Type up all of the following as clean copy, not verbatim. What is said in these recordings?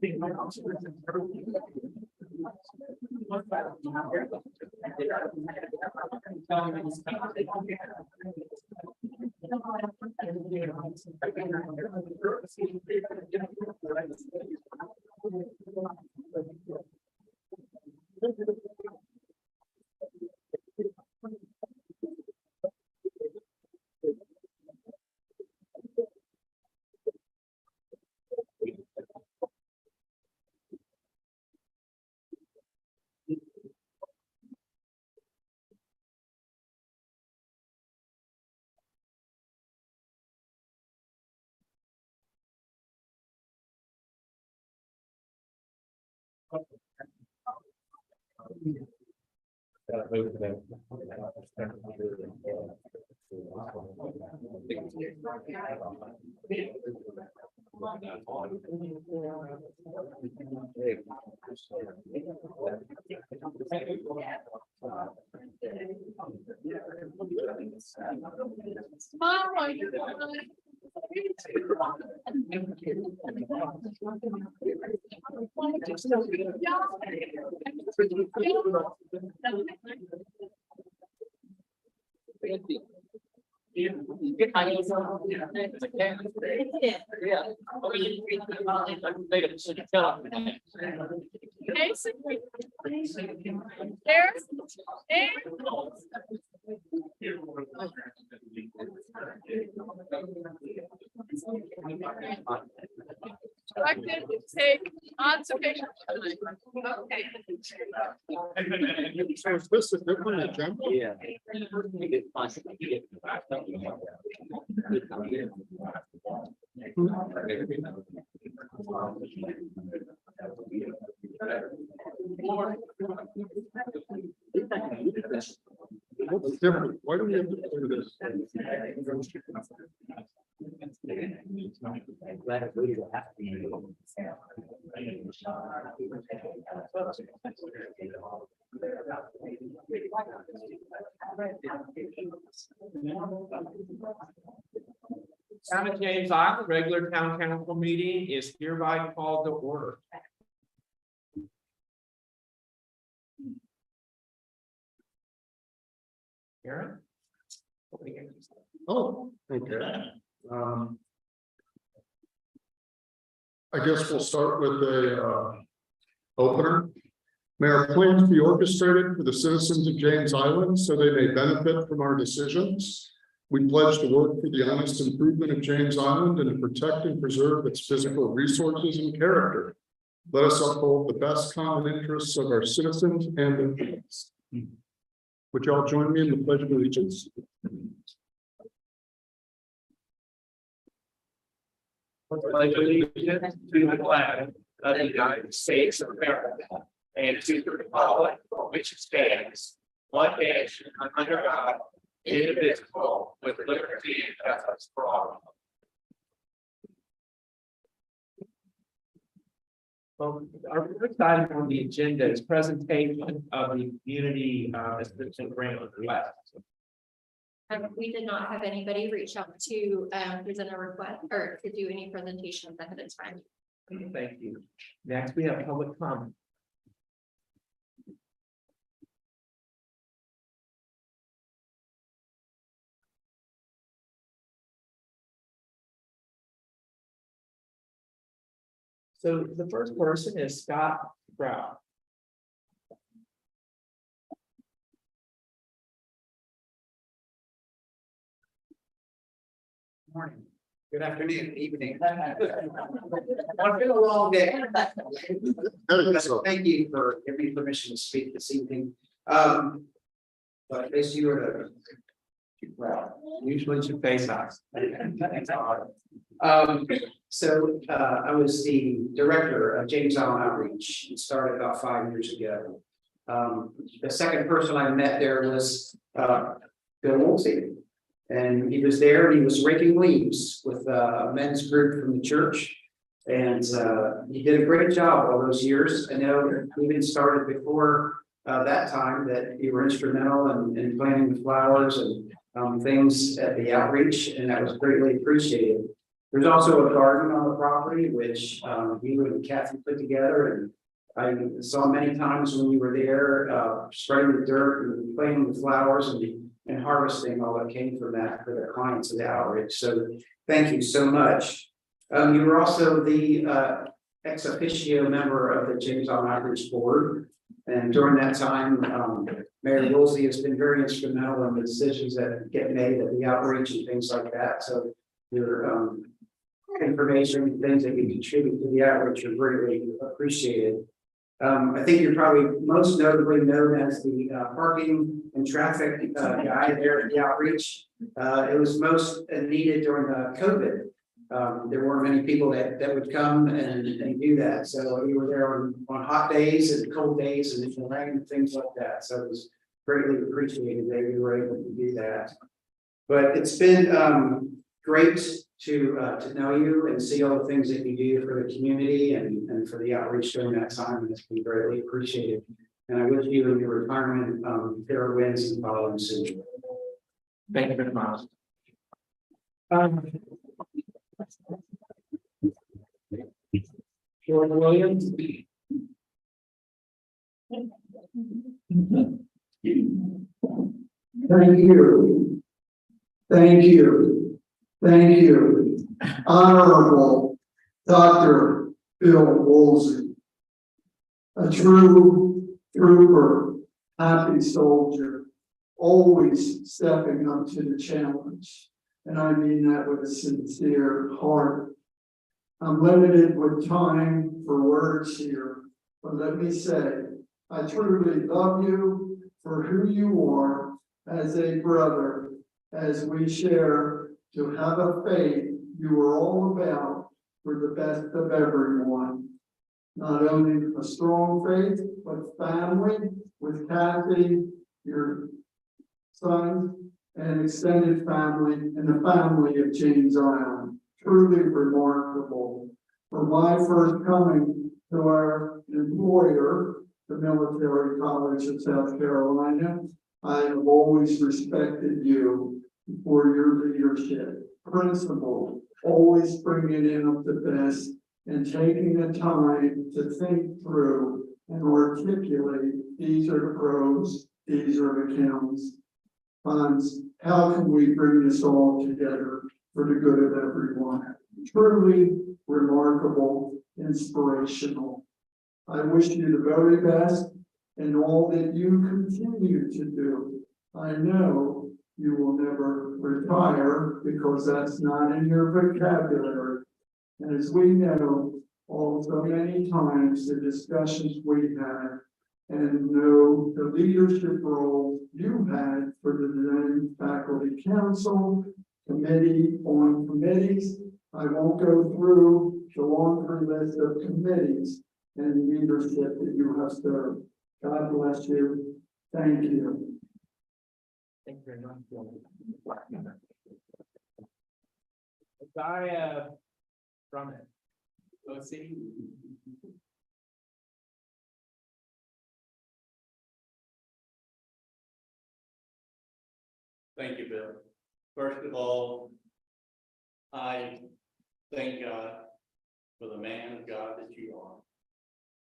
Take observation. Okay. So is this a different agenda? Yeah. What's different? Why do we have to do this? Town of James Island, regular town council meeting is hereby called to order. Aaron? Oh, okay. I guess we'll start with the opener. May our plans be orchestrated for the citizens of James Island so they may benefit from our decisions. We pledge to work for the honest improvement of James Island and to protect and preserve its physical resources and character. Let us uphold the best common interests of our citizens and employees. Would you all join me in the Pledge of Allegiance? Pledge allegiance to the flag of the United States of America and to the republic for which it stands, one nation under God, indivisible, with liberty and justice for all. Well, our first item on the agenda is presentation of the community assistance grant request. We did not have anybody reach out to present a request or to do any presentations ahead of time. Thank you. Next, we have public comment. So the first person is Scott Brown. Morning. Good afternoon, evening. It's been a long day. Thank you for giving me permission to speak this evening. But as you were Well, usually should face us. I was the director of James Island Outreach. It started about 5 years ago. The second person I met there was Bill Woolsey. And he was there and he was raking leaves with a men's group from the church. And he did a great job all those years. I know he even started before that time that you were instrumental in planting the flowers and things at the outreach, and that was greatly appreciated. There's also a garden on the property, which you and Kathy put together, and I saw many times when you were there, spreading the dirt and planting the flowers and harvesting all that came from that for the clients of the outreach. So thank you so much. You were also the ex officio member of the James Island Outreach Board. And during that time, Mayor Woolsey has been very instrumental in the decisions that get made at the outreach and things like that. So your information, things that you contribute to the outreach are greatly appreciated. I think you're probably most notably known as the parking and traffic guy there at the outreach. It was most needed during COVID. There weren't many people that would come and do that. So you were there on hot days and cold days and in the rain and things like that. So it was greatly appreciated that you were able to do that. But it's been great to know you and see all the things that you do for the community and for the outreach during that time. And it's been greatly appreciated. And I wish you in your retirement fair winds and following suit. Thank you very much. Jordan Williams. Thank you. Thank you. Thank you. Honorable Dr. Bill Woolsey, a true trooper, happy soldier, always stepping up to the challenge. And I mean that with a sincere heart. I'm limited with time for words here, but let me say, I truly love you for who you are as a brother, as we share to have a faith you are all about for the best of everyone. Not only a strong faith, but family with Kathy, your son, and extended family, and the family of James Island. Truly remarkable. For my first coming to our employer, the Military College of South Carolina, I have always respected you for your leadership, principle, always bringing in of the best and taking the time to think through and articulate these are the pros, these are the cons. How can we bring this all together for the good of everyone? Truly remarkable, inspirational. I wish you the very best in all that you continue to do. I know you will never retire because that's not in your vocabulary. And as we know, so many times the discussions we had and know the leadership role you had for the Design Faculty Council, committee on committees. I won't go through the laundry list of committees and leadership that you have served. God bless you. Thank you. Thank you very much. Isaiah from OC. Thank you, Bill. First of all, I thank God for the man of God that you are.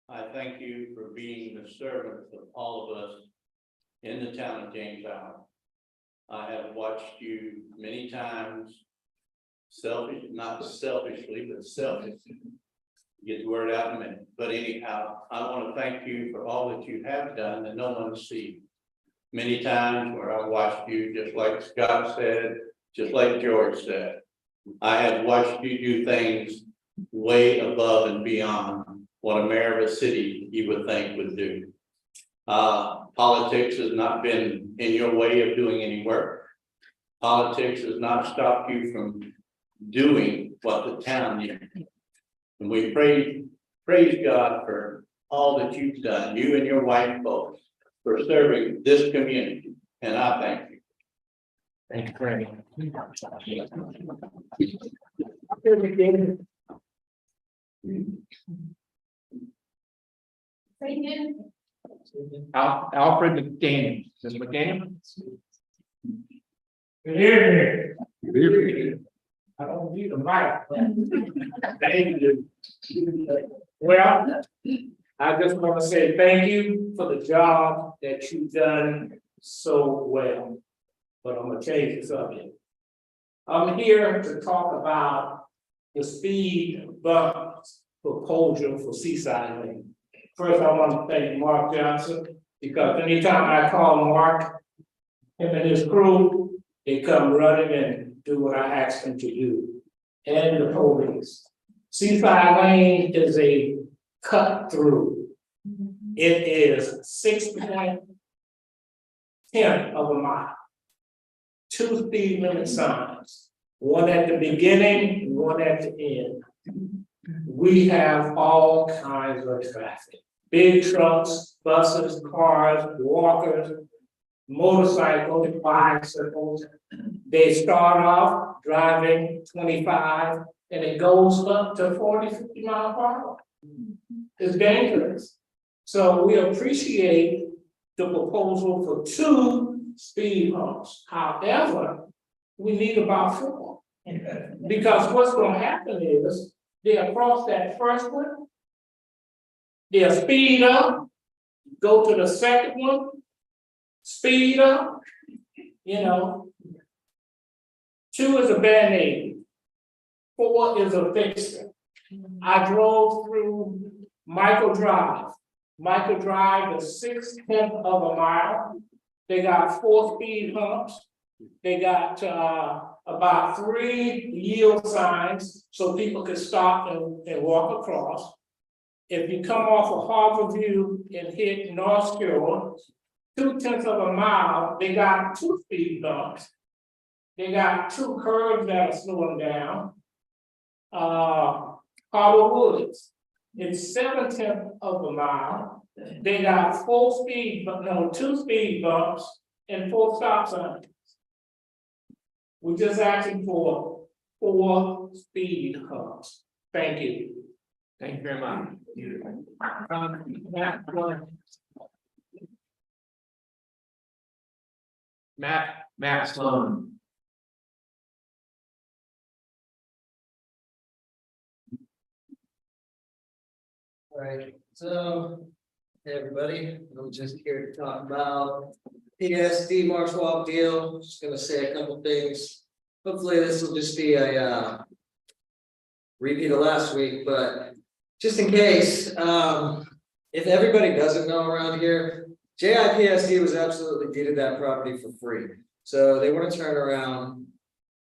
I thank you for being the servant of all of us in the town of James Island. I have watched you many times, not selfishly, but selfishly. Get the word out in a minute. But anyhow, I want to thank you for all that you have done that no one sees. Many times where I watched you, just like Scott said, just like George said, I have watched you do things way above and beyond what a mayor of a city you would think would do. Politics has not been in your way of doing any work. Politics has not stopped you from doing what the town needs. And we praise God for all that you've done, you and your wife both, for serving this community, and I thank you. Thank you, Franny. Alfred McDaniel, is this McDaniel? Good evening. Good evening. I don't need a mic. Thank you. Well, I just want to say thank you for the job that you've done so well. But I'm gonna change the subject. I'm here to talk about the speed bump proposal for Seaside Lane. First, I want to thank Mark Johnson, because anytime I call Mark, him and his crew, they come running and do what I ask them to do. And the police. Seaside Lane is a cut through. It is 6.10 of a mile. 2 speed limit signs, one at the beginning, one at the end. We have all kinds of traffic, big trucks, buses, cars, walkers, motorcycles, bicycles. They start off driving 25 and it goes up to 40, 50 miles per hour. It's dangerous. So we appreciate the proposal for 2 speed humps. However, we need about 4. Because what's gonna happen is, they'll cross that first one, they'll speed up, go to the second one, speed up, you know. 2 is a Band-Aid, 4 is a fixer. I drove through Michael Drive. Michael Drive is 6/10 of a mile. They got 4 speed humps. They got about 3 yield signs so people can stop and walk across. If you come off of Harbor View and hit North Shore, 2/10 of a mile, they got 2 speed bumps. They got 2 curves that are slowing down. Harbor Woods, it's 7/10 of a mile. They got 2 speed bumps and 4 stop signs. We're just asking for 4 speed humps. Thank you. Thank you very much. Matt Sloan. All right, so, hey, everybody, I'm just here to talk about PSD Marsh Walk deal. Just gonna say a couple things. Hopefully this will just be a repeat of last week, but just in case, if everybody doesn't know around here, JIPSD was absolutely deeded that property for free. So they want to turn around,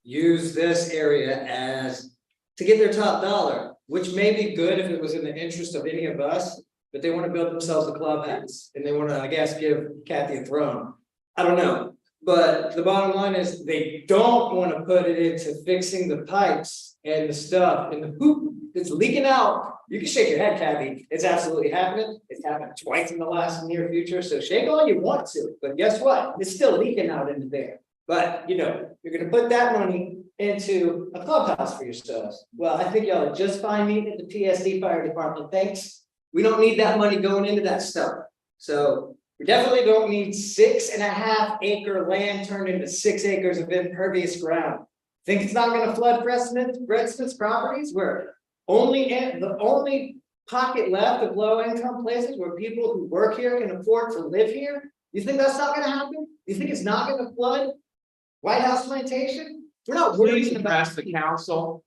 use this area as to get their top dollar, which may be good if it was in the interest of any of us, but they want to build themselves a clubhouse and they want to, I guess, give Kathy a throne. I don't know, but the bottom line is they don't want to put it into fixing the pipes and the stuff and the poop that's leaking out. You can shake your head, Kathy. It's absolutely happening. It's happened twice in the last near future. So shake all you want to, but guess what? It's still leaking out into there. But you know, you're gonna put that money into a clubhouse for yourselves. Well, I think y'all are just fine meeting at the PSD Fire Department. Thanks. We don't need that money going into that stuff. So we definitely don't need 6.5 acre land turned into 6 acres of impervious ground. Think it's not gonna flood Bredsmith's properties where the only pocket left of low income places where people who work here can afford to live here? You think that's not gonna happen? You think it's not gonna flood White House Plantation? We're not worried Please about. address the council.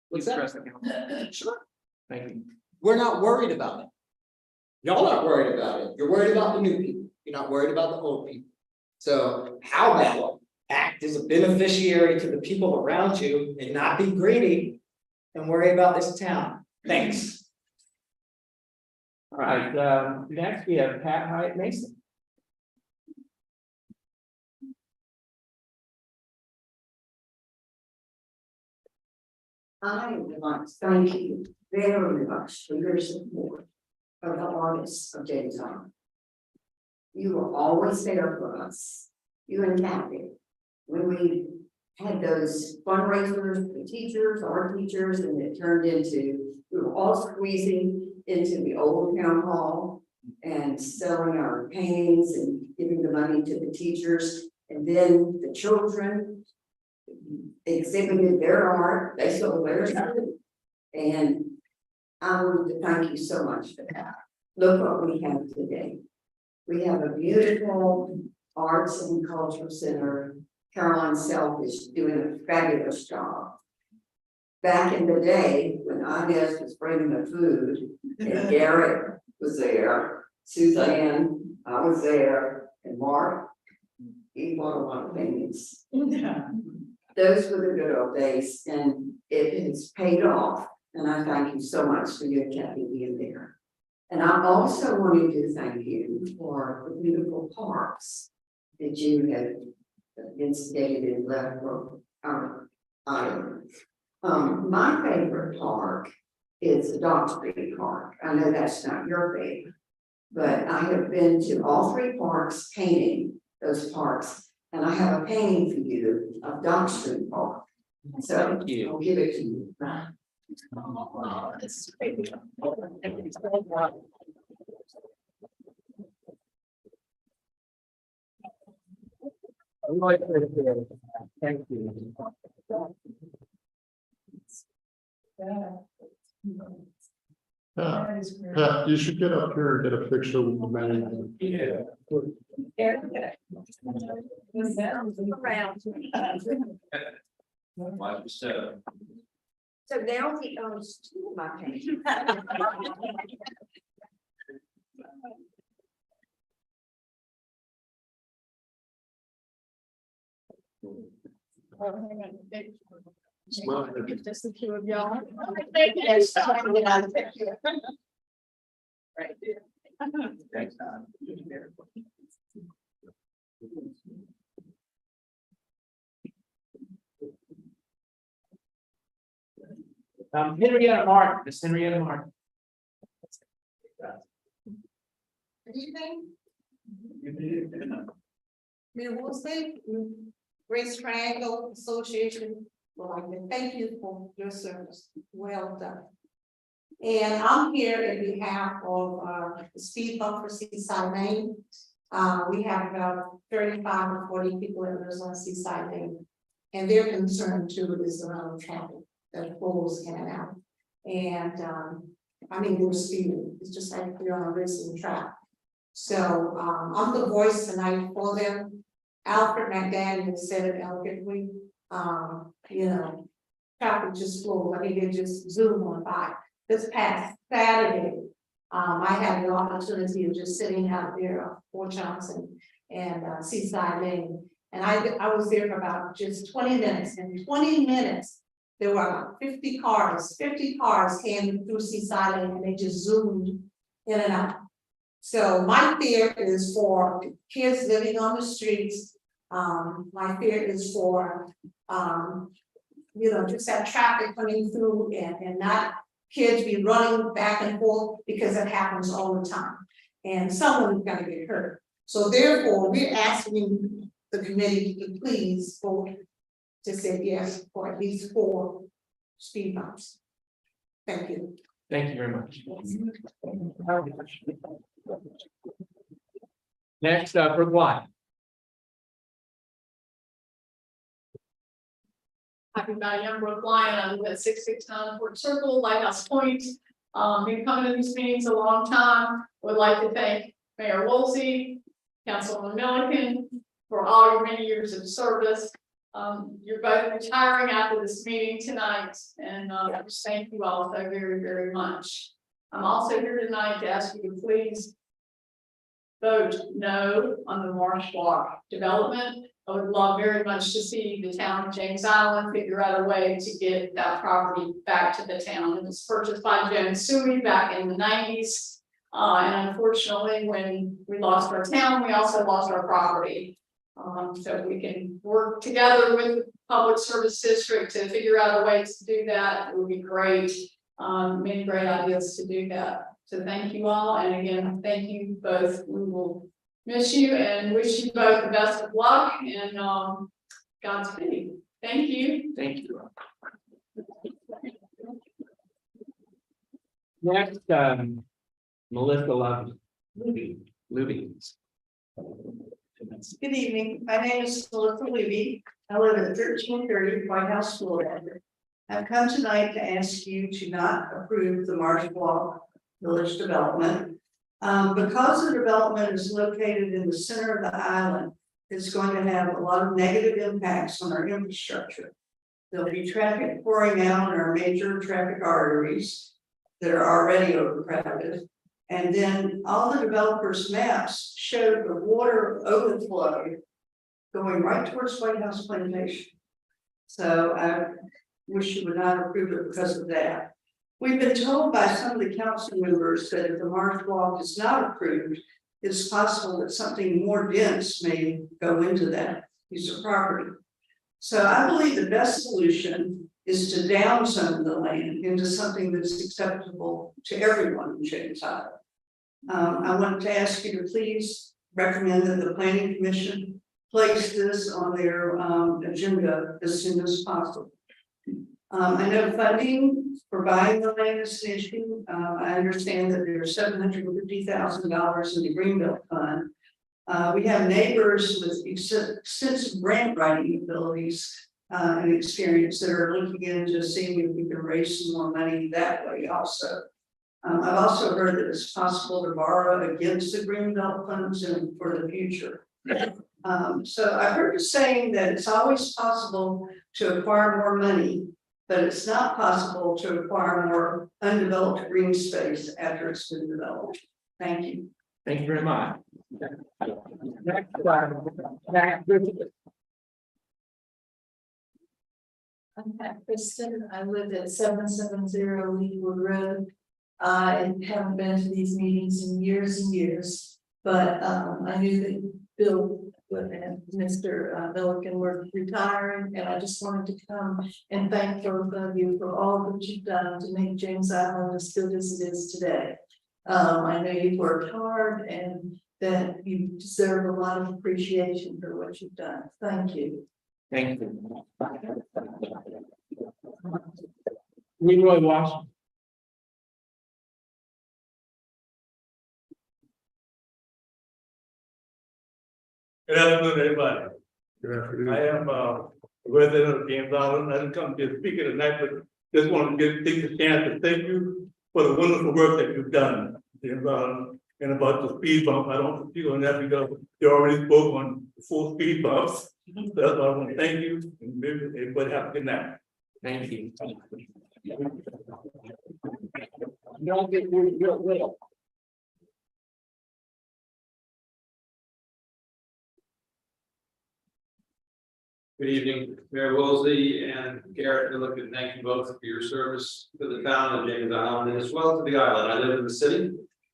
What's Please that? address the council. Sure. Thank you. We're not worried about it. Y'all not worried about it. You're worried about the new people. You're not worried about the old people. So how about act as a beneficiary to the people around you and not be greedy and worry about this town? Thanks. All right, next we have Pat Hyatt Mason. I would like to thank you very much for your support of the artists of Jamestown. You were always there for us, you and Kathy, when we had those fundraisers for teachers, our teachers, and it turned into, we were all squeezing into the old town hall and selling our paintings and giving the money to the teachers. And then the children exhibited their art, they sold theirs too. And I want to thank you so much for that. Look what we have today. We have a beautiful arts and cultural center. Caroline Self is doing a fabulous job. Back in the day, when Inez was bringing the food, and Garrett was there, Suzanne, I was there, and Mark, he bought a lot of paintings. Those were the good old days, and it has paid off. And I thank you so much for you and Kathy being there. And I also wanted to thank you for the beautiful parks that you have instigated and left for our island. My favorite park is the Dog Street Park. I know that's not your favorite, but I have been to all three parks painting those parks. And I have a painting for you of Dog Street Park. So Thank you. I'll give it to you. Oh, this is great. Thank you. Pat, you should get up here and get a picture with the man. Yeah. So now he owns two of my paintings. Oh, hang on. Smile. Just the two of y'all. Thank you. Yes, trying to get out of the picture. Right. Thanks. Henrietta Martin, Miss Henrietta Martin. Good evening, Mayor Woolsey, Grace Triangle Association, would like to thank you for your service. Well done. And I'm here in behalf of the speed bump for Seaside Lane. We have about 35 or 40 people that live on Seaside Lane. And their concern too is around traffic that flows in and out. And I mean, they're speeding, it's just like they're on a racing track. So I'm the voice tonight for them. Alfred McDaniel said it eloquently, you know, traffic just flows. I mean, they just zoom on by. This past Saturday, I had the opportunity of just sitting out there on Fort Johnson and Seaside Lane. And I was there for about just 20 minutes. In 20 minutes, there were about 50 cars came through Seaside Lane and they just zoomed in and out. So my fear is for kids living on the streets. My fear is for, you know, just that traffic coming through and not kids be running back and forth because it happens all the time. And someone's gonna get hurt. So therefore, we're asking the committee to please vote to say yes for at least 4 speed bumps. Thank you. Thank you very much. Next up, Brooke White. Happy about Young Brook Lion, I live at 669 Fort Circle, Lighthouse Point. Been coming to these meetings a long time. Would like to thank Mayor Woolsey, Councilwoman Milliken, for all your many years of service. You're both retiring after this meeting tonight, and I just thank you all so very, very much. I'm also here tonight to ask you to please vote no on the Marsh Walk development. I would love very much to see the town of James Island figure out a way to get that property back to the town. It was purchased by Jones Suey back in the 90s. And unfortunately, when we lost our town, we also lost our property. So we can work together with public service district to figure out a way to do that, it would be great. Many great ideas to do that. So thank you all, and again, thank you both. We will miss you and wish you both the best of luck and Godspeed. Thank you. Thank you. Next, Melissa Luby. Good evening, my name is Melissa Levy. I live at 1330 White House Boulevard. I've come tonight to ask you to not approve the Marsh Walk Village development. Because the development is located in the center of the island, it's going to have a lot of negative impacts on our infrastructure. There'll be traffic pouring out in our major traffic arteries that are already overcrowded. And then all the developers' maps show the water overflow going right towards White House Plantation. So I wish you would not approve it because of that. We've been told by some of the council members that if the Marsh Walk is not approved, it's possible that something more dense may go into that piece of property. So I believe the best solution is to downzone the land into something that's acceptable to everyone in James Island. I wanted to ask you to please recommend that the Planning Commission place this on their agenda as soon as possible. I know funding for buying the land is an issue. I understand that there's $750,000 in the Greenbelt Fund. We have neighbors with extensive grant writing abilities and experience that are looking into seeing if we can raise some more money that way also. I've also heard that it's possible to borrow against the Greenbelt funds and for the future. So I've heard you saying that it's always possible to acquire more money, but it's not possible to acquire more undeveloped green space after it's been developed. Thank you. Thank you very much. Next, I'm Pat Kristen. I live at 770 Leewood Road. I haven't been to these meetings in years and years, but I knew that Bill and Mr. Milliken were retiring, and I just wanted to come and thank both of you for all that you've done to make James Island as good as it is today. I know you've worked hard and that you deserve a lot of appreciation for what you've done. Thank you. thank you. Leroy Washington. Good afternoon, everybody. Good afternoon. I am a resident of James Island. I didn't come to speak tonight, but just want to take the chance to thank you for the wonderful work that you've done. James Island, and about the speed bump, I don't speak on that because you already spoke on the full speed bumps. So that's why I want to thank you and maybe everybody have a good night. Thank you. Don't get your will. Good evening, Mayor Woolsey and Garrett Milliken. Thank you both for your service to the town of James Island and as well to the island. I live in the city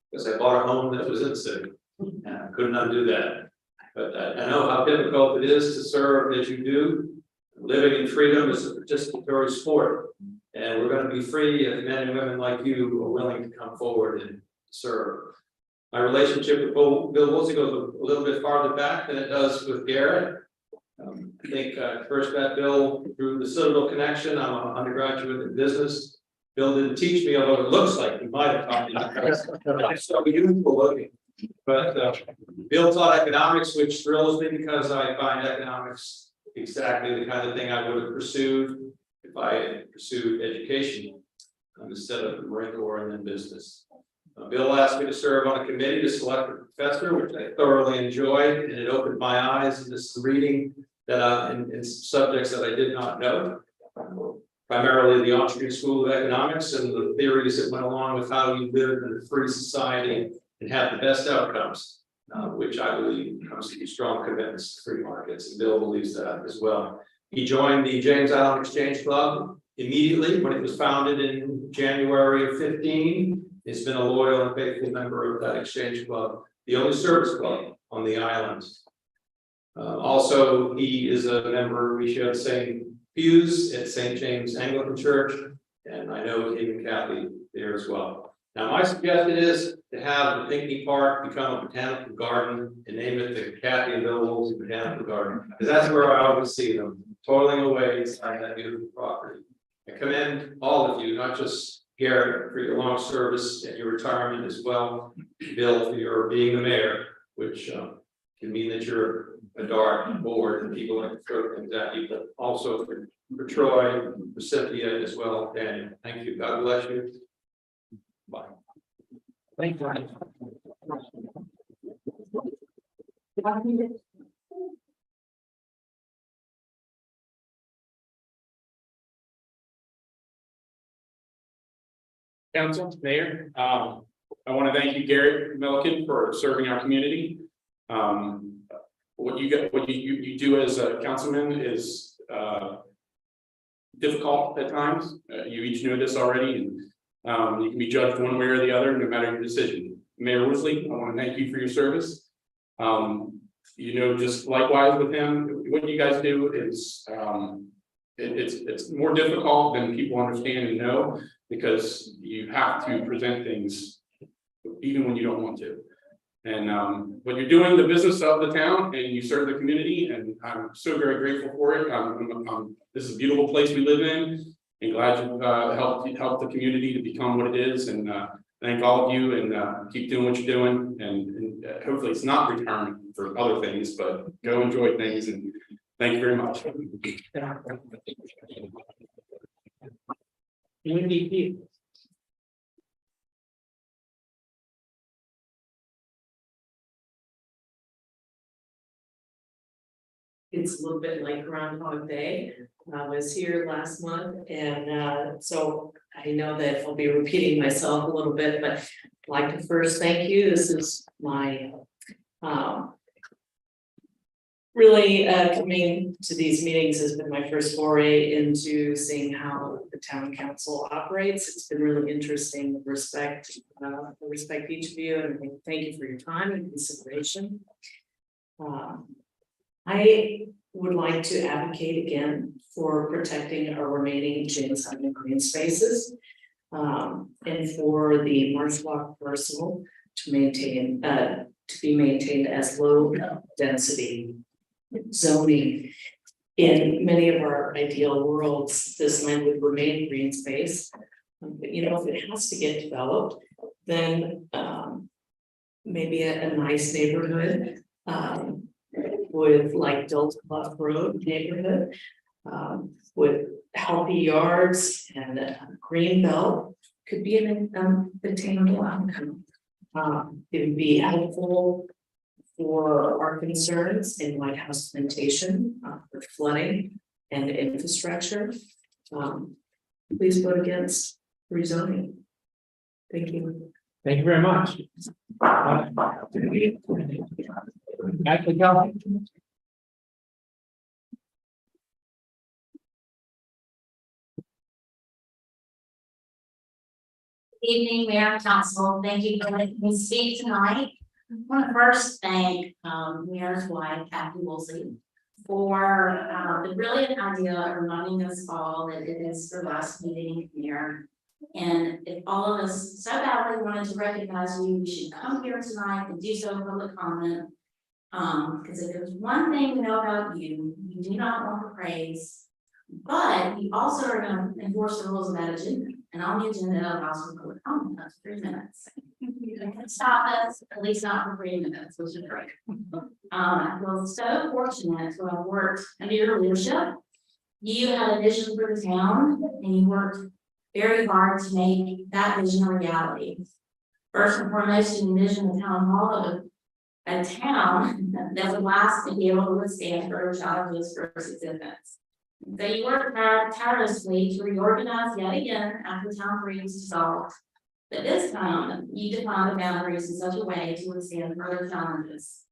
because I bought a home that was in the city and I couldn't undo that. But I know how difficult it is to serve as you do. Living in freedom is a participatory sport, and we're going to be free if men and women like you are willing to come forward and serve. My relationship with Bill Woolsey goes a little bit farther back than it does with Garrett. I think first met Bill through the Citadel connection. I'm an undergraduate in business. Bill didn't teach me, although it looks like he might have taught me. I'm so youthful looking. But Bill taught economics, which thrills me because I find economics exactly the kind of thing I would have pursued if I had pursued education instead of the Marine Corps and then business. Bill asked me to serve on a committee to select a professor, which I thoroughly enjoyed, and it opened my eyes into some reading that in subjects that I did not know, primarily the Austrian School of Economics and the theories that went along with how you live in a free society and have the best outcomes, which I believe comes to strong commitments to free markets, and Bill believes that as well. He joined the James Island Exchange Club immediately when it was founded in January of 15. He's been a loyal and faithful member of that exchange club, the only service club on the island. Also, he is a member, we share the same pews at St. James Anglican Church, and I know Dave and Kathy there as well. Now, my suggestion is to have the Pinckney Park become a botanical garden and name it the Kathy and Bill Woolsey Botanical Garden, because that's where I always see them, toiling away inside that beautiful property. I commend all of you, not just Garrett for your long service and your retirement as well, Bill for your being the mayor, which can mean that you're a dark board and people like to throw things at you, but also for Troy, for Cynthia as well, Daniel. Thank you. God bless you. Bye. Thank you. Council, Mayor, I want to thank you, Garrett Milliken, for serving our community. What you do as a councilman is difficult at times. You each knew this already, and you can be judged one way or the other, no matter your decision. Mayor Woolsey, I want to thank you for your service. Just likewise with him, what you guys do is it's more difficult than people understand and know, because you have to present things even when you don't want to. And when you're doing the business of the town and you serve the community, and I'm so very grateful for it. This is a beautiful place we live in, and glad you helped the community to become what it is. And thank all of you, and keep doing what you're doing. And hopefully it's not retirement for other things, but go enjoy things. And thank you very much. MVP. It's a little bit like Groundhog Day. I was here last month, and so I know that I'll be repeating myself a little bit, but I'd like to first thank you. This is my really coming to these meetings has been my first foray into seeing how the town council operates. It's been really interesting. Respect each of you, and thank you for your time and consideration. I would like to advocate again for protecting our remaining James Island green spaces, and for the Marsh Walk parcel to be maintained as low density zoning. In many of our ideal worlds, this land would remain green space, but if it has to get developed, then maybe a nice neighborhood. With like Delta Bluff Road neighborhood, with healthy yards and a green belt could be an attainable outcome. It would be helpful for our concerns in White House cementation, for flooding and infrastructure. Please vote against rezoning. Thank you. Thank you very much. Actually, go. Evening, Mayor and Council. Thank you for letting me speak tonight. I want to first thank Mayor's wife, Kathy Woolsey, for the brilliant idea of reminding us all that it is the last meeting here. And if all of us so badly wanted to recognize you, we should come here tonight and do so in public comment. Because if there's one thing we know about you, you do not want the praise, but you also are going to enforce the rules of that agenda. And on the agenda allows for public comment, that's 3 minutes. You can stop us, at least not for 3 minutes, which is great. I feel so fortunate to have worked under your leadership. You had a vision for the town, and you worked very hard to make that vision a reality. First and foremost, you envisioned the town hall of a town that would last and be able to withstand further challenges for its existence. So you worked tirelessly to reorganize yet again after town freeze dissolved. But this time, you defined the boundaries in such a way to withstand further challenges.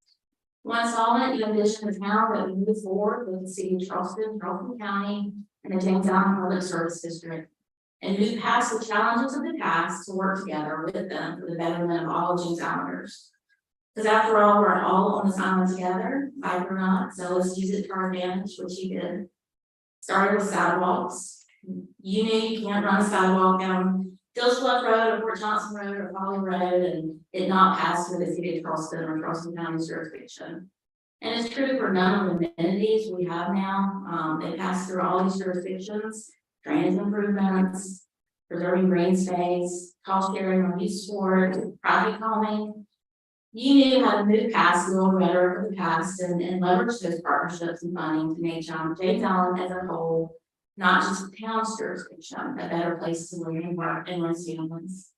Once solvent, you envisioned a town that would move forward with the city of Charleston, Charleston County, and the James Island Public Service District, and move past the challenges of the past to work together with them for the betterment of all James Islanders. Because after all, we're all on this island together, like or not, so let's use it to our advantage, which you did. Started with sidewalks. You knew you can't run a sidewalk down Dills Bluff Road or Fort Johnson Road or Folly Road and it not pass through the city of Charleston or Charleston County's jurisdiction. And it's true for none of the amenities we have now. They pass through all these jurisdictions, drainage improvements, preserving green space, cost sharing on youth sport, traffic calming. You knew how to move past the old rhetoric of the past and leverage those partnerships and funding to make James Island as a whole, not just the town's jurisdiction, a better place to live and work and raise families.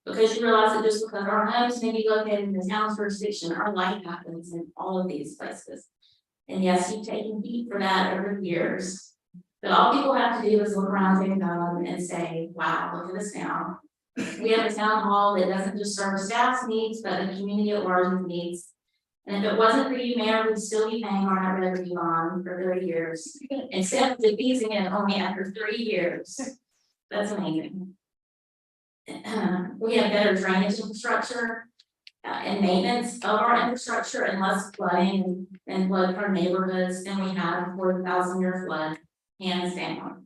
Because you realize that just because our homes may be located in the town's jurisdiction, our life happens in all of these places. And yes, you've taken heat for that over the years. But all people have to do is look around James Island and say, wow, look at us now. We have a town hall that doesn't just serve staff's needs, but the community at large needs. And if it wasn't for you, Mayor, we'd still be paying our revenue bond for 30 years. Instead of defeasing it only after 3 years. That's amazing. We have better drainage infrastructure and maintenance of our infrastructure and less flooding and flood prone neighborhoods than we have a 40,000-year flood, hands down.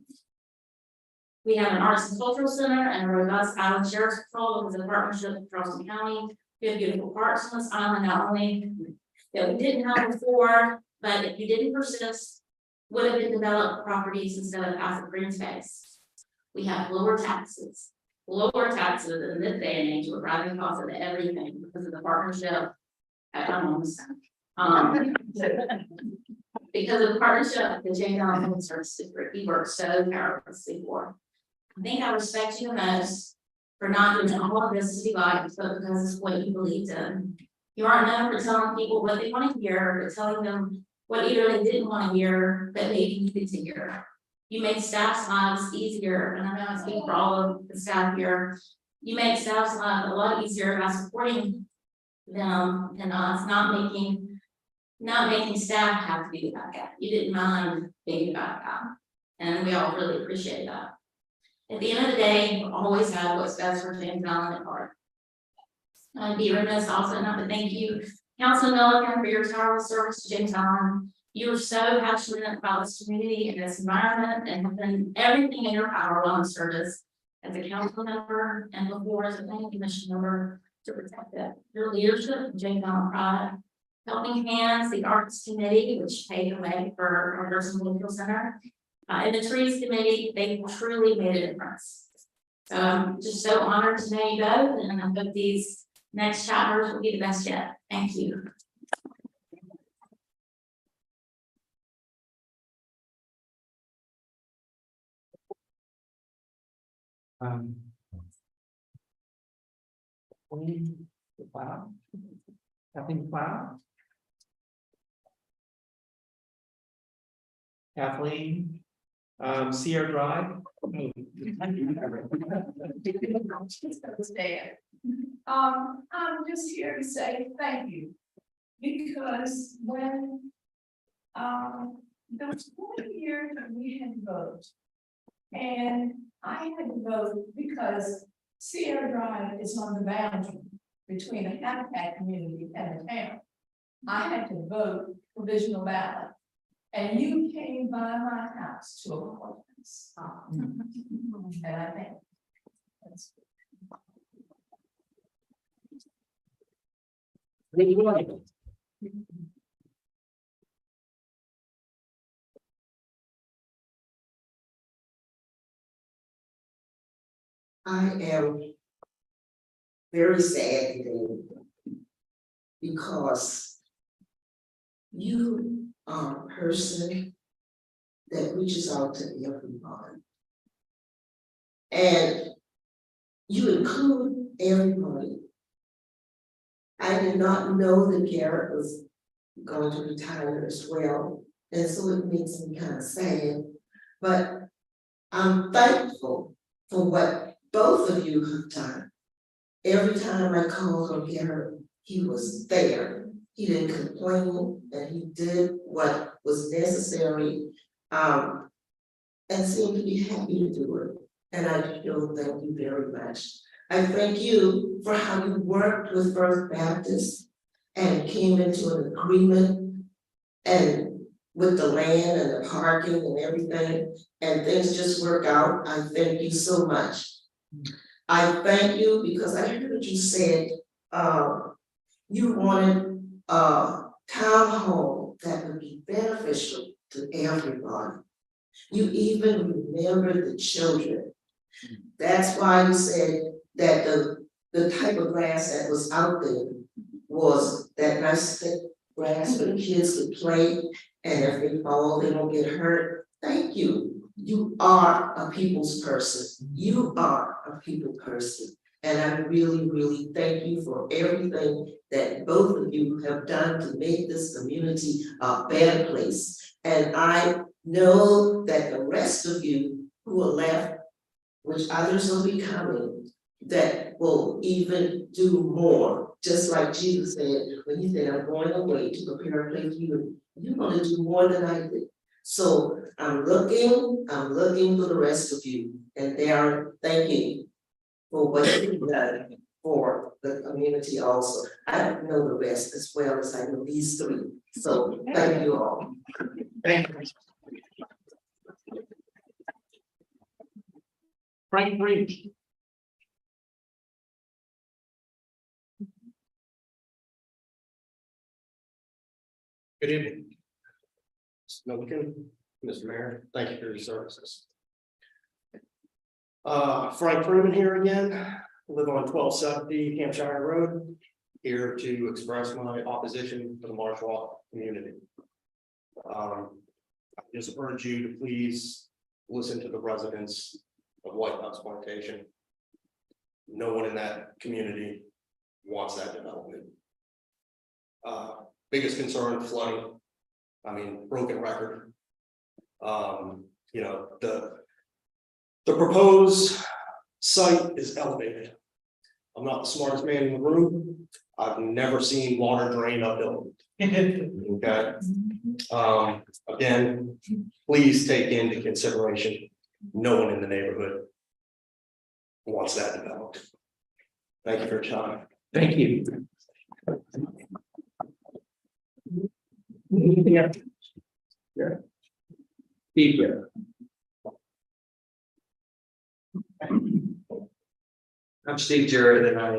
We have an arts and cultural center and a robust island sheriff's patrol with a partnership with Charleston County. We have beautiful parks on this island, not only that we didn't have before, but if you didn't persist, would have been developed properties instead of passive green space. We have lower taxes in this day and age with rising costs of everything because of the partnership. I'm almost done. Because of the partnership, the James Island Human Service District, we worked so tirelessly for. I think I respect you the most for not doing all of this to be liked, but because it's what you believed in. You aren't known for telling people what they want to hear, but telling them what either they didn't want to hear, but maybe needed to hear. You make staff's lives easier, and I know I speak for all of the staff here. You make staff's lives a lot easier by supporting them and us, not making staff have to be the bad guy. You didn't mind being the bad guy, and we all really appreciate that. At the end of the day, you always have what's best for James Island at heart. I'd be remiss also not to thank you, Councilman Milliken, for your tireless service to James Island. You are so passionate about this community and this environment and have done everything in your power while in service as a council member and before as a planning commission member to protect it. Your leadership, James Island Pride, Helping Hands, the Arts Committee, which paved the way for our Nursing Medical Center, and the Trees Committee, they truly made a difference. So I'm just so honored to know you both, and I hope these next chapters will be the best yet. Thank you. Wow. Nothing, wow. Kathleen, Sierra Drive. I'm just here to say thank you. Because when, there was 1 year that we had to vote. And I had to vote because Sierra Drive is on the boundary between the Habitat community and the town. I had to vote provisional ballot. And you came by my house to avoid this. And I think that's I am very sad today because you are a person that reaches out to everyone. And you include everybody. I did not know that Garrett was going to retire as well. And so it makes me kind of sad. But I'm thankful for what both of you have done. Every time I called on Garrett, he was there. He didn't complain, and he did what was necessary, and seemed to be happy to do it. And I do thank you very much. I thank you for how you worked with First Baptist and came into an agreement and with the land and the parking and everything, and things just work out. I thank you so much. I thank you because I heard you said, you wanted a town hall that would be beneficial to everybody. You even remembered the children. That's why you said that the type of grass that was out there was that nice thick grass where the kids could play, and if they fall, they don't get hurt. Thank you. You are a people's person. You are a people person. And I really, really thank you for everything that both of you have done to make this community a better place. And I know that the rest of you who are left, which others will be coming, that will even do more. Just like Jesus said, when he said, I'm going away to prepare a place for you, you're gonna do more than I did. So I'm looking for the rest of you. And Darren, thank you for what you've done for the community also. I don't know the rest as well as I know these three. So thank you all. Thank you. Frank Reed. Good evening. Mr. Milliken, Mr. Mayor, thank you for your services. Frank Freeman here again. I live on 1270 Hampshire Road, here to express my opposition to the Marsh Walk community. I just urge you to please listen to the residents of White House Plantation. No one in that community wants that development. Biggest concern, flooding. I mean, broken record. You know, the proposed site is elevated. I'm not the smartest man in the room. I've never seen water drain uphill. Okay. Again, please take into consideration, no one in the neighborhood wants that developed. Thank you for your time. Thank you. Anything else? Yeah. Steve. I'm Steve Jarrett, and I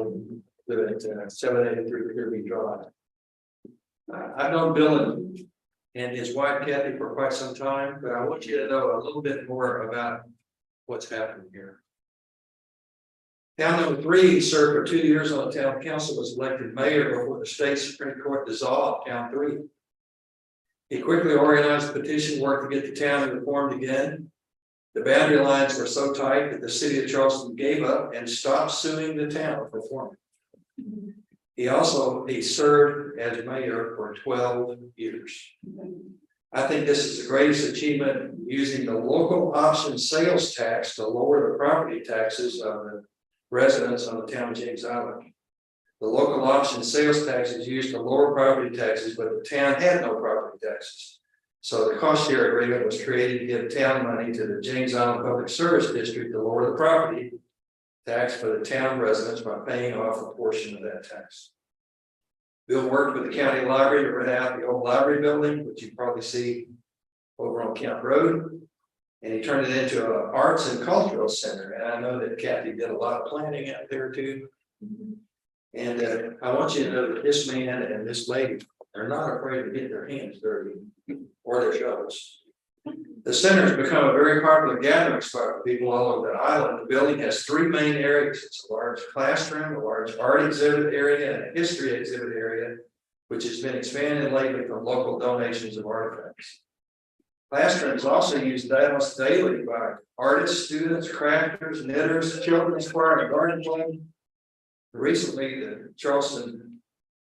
live at 783 Kirby Drive. I've known Bill and his wife Kathy for quite some time, but I want you to know a little bit more about what's happening here. Town number 3 served for 2 years on the town council, was elected mayor before the state Supreme Court dissolved Town 3. He quickly organized a petition work to get the town reformed again. The boundary lines were so tight that the city of Charleston gave up and stopped suing the town for forming. He served as mayor for 12 years. I think this is the greatest achievement, using the local option sales tax to lower the property taxes of the residents on the town of James Island. The local option sales tax is used to lower property taxes, but the town had no property taxes. So the cost share agreement was created to give town money to the James Island Public Service District to lower the property tax for the town residents by paying off a portion of that tax. Bill worked with the county library to rent out the old library building, which you probably see over on Camp Road. And he turned it into an arts and cultural center. And I know that Kathy did a lot of planning out there too. And I want you to know that this man and this lady are not afraid to get their hands dirty or their shovels. The center has become a very popular gathering spot for people all over the island. The building has 3 main areas. It's a large classroom, a large art exhibit area, and a history exhibit area, which has been expanded lately from local donations of artifacts. Classrooms also used almost daily by artists, students, crafters, knitters, children's choir, and garden club. Recently, the Charleston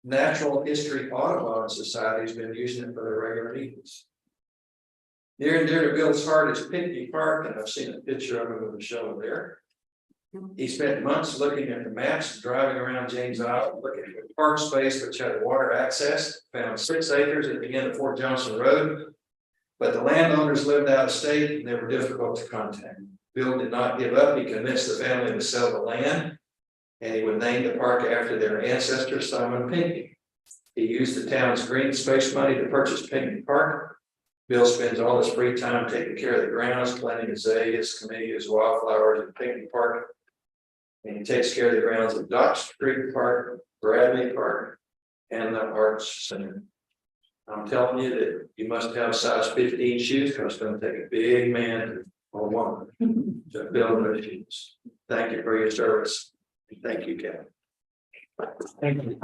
Natural History Audubon Society has been using it for their regular meetings. Near and dear to Bill's heart is Picnic Park, and I've seen a picture of him with the show there. He spent months looking at the maps, driving around James Island, looking at the park space, which had water access, found 6 acres at the end of Fort Johnson Road. But the landowners lived out of state and they were difficult to contact. Bill did not give up. He convinced the family to sell the land, and he would name the park after their ancestor, Simon Pinckney. He used the town's green space money to purchase Pinckney Park. Bill spends all his free time taking care of the grounds, planting azaleas, camellias, wildflowers in Pinckney Park. And he takes care of the grounds of Dodge Street Park, Bradley Park, and the Arts Center. I'm telling you that you must have size 15 shoes, because it's going to take a big man or woman to build those shoes. Thank you for your service. Thank you, Kevin. Thank you.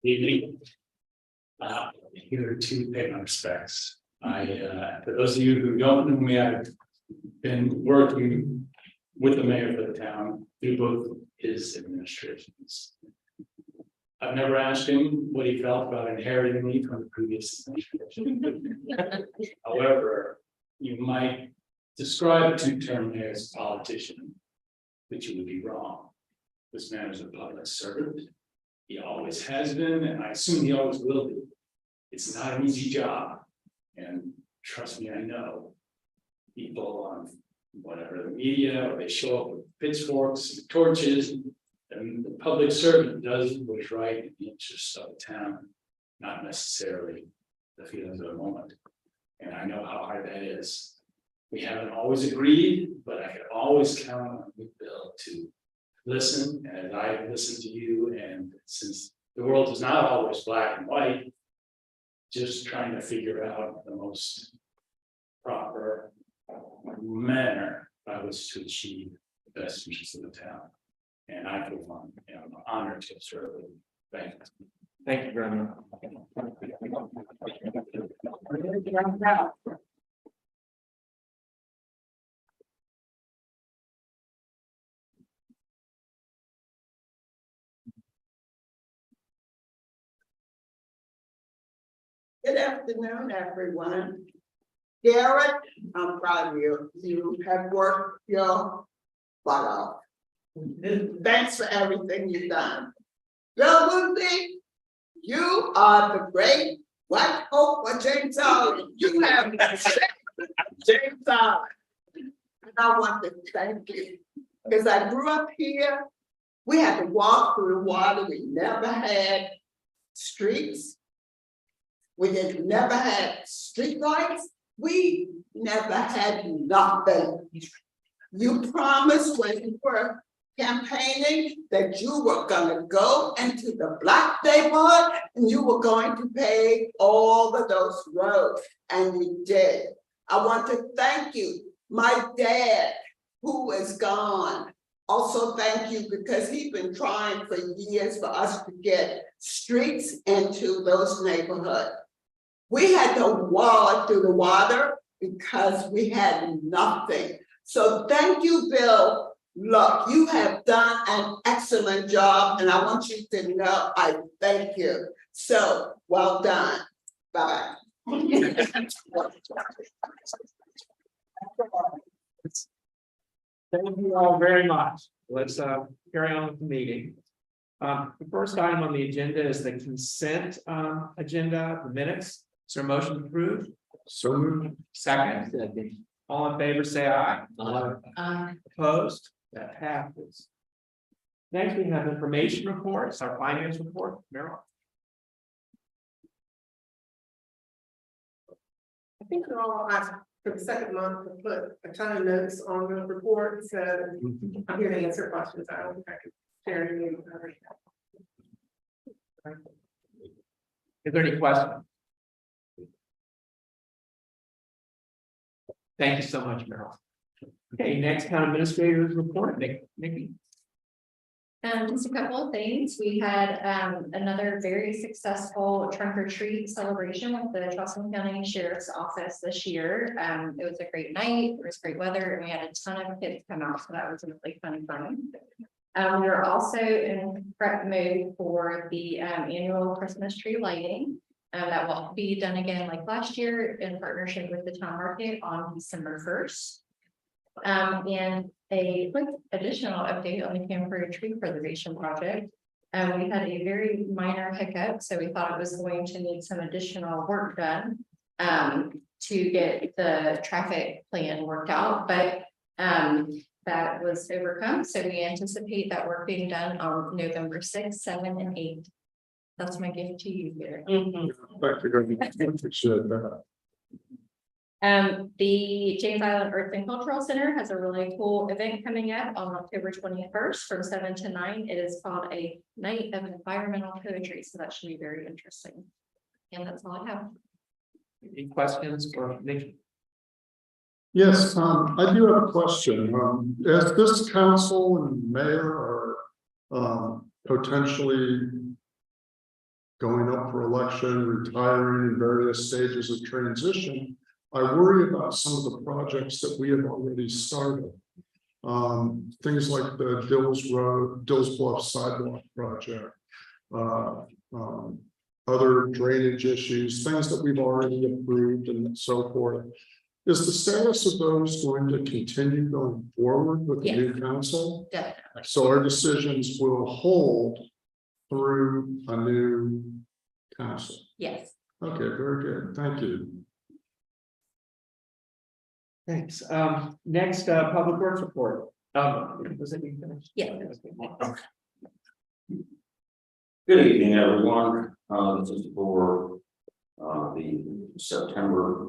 Evening. Here to pay my respects. For those of you who don't know me, I've been working with the mayor for the town through both his administrations. I've never asked him what he felt about inheriting me from the previous administration. However, you might describe a two-term mayor as a politician, but you would be wrong. This man is a public servant. He always has been, and I assume he always will be. It's not an easy job. And trust me, I know people on whatever the media, or they show up with pitchforks and torches, and the public servant does what's right in the interests of the town, not necessarily the feelings of the moment. And I know how hard that is. We haven't always agreed, but I could always count on Bill to listen, and I listen to you. And since the world is not always black and white, just trying to figure out the most proper manner by which to achieve the best interests of the town. And I feel I'm honored to serve with you. Thank you. Thank you very much. Good afternoon, everyone. Garrett, I'm proud of you. You have worked your butt off. Thanks for everything you've done. Bill Woodley, you are the great white hope for James Island. You have James Island. And I want to thank you, because I grew up here. We had to walk through water. We never had streets. We never had street lights. We never had nothing. You promised when you were campaigning that you were gonna go into the Black neighborhood and you were going to pave all of those roads, and you did. I want to thank you. My dad, who is gone, also thank you, because he's been trying for years for us to get streets into those neighborhoods. We had to walk through the water because we had nothing. So thank you, Bill. Look, you have done an excellent job, and I want you to know I thank you. So well done. Bye. Thank you all very much. Let's carry on with the meeting. The first item on the agenda is the consent agenda, the minutes. Is there a motion approved? So moved. Second. All in favor, say aye. Opposed? That passes. Next, we have information reports, our finance report, Meryl. I think they're all asked for the second month to put a ton of notes on the report, so I'm here to answer questions. I don't think I can share any of them. Is there any questions? Thank you so much, Meryl. Okay, next town administrator's report, Nikki. Just a couple of things. We had another very successful trunk or treat celebration with the Charleston County Sheriff's Office this year. It was a great night. There was great weather, and we had a ton of kids come out, so that was really fun. We are also in prep mode for the annual Christmas tree lighting. That will be done again like last year in partnership with the town market on December 1st. And a quick additional update on the Camper Tree Preservation Project. We had a very minor hiccup, so we thought it was going to need some additional work done to get the traffic plan worked out. But that was overcome. So we anticipate that work being done on November 6th, 7, and 8. That's my gift to you, Gary. Thank you very much. Appreciate that. The James Island Earth and Cultural Center has a really cool event coming up on October 21st from 7 to 9. It is called a Night of Environmental Poetry, so that should be very interesting. And that's all I have. Any questions for Nick? Yes, I do have a question. As this council and mayor are potentially going up for election, retiring in various stages of transition, I worry about some of the projects that we have already started. Things like the Dills Bluff sidewalk project. Other drainage issues, things that we've already approved and so forth. Is the status of those going to continue going forward with the new council? Definitely. So our decisions will hold through a new council. Yes. Okay, very good. Thank you. Thanks. Next, Public Works report. Was it you finished? Yeah. Okay. Good evening, everyone. This is for the September.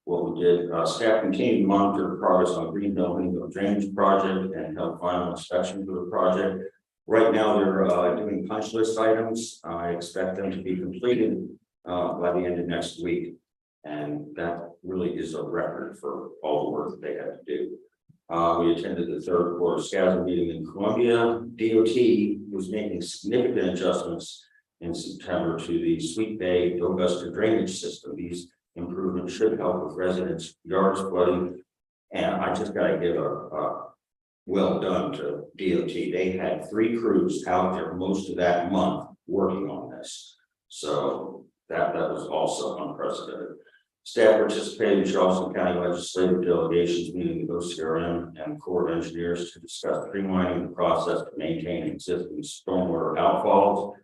What we did, staff continued to monitor progress on green building, the drainage project, and held final inspection for the project. Right now, they're doing punch list items. I expect them to be completed by the end of next week. And that really is a record for all the work that they have to do. We attended the third quarter SCASA meeting in Columbia. DOT was making significant adjustments in September to the Sweet Bay Augusta drainage system. These improvements should help with residents' yards flooding. And I just got to give a well done to DOT. They had 3 crews out there most of that month working on this. So that was also unprecedented. Staff participated in Charleston County legislative delegations meeting with OCRM and Corps of Engineers to discuss streamlining the process to maintain existing stormwater outfalls.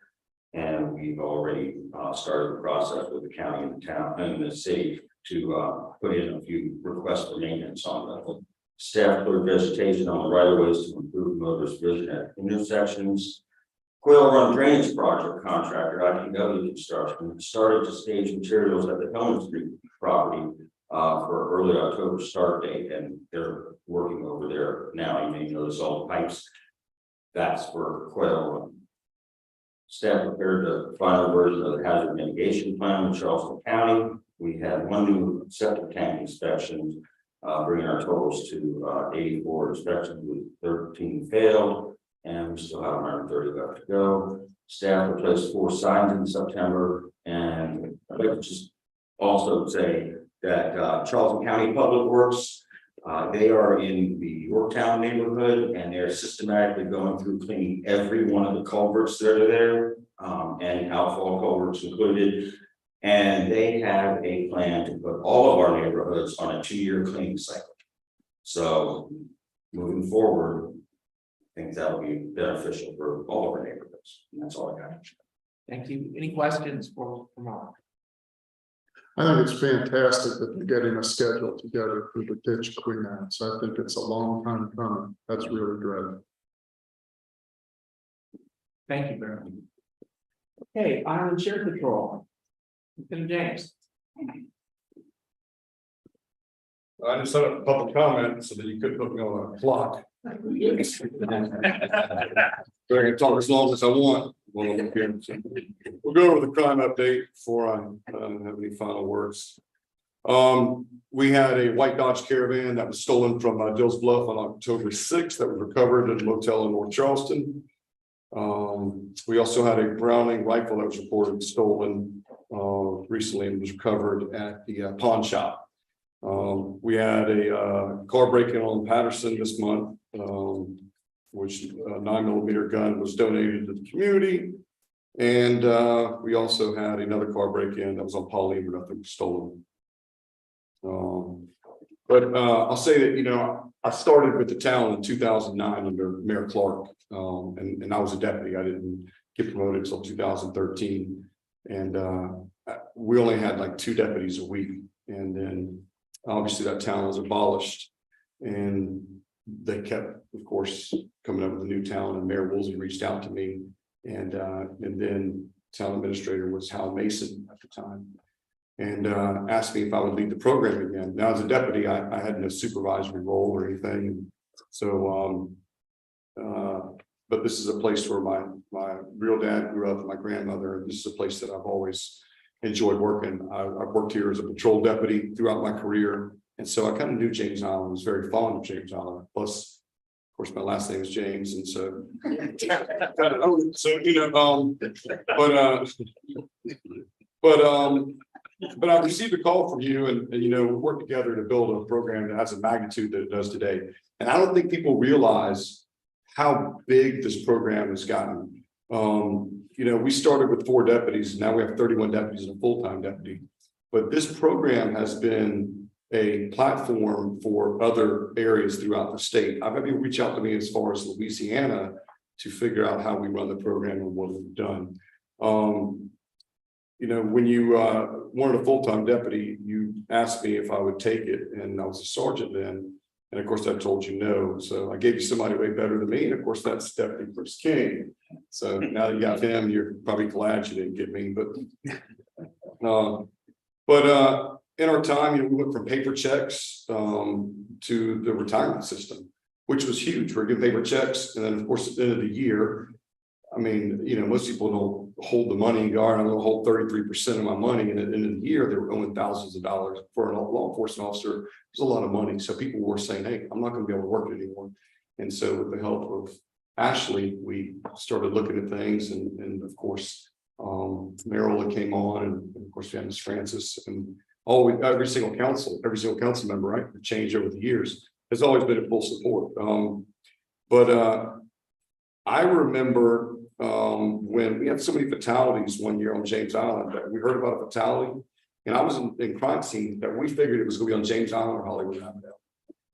And we've already started the process with the county and the town and the city to put in a few requests for maintenance on that. Staff cleared vegetation on the right of ways to improve motorist vision at intersections. Quail Run Drainage Project contractor, ITW Construction, started to stage materials at the Hellman Street property for early October start date, and they're working over there now. You may notice all the pipes. That's for Quail Run. Staff prepared the final version of the hazard mitigation plan with Charleston County. We had 1 new septic tank inspection, bringing our totals to 84 inspections with 13 failed. And we still have 130 left to go. Staff replaced 4 signs in September. And I'd like to just also say that Charleston County Public Works, they are in the Yorktown neighborhood and they're systematically going through cleaning every one of the culverts that are there, and outfall culverts included. And they have a plan to put all of our neighborhoods on a 2-year cleaning cycle. So moving forward, I think that will be beneficial for all of our neighborhoods. And that's all I got. Thank you. Any questions for Mark? I think it's fantastic that they're getting a schedule together for the ditch clean out. So I think it's a long time coming. That's really great. Thank you very much. Okay, Island Sheriff Patrol. Lieutenant James. I just set up a public comment so that you could put me on a clock. So I can talk as long as I want. We'll go over the crime update before I have any final words. We had a white Dodge Caravan that was stolen from Dills Bluff on October 6th that was recovered at a motel in North Charleston. We also had a Browning rifle that was reported stolen recently and was recovered at the pawn shop. We had a car break-in on Patterson this month, which a 9mm gun was donated to the community. And we also had another car break-in that was on Pauline, but nothing was stolen. But I'll say that, you know, I started with the town in 2009 under Mayor Clark, and I was a deputy. I didn't get promoted until 2013. And we only had like 2 deputies a week. And then obviously that town was abolished. And they kept, of course, coming up with a new town, and Mayor Woolsey reached out to me. And then town administrator was Hal Mason at the time. And asked me if I would lead the program again. Now, as a deputy, I had no supervisory role or anything. So, but this is a place where my real dad grew up, and my grandmother, and this is a place that I've always enjoyed working. I've worked here as a patrol deputy throughout my career. And so I kind of knew James Island, was very fond of James Island. Plus, of course, my last name is James. And so, but I received a call from you, and we worked together to build a program that has a magnitude that it does today. And I don't think people realize how big this program has gotten. We started with 4 deputies, and now we have 31 deputies and a full-time deputy. But this program has been a platform for other areas throughout the state. I've had people reach out to me as far as Louisiana to figure out how we run the program and what we've done. When you wanted a full-time deputy, you asked me if I would take it, and I was a sergeant then. And of course, I told you no. So I gave you somebody way better than me. And of course, that's Deputy Chris King. So now that you got him, you're probably glad you didn't get me. But in our time, we went from paper checks to the retirement system, which was huge. We're getting paper checks. And then, of course, at the end of the year, I mean, most people don't hold the money and go, all right, I'm going to hold 33% of my money. And at the end of the year, they were owing thousands of dollars. For a law enforcement officer, it's a lot of money. So people were saying, hey, I'm not going to be able to work it anymore. And so with the help of Ashley, we started looking at things. And of course, Marola came on, and of course, we had Ms. Francis, and every single council member, right, the change over the years has always been in full support. I remember when we had so many fatalities one year on James Island that we heard about a fatality, and I was in crime scene that we figured it was going to be on James Island or Hollywood Avenue.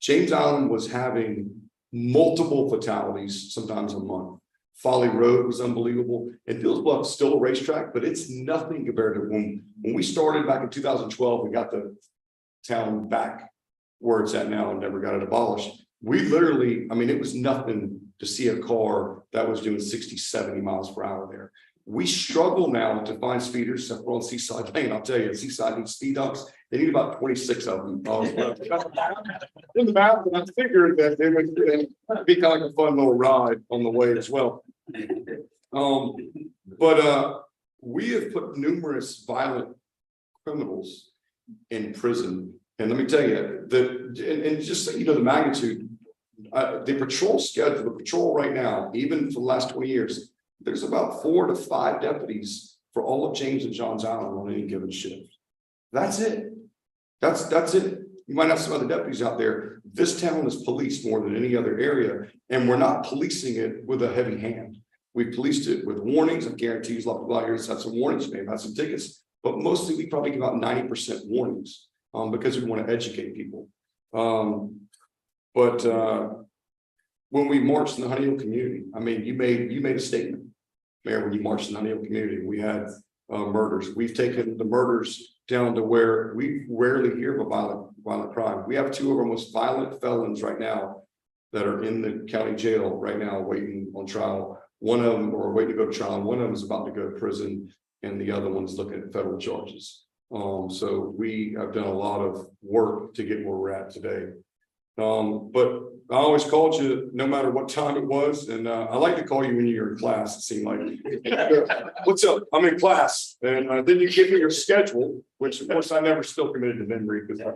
James Island was having multiple fatalities, sometimes a month. Folly Road was unbelievable. And Deals Bluff is still a racetrack, but it's nothing compared to when we started back in 2012. We got the town back where it's at now and never got it abolished. We literally, I mean, it was nothing to see a car that was doing 60, 70 miles per hour there. We struggle now to find speeders except for on Seaside Lane. I'll tell you, Seaside needs speed humps. They need about 26 of them. In the mouth, and I figured that they would be kind of a fun little ride on the way as well. We have put numerous violent criminals in prison. And let me tell you that, and just so you know the magnitude, the patrol schedule, the patrol right now, even for the last 20 years, there's about 4 to 5 deputies for all of James and Johns Island on any given shift. That's it. That's it. You might have some other deputies out there. This town is policed more than any other area, and we're not policing it with a heavy hand. We policed it with warnings. I guarantee you a lot of people out here have some warnings, maybe have some tickets, but mostly we probably give out 90% warnings because we want to educate people. When we marched in the Honey Hill community, I mean, you made a statement, Mayor, when you marched in the Honey Hill community. We had murders. We've taken the murders down to where we rarely hear of a violent crime. We have 2 of our most violent felons right now that are in the county jail right now waiting on trial. One of them, or waiting to go to trial, and one of them is about to go to prison, and the other one's looking at federal charges. So we have done a lot of work to get where we're at today. But I always called you no matter what time it was. And I like to call you when you're in class, it seemed like. What's up? I'm in class. And then you give me your schedule, which of course I never still committed to memory because I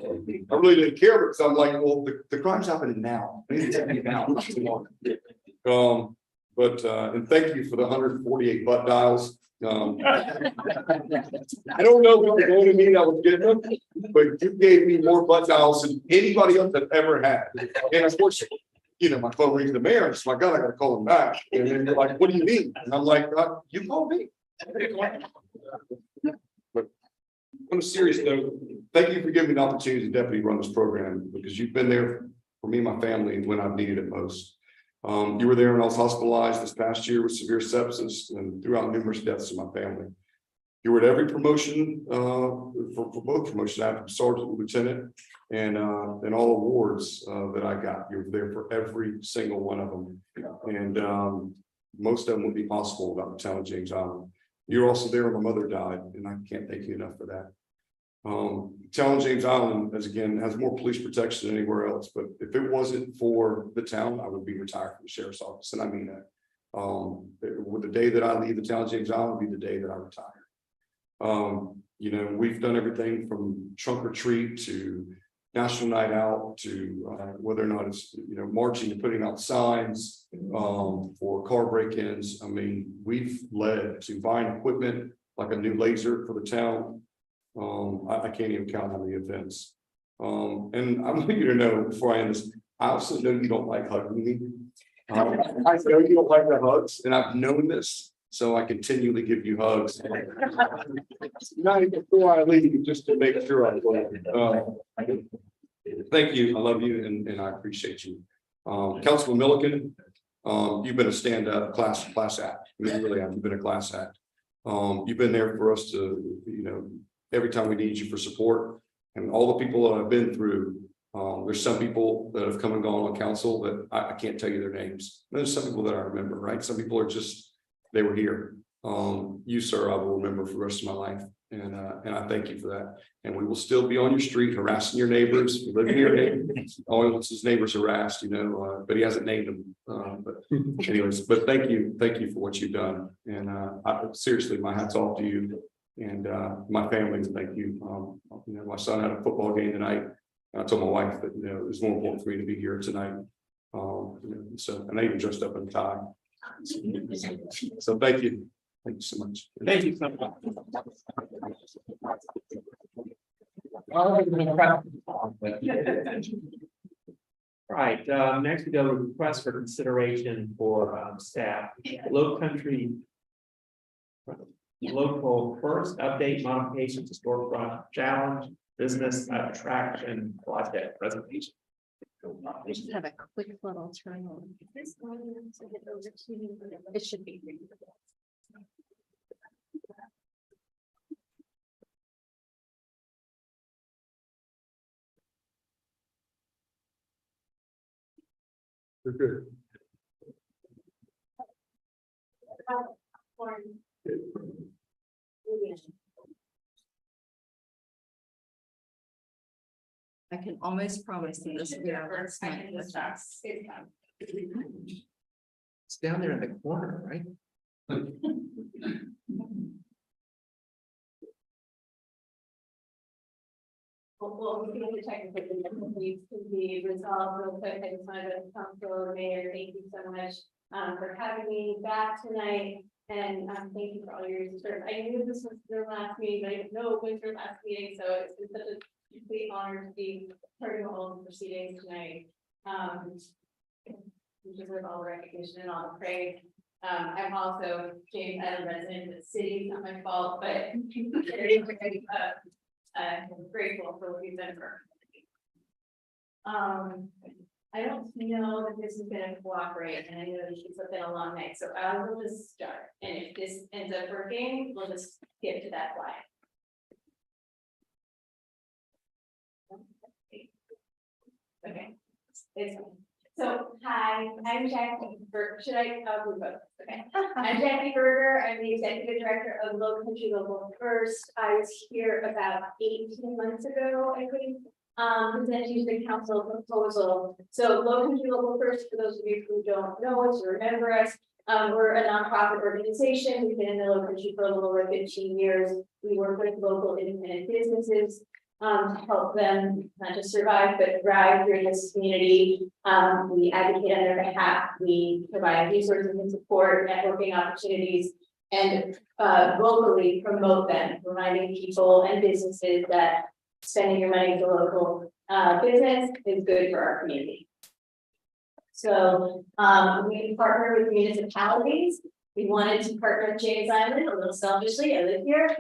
really didn't care, because I'm like, well, the crime's happening now. I need to tell you now, not too long. And thank you for the 148 butt dials. I don't know what you're going to mean I was getting them, but you gave me more butt dials than anybody else have ever had. And of course, my phone rings the mayor. It's like, God, I got to call him back. And then you're like, what do you mean? And I'm like, you called me. But on a serious note, thank you for giving me the opportunity to deputy run this program, because you've been there for me and my family when I've needed it most. You were there when I was hospitalized this past year with severe sepsis and throughout numerous deaths in my family. You were at every promotion, for both promotions, after sergeant and lieutenant, and all awards, that I got. You were there for every single one of them. And, most of them would be possible without the town of James Island. You're also there when my mother died, and I can't thank you enough for that. Town of James Island, as again, has more police protection than anywhere else, but if it wasn't for the town, I would be retired from the sheriff's office, and I mean that. With the day that I leave the town of James Island will be the day that I retire. You know, we've done everything from trunk or treat to National Night Out to whether or not it's, you know, marching and putting out signs for car break-ins. I mean, we've led to buying equipment like a new laser for the town. I can't even count how many events. And I want you to know before I end this, I also know you don't like hugging me. I know you don't like the hugs, and I've known this, so I continually give you hugs. Not even before I leave, just to make sure I go. Thank you. I love you, and I appreciate you. Councilman Milliken, you've been a stand-up class act. You really have. You've been a class act. You've been there for us to, you know, every time we need you for support, and all the people that I've been through. There's some people that have come and gone on council that I can't tell you their names. There's some people that I remember, right? Some people are just, they were here. You, sir, I will remember for the rest of my life. And I thank you for that. And we will still be on your street harassing your neighbors. We live in your neighborhood. All he wants his neighbors harassed, you know, but he hasn't named them. But anyways, but thank you for what you've done. And seriously, my hat's off to you and my family. Thank you. You know, my son had a football game tonight. I told my wife that, you know, it was more important for me to be here tonight. You know, so, and I even dressed up in a tie. So thank you. Thank you so much. Thank you so much. Right, next we go to request for consideration for staff, Low Country. Local first update modification to storefront challenge business attraction project presentation. We just have a quick little turn on. It should be. You're good. I can almost promise that this will be our last night with us. It's down there in the corner, right? Well, we can technically needs to be resolved real quick. I just wanted to come to Mayor, thank you so much for having me back tonight. And thank you for all your support. I knew this was your last meeting, but I didn't know it was your last meeting, so it's been such a complete honor to be part of all the proceedings tonight. You deserve all the recognition and all the praise. I'm also James Island resident of the city, not my fault, but very, grateful for what you've done for. I don't know that this is gonna cooperate, and I know that it's been a long night, so I will just start. And if this ends up working, we'll just get to that line. Okay, it's fine. So, hi, I'm Jackie Berger. Should I, we both, okay. I'm Jackie Berger. I'm the executive director of Low Country Local First. I was here about 18 months ago, I think. Presented you the council proposal. So Low Country Local First, for those of you who don't know us or remember us, we're a nonprofit organization. We've been in the Low Country for a little over 15 years. We work with local independent businesses to help them not just survive, but thrive during this community. We advocate on their behalf. We provide resources and support, networking opportunities, and locally promote them, reminding people and businesses that spending your money as a local business is good for our community. So we partner with municipalities. We wanted to partner with James Island a little selfishly. I live here.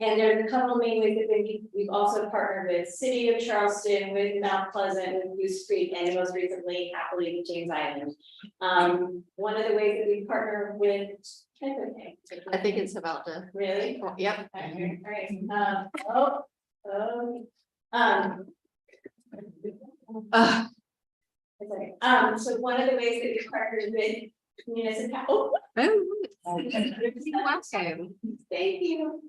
And there's a couple of main ways that we've also partnered with City of Charleston, with Mount Pleasant, with Goose Creek, and most recently, happily, with James Island. One of the ways that we partner with Okay. I think it's about to. Really? Yep. Okay, all right, okay, so one of the ways that we partnered with municipal. Welcome. Thank you.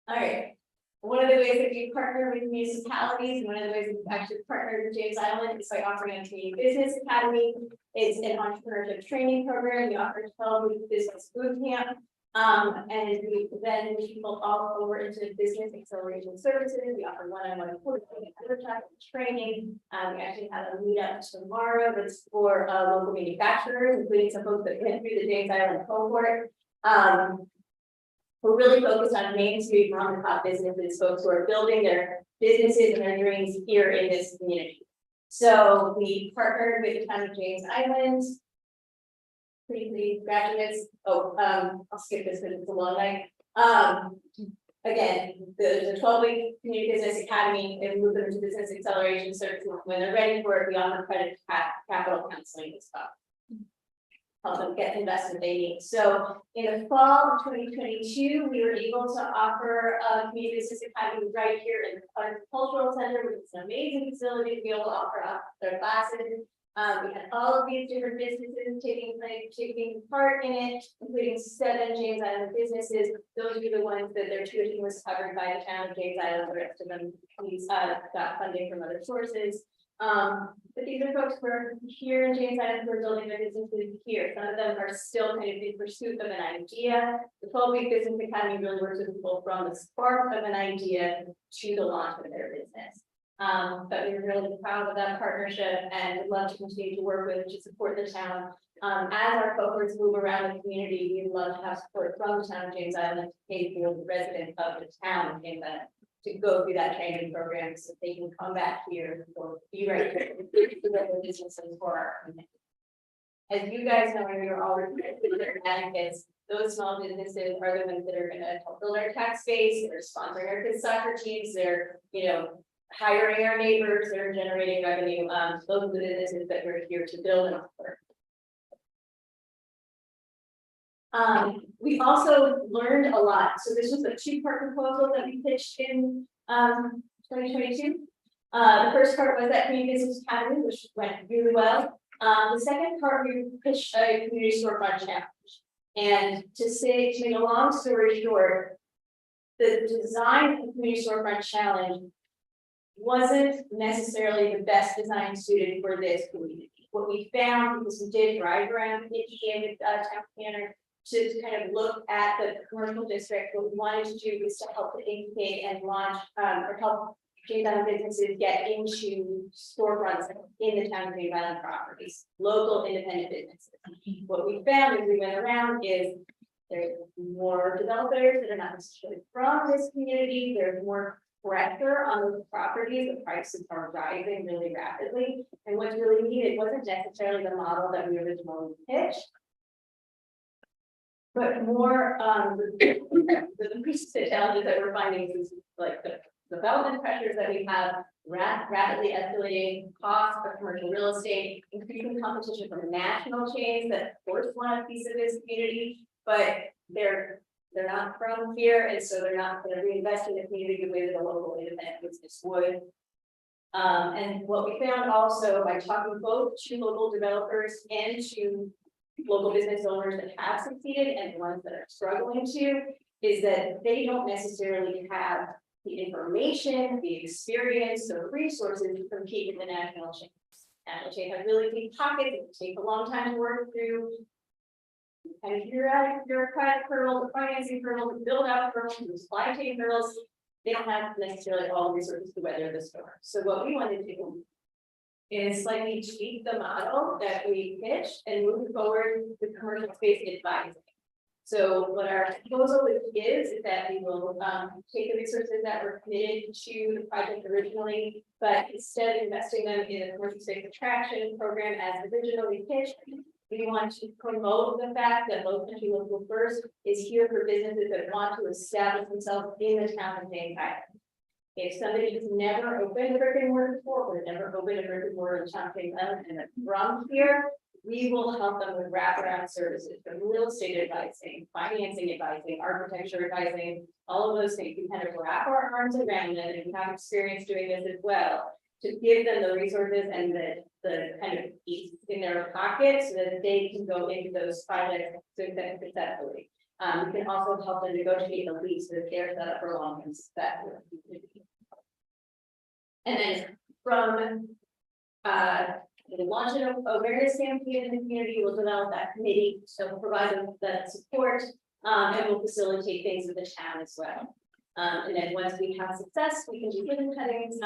All right, one of the ways that we partner with municipalities, one of the ways we've actually partnered with James Island is by offering a community business academy. It's an entrepreneurship training program. We offer 12-week business boot camp. And we then move people all over into business acceleration services. We offer one-on-one coaching and workshop training. We actually have a meetup tomorrow that's for local manufacturers, including some folks that went through the James Island cohort. We're really focused on Main Street mom and pop businesses, folks who are building their businesses and their dreams here in this community. So we partnered with the town of James Island. Please, graduates. Oh, I'll skip this because it's a long night. Again, the 12-week community business academy and move them to business acceleration services. When they're ready for it, we offer credit capital counseling as well. Help them get the investment they need. So in the fall of 2022, we were able to offer a community business academy right here in the Cultural Center, which is an amazing facility to be able to offer up their classes. We had all of these different businesses taking part in it, including 7 James Island businesses. Those are the ones that their tuition was covered by the town of James Island. The rest of them got funding from other sources. But these are folks who are here in James Island who are building their businesses here. Some of them are still kind of in pursuit of an idea. The 12-week business academy really works with people from the spark of an idea to the launch of their business. But we're really proud of that partnership and would love to continue to work with to support the town. As our cohorts move around the community, we'd love to have support from the town of James Island to pay for the residents of the town of James Island to go through that training program so they can come back here or be right here to their businesses for our community. As you guys know, we are already advocates. Those small businesses are the ones that are going to help build our tax base. They're sponsoring our kids' soccer teams. They're, hiring our neighbors. They're generating revenue. Those are the businesses that we're here to build and offer. We also learned a lot. So this was a 2-part proposal that we pitched in 2022. The first part was that community business academy, which went really well. The second part, we pitched a community storefront challenge. And to make a long story short, the design of the community storefront challenge wasn't necessarily the best design suited for this community. What we found, because we did drive around Nikki and town planner to kind of look at the commercial district, what we wanted to do was to help to incubate and launch or help James Island businesses get into storefronts in the town of James Island properties, local independent businesses. What we found as we went around is there's more developers that are not necessarily from this community. There's more pressure on those properties. The prices are rising really rapidly. And what's really needed wasn't necessarily the model that we originally pitched, but more the persistent challenges that we're finding is like the development pressures that we have, rapidly escalating costs of commercial real estate, increasing competition from national chains that of course want a piece of this community, but they're not from here, and so they're not going to reinvest in the community the way that a local independent business would. And what we found also by talking both to local developers and to local business owners that have succeeded and the ones that are struggling to, is that they don't necessarily have the information, the experience, or resources to compete with the national chains. National chains have really deep pockets. It take a long time to work through. Kind of bureaucratic hurdles, the financing hurdles, the build out hurdles, the supply chain hurdles. They don't have necessarily all the resources to weather the storm. So what we wanted to do is slightly tweak the model that we pitched and move forward with commercial space advising. So what our proposal is that we will take the resources that were committed to the project originally, but instead of investing them in a commercial space attraction program as originally pitched, we want to promote the fact that Low Country Local First is here for businesses that want to establish themselves in the town of James Island. If somebody has never opened a brick and mortar before, or never opened a brick and mortar in town of James Island and they're from here, we will help them with wraparound services, from real estate advising, financing advising, architecture advising, all of those things. We kind of wrap our arms around it, and we have experience doing this as well, to give them the resources and the kind of ease in their pocket so that they can go into those projects successfully. We can also help them negotiate a lease so that they're set up for long-term success. And then from the launch of awareness campaign in the community, we'll develop that committee, so we'll provide them that support, and we'll facilitate things with the town as well. And then once we have success, we can do ribbon cuttings,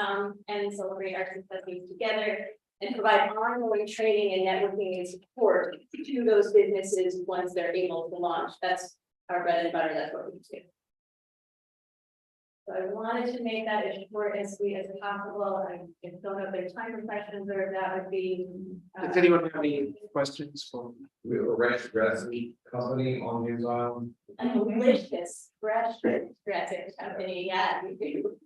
and celebrate our successes together, and provide ongoing training and networking and support to those businesses once they're able to launch. That's our bread and butter, that's what we do. So I wanted to make that as short and sweet as possible. I don't know if there's time for questions, or if that would be. Does anyone have any questions for? We have a ranch dressing company on James Island. A delicious fresh dressing company, yeah, we do.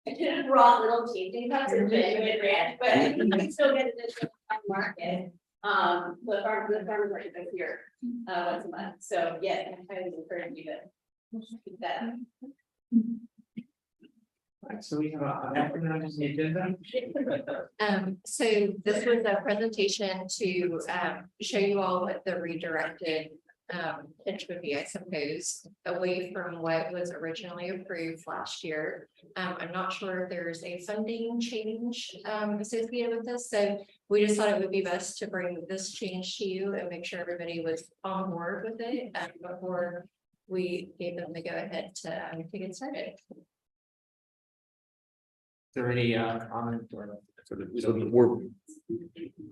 I could have brought little tasting cups of genuine ranch, but you can still get it at the market. The farmers market is here once a month, so yeah, I highly encourage you to keep that. Right, so we have an acronym on the agenda. So this was a presentation to show you all what the redirected pitch would be, I suppose, away from what was originally approved last year. I'm not sure if there's a funding change associated with this, so we just thought it would be best to bring this change to you and make sure everybody was on board with it before we gave them the go ahead to get started. Is there any comment or?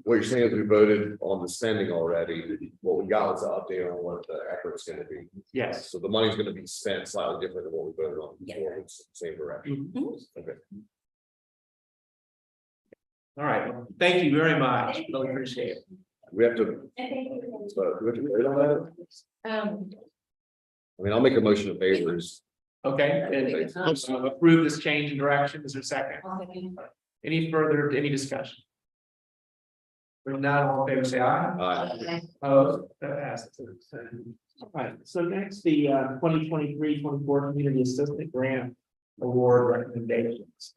What you're saying is we voted on the spending already. What we got was an update on what the effort's gonna be. Yes. So the money's gonna be spent slightly different than what we voted on Yeah. before. It's the same direction. Okay. All right, well, thank you very much. Really appreciate it. We have to, And thank you. so we have to wait on that. Um, I mean, I'll make a motion in favors. Okay, and approve this change in direction. Is there a second? Any discussion? We're not all in favor, say aye. Aye. Opposed? That passes. All right, so next, the 2023-24 Community Assistant Grant Award recommendations.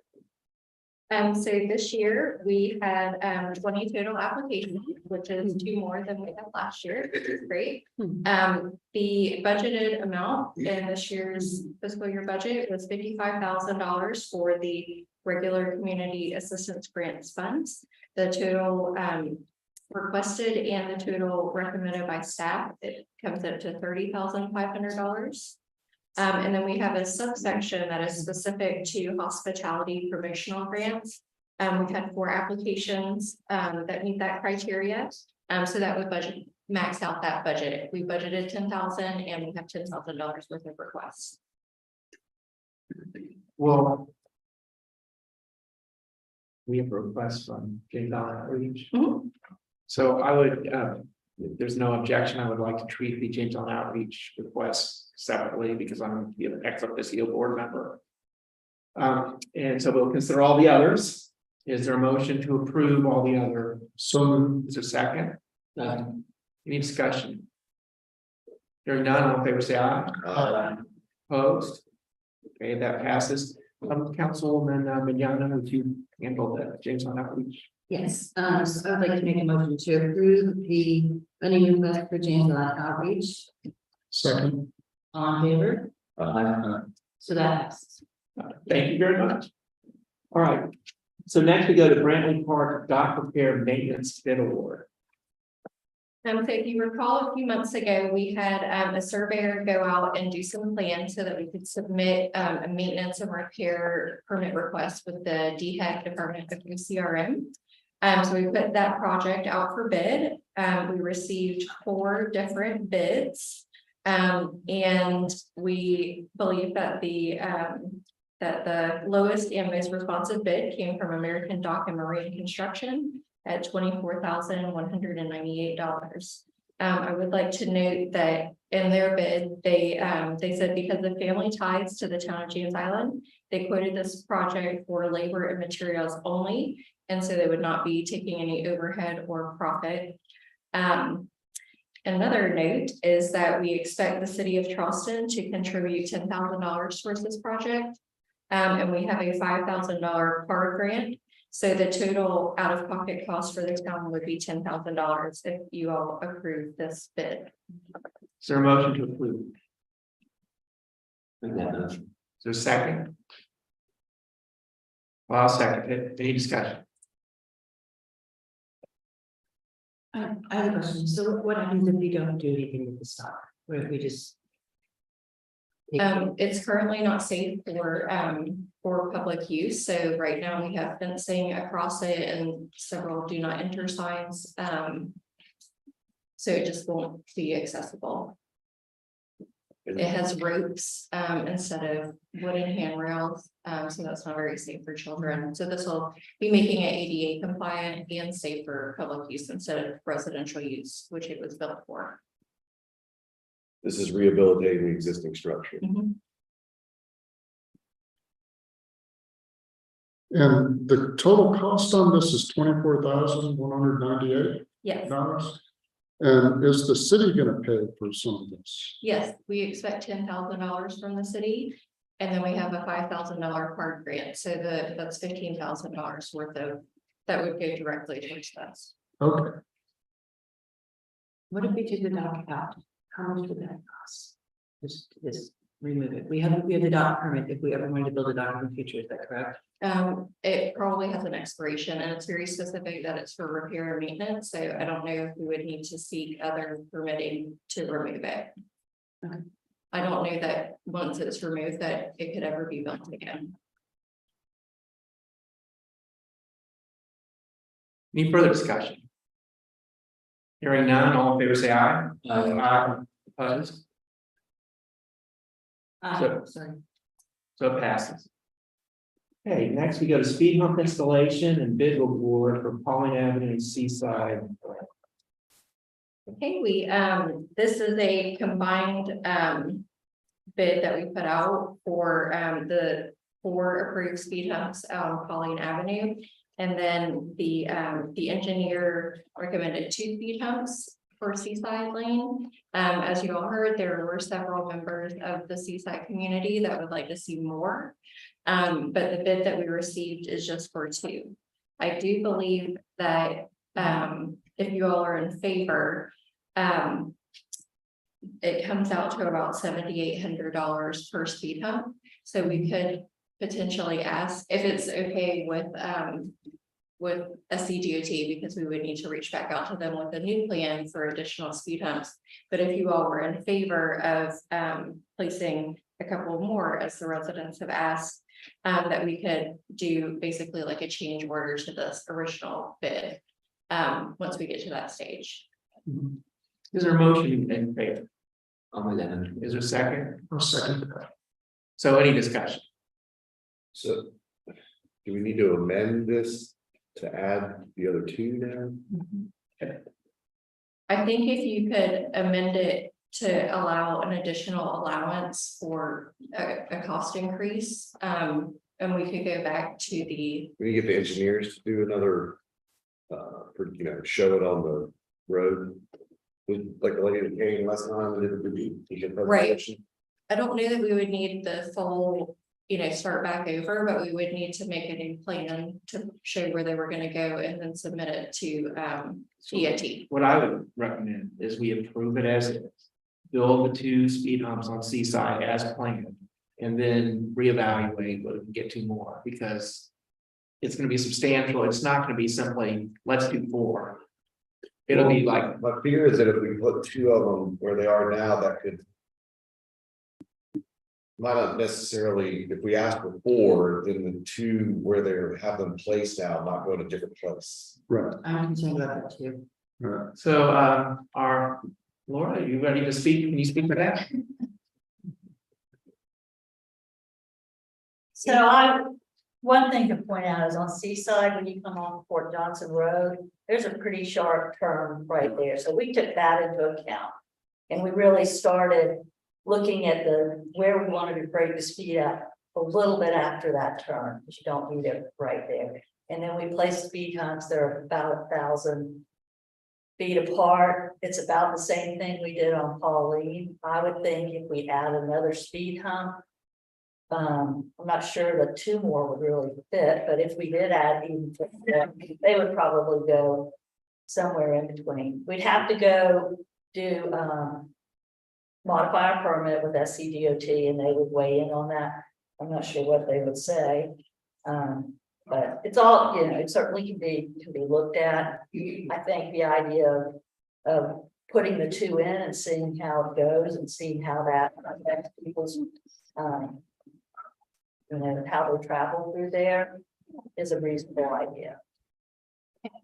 So this year we had 20 total applications, which is 2 more than we had last year, which is great. The budgeted amount in this year's fiscal year budget was $55,000 for the regular community assistance grants funds. The total requested and the total recommended by staff, it comes up to $30,500. And then we have a subsection that is specific to hospitality promotional grants. We've had 4 applications that meet that criteria. So that would max out that budget. We budgeted $10,000 and we have $10,000 worth of requests. Well, we have a request from James Island Outreach. So I would, if there's no objection, I would like to treat the James Island Outreach request separately because I'm the ex officio board member. And so we'll consider all the others. Is there a motion to approve all the other? So Is there a second? Any discussion? Hearing none, all in favor, say aye. Opposed? Okay, that passes. Councilwoman Manana, would you handle the James Island Outreach? Yes, so I'd like to make a motion to approve the funding request for James Island Outreach. second. All in favor? So that passes. Thank you very much. All right, so next we go to Brantley Park Dock Repair Maintenance Bid Award. So if you recall, a few months ago, we had a surveyor go out and do some plans so that we could submit a maintenance and repair permit request with the DHEC Department of UCRM. So we put that project out for bid. We received 4 different bids. And we believe that the lowest and most responsive bid came from American Dock and Marine Construction at $24,198. I would like to note that in their bid, they said because of family ties to the town of James Island, they quoted this project for labor and materials only, and so they would not be taking any overhead or profit. Another note is that we expect the city of Charleston to contribute $10,000 towards this project. And we have a $5,000 park grant. So the total out-of-pocket cost for the town would be $10,000 if you all approve this bid. Is there a motion to approve? I think that does. Is there a second? Well, I'll second it. Any discussion? I have a question. So what happens if we don't do anything with the stock? Where if we just? It's currently not safe for public use, so right now we have fencing across it and several do not enter signs. So it just won't be accessible. It has ropes instead of wooden handrails, so that's not very safe for children. So this will be making it ADA compliant and safe for public use instead of residential use, which it was built for. This is rehabilitating the existing structure. And the total cost on this is $24,198. Yes. And is the city gonna pay for some of this? Yes, we expect $10,000 from the city. And then we have a $5,000 park grant, so that's $15,000 worth of, that would go directly towards us. Okay. What if we do the dock out? How much would that cost? Just remove it. We have the dock permit if we ever wanted to build a dock in the future, is that correct? It probably has an expiration and it's very specific that it's for repair and maintenance, so I don't know if we would need to seek other permitting to remove it. Okay. I don't know that once it's removed that it could ever be built again. Any further discussion? Hearing none, all in favor say aye. Aye. Opposed? Sorry. So it passes. Okay, next we go to speed hump installation and bid award for Pauling Avenue and Seaside. Okay, this is a combined bid that we put out for the 4 approved speed humps on Pauling Avenue. And then the engineer recommended 2 speed humps for Seaside Lane. As you all heard, there were several members of the Seaside community that would like to see more. But the bid that we received is just for 2. I do believe that if you all are in favor, it comes out to about $7,800 per speed hump. So we could potentially ask if it's okay with SCDOT, because we would need to reach back out to them with a new plan for additional speed humps. But if you all were in favor of placing a couple more, as the residents have asked, that we could do basically like a change order to this original bid once we get to that stage. Is there a motion in favor? I'll make that. Is there a second? I'll second. So any discussion? So do we need to amend this to add the other 2 now? I think if you could amend it to allow an additional allowance for a cost increase, and we could go back to the. We get the engineers to do another, show it on the road. Like the lady that came last time and it would be. Right. I don't know that we would need the full, start back over, but we would need to make a new plan to show where they were gonna go and then submit it to DOT. What I would recommend is we approve it as is. Build the 2 speed humps on Seaside as planned, and then reevaluate whether we can get 2 more, because it's gonna be substantial. It's not gonna be simply, let's do 4. It'll be like. My fear is that if we put 2 of them where they are now, that could. Might not necessarily, if we ask for 4, then the 2 where they have them placed now might go to a different place. Right. I'm concerned about that too. Right. So our Laura, are you ready to speak? Can you speak for that? So one thing to point out is on Seaside, when you come on Fort Johnson Road, there's a pretty sharp turn right there. So we took that into account. And we really started looking at where we wanted to break the speed up a little bit after that turn, because you don't need it right there. And then we placed speed humps that are about 1,000 feet apart. It's about the same thing we did on Pauline. I would think if we add another speed hump. I'm not sure that 2 more would really fit, but if we did add even, they would probably go somewhere in between. We'd have to go do, modify our permit with SCDOT and they would weigh in on that. I'm not sure what they would say. But it's all, it certainly can be looked at. I think the idea of putting the 2 in and seeing how it goes and seeing how that affects people's, how they travel through there is a reasonable idea.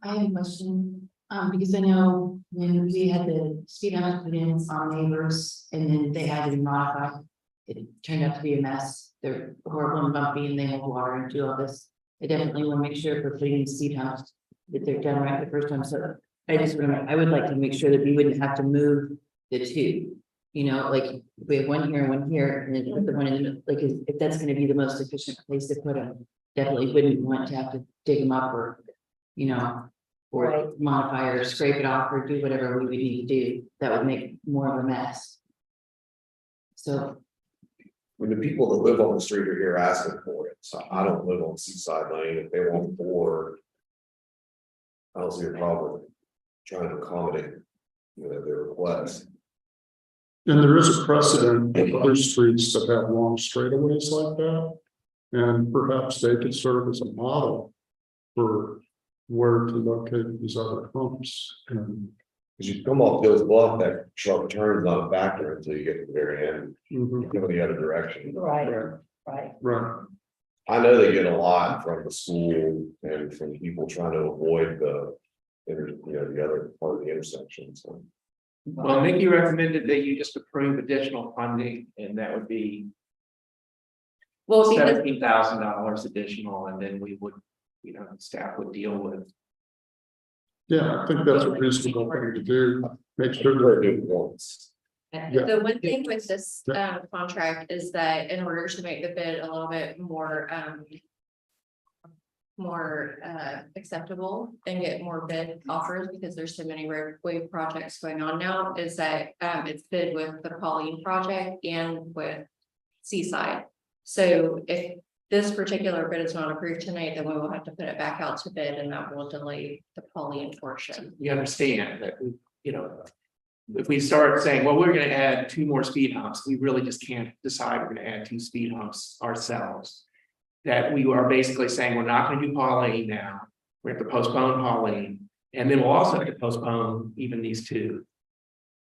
I have a question, because I know when we had the speed humps put in on neighbors and then they had to be modified. It turned out to be a mess. They're horrible and bumpy and they have water and do all this. I definitely want to make sure if we're putting in speed humps that they're done right the first time. So I would like to make sure that we wouldn't have to move the 2. Like if we have one here and one here, and then put the one in the middle, like if that's going to be the most efficient place to put them, definitely wouldn't want to have to dig them up or, or Right. modify or scrape it off or do whatever we would need to do. That would make more of a mess. So When the people that live on the street are here asking for it, so I don't live on Seaside Lane, if they want 4. I don't see a problem with trying to accommodate, their request. And there is a precedent in other streets that have long straightaways like that. And perhaps they could serve as a model for where to locate these other humps. And Because you come off Bill's Bluff, that sharp turn is not a factor until you get to the very end, go the other direction. Right. Right. I know they get a lot from the school and from people trying to avoid the other part of the intersection, so. Well, Nikki recommended that you just approve additional funding, and that would be Well, because $17,000 additional, and then we would, staff would deal with. Yeah, I think that's a reasonable thing to do. Make sure they're doing once. Yeah. the one thing with this contract is that in order to make the bid a little bit more acceptable and get more bid offers, because there's so many roadway projects going on now, is that it's bid with the Pauline project and with Seaside. So if this particular bid is not approved tonight, then we will have to put it back out to bid, and that will delay the Pauline portion. You understand that, if we start saying, well, we're gonna add 2 more speed humps, we really just can't decide we're gonna add 2 speed humps ourselves. That we are basically saying, we're not gonna do Pauline now, we have to postpone Pauline, and then we'll also have to postpone even these 2.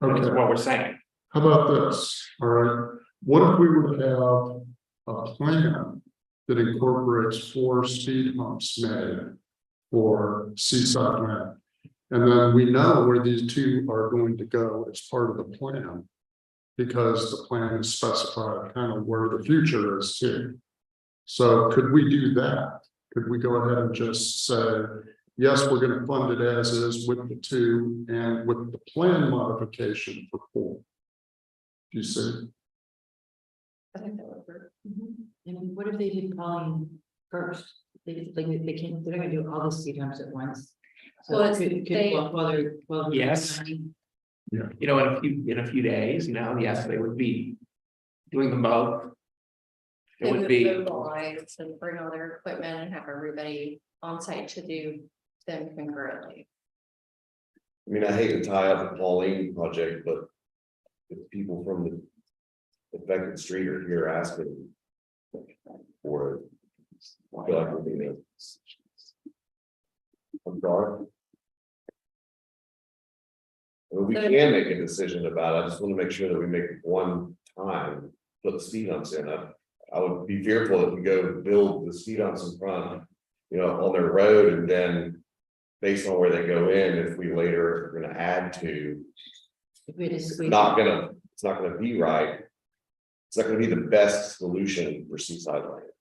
That's Okay. what we're saying. How about this? All right, what if we were to have a plan that incorporates 4 speed humps made for Seaside Land? And then we know where these 2 are going to go as part of the plan. Because the plan is specified kind of where the future is too. So could we do that? Could we go ahead and just say, yes, we're going to fund it as is with the 2 and with the plan modification for 4? Do you see? I think that would work. And what if they did Pauline first? They can't, they're not gonna do all the speed humps at once. So Well, Yes. Yeah. In a few days, yes, they would be doing them both. It They would would be, mobilize and bring all their equipment and have everybody on site to do them concurrently. I mean, I hate to tie up the Pauline project, but if people from the affected street are here asking for it, I feel like we're being. I'm sorry. Well, we can make a decision about it. I just want to make sure that we make it one time, put the speed humps in. I would be fearful if we go build the speed humps in front, on their road, and then based on where they go in, if we later are gonna add to, it's not gonna be right. It's not gonna be the best solution for Seaside Lane.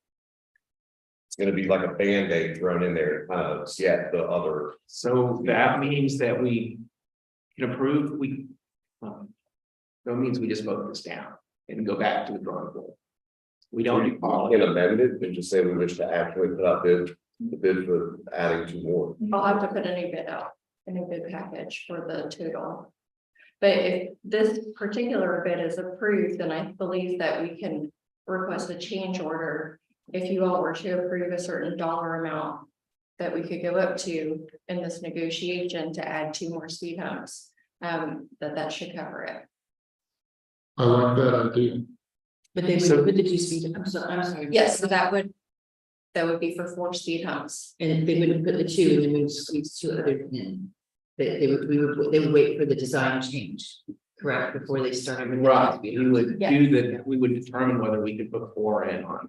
It's gonna be like a Band-Aid thrown in there to kind of get the other. so that means that we can approve, that means we just vote this down and go back to the drawing board. We don't do Can amend it and just say we wish to actually put out the bid for adding 2 more. I'll have to put a new bid out. in a bid package for the total. But if this particular bid is approved, then I believe that we can request a change order. If you all were to approve a certain dollar amount that we could go up to in this negotiation to add 2 more speed humps, that should cover it. I like that idea. But they would put the 2 speed, I'm sorry. Yes, so that would be for 4 speed humps. And they wouldn't put the 2 and then we would squeeze 2 others in. They would wait for the design change, correct, before they started. Right, we would Yeah. do that, we would determine whether we could put 4 in on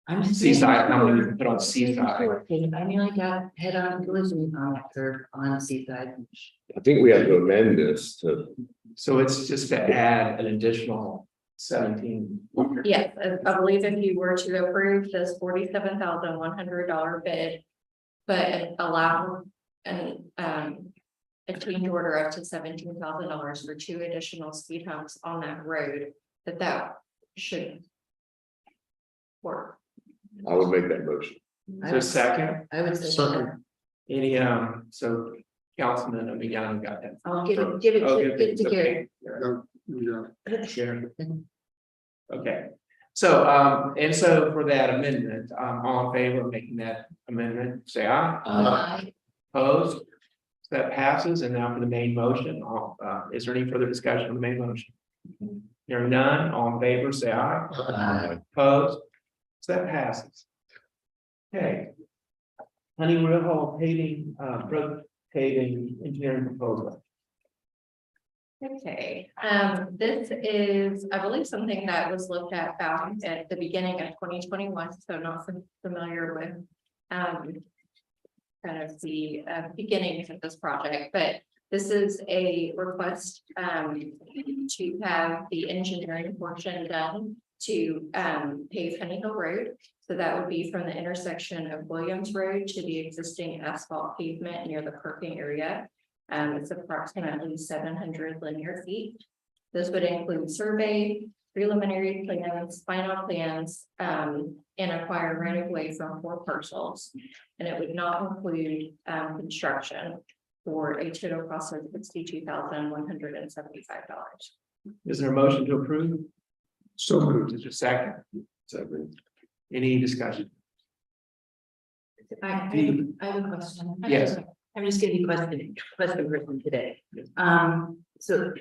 I'm just. Seaside, how many we can put on Seaside. I nearly got head-on collision on that curve on Seaside. I think we have to amend this to, So it's just to add an additional 17. Yes, I believe if you were to approve this $47,100 bid, but allow a change order up to $17,000 for 2 additional speed humps on that road, that should work. I would make that motion. So second, I would say. Second. any, so Councilman Emiliano got that. I'll give it Oh, to Gary. Yeah. Sharon. Okay, so, and so for that amendment, all in favor of making that amendment, say aye. Aye. Opposed? So that passes, and now for the main motion, is there any further discussion on the main motion? Hearing none, all in favor, say aye. Aye. Opposed? So that passes. Okay. Honeywell Hall paving, road paving engineering proposal. Okay, this is, I believe, something that was looked at back at the beginning of 2021, so not familiar with kind of the beginnings of this project, but this is a request to have the engineering portion done to pave Honey Hill Road. So that would be from the intersection of Williams Road to the existing asphalt pavement near the parking area. It's approximately 700 linear feet. This would include survey, preliminary plans, final plans, and acquire right of way from 4 parcels. And it would not include construction for a total cost of $62,175. Is there a motion to approve? So moved. Is there a second? Second. Any discussion? I have a question. Yes. I'm just gonna be question person today. So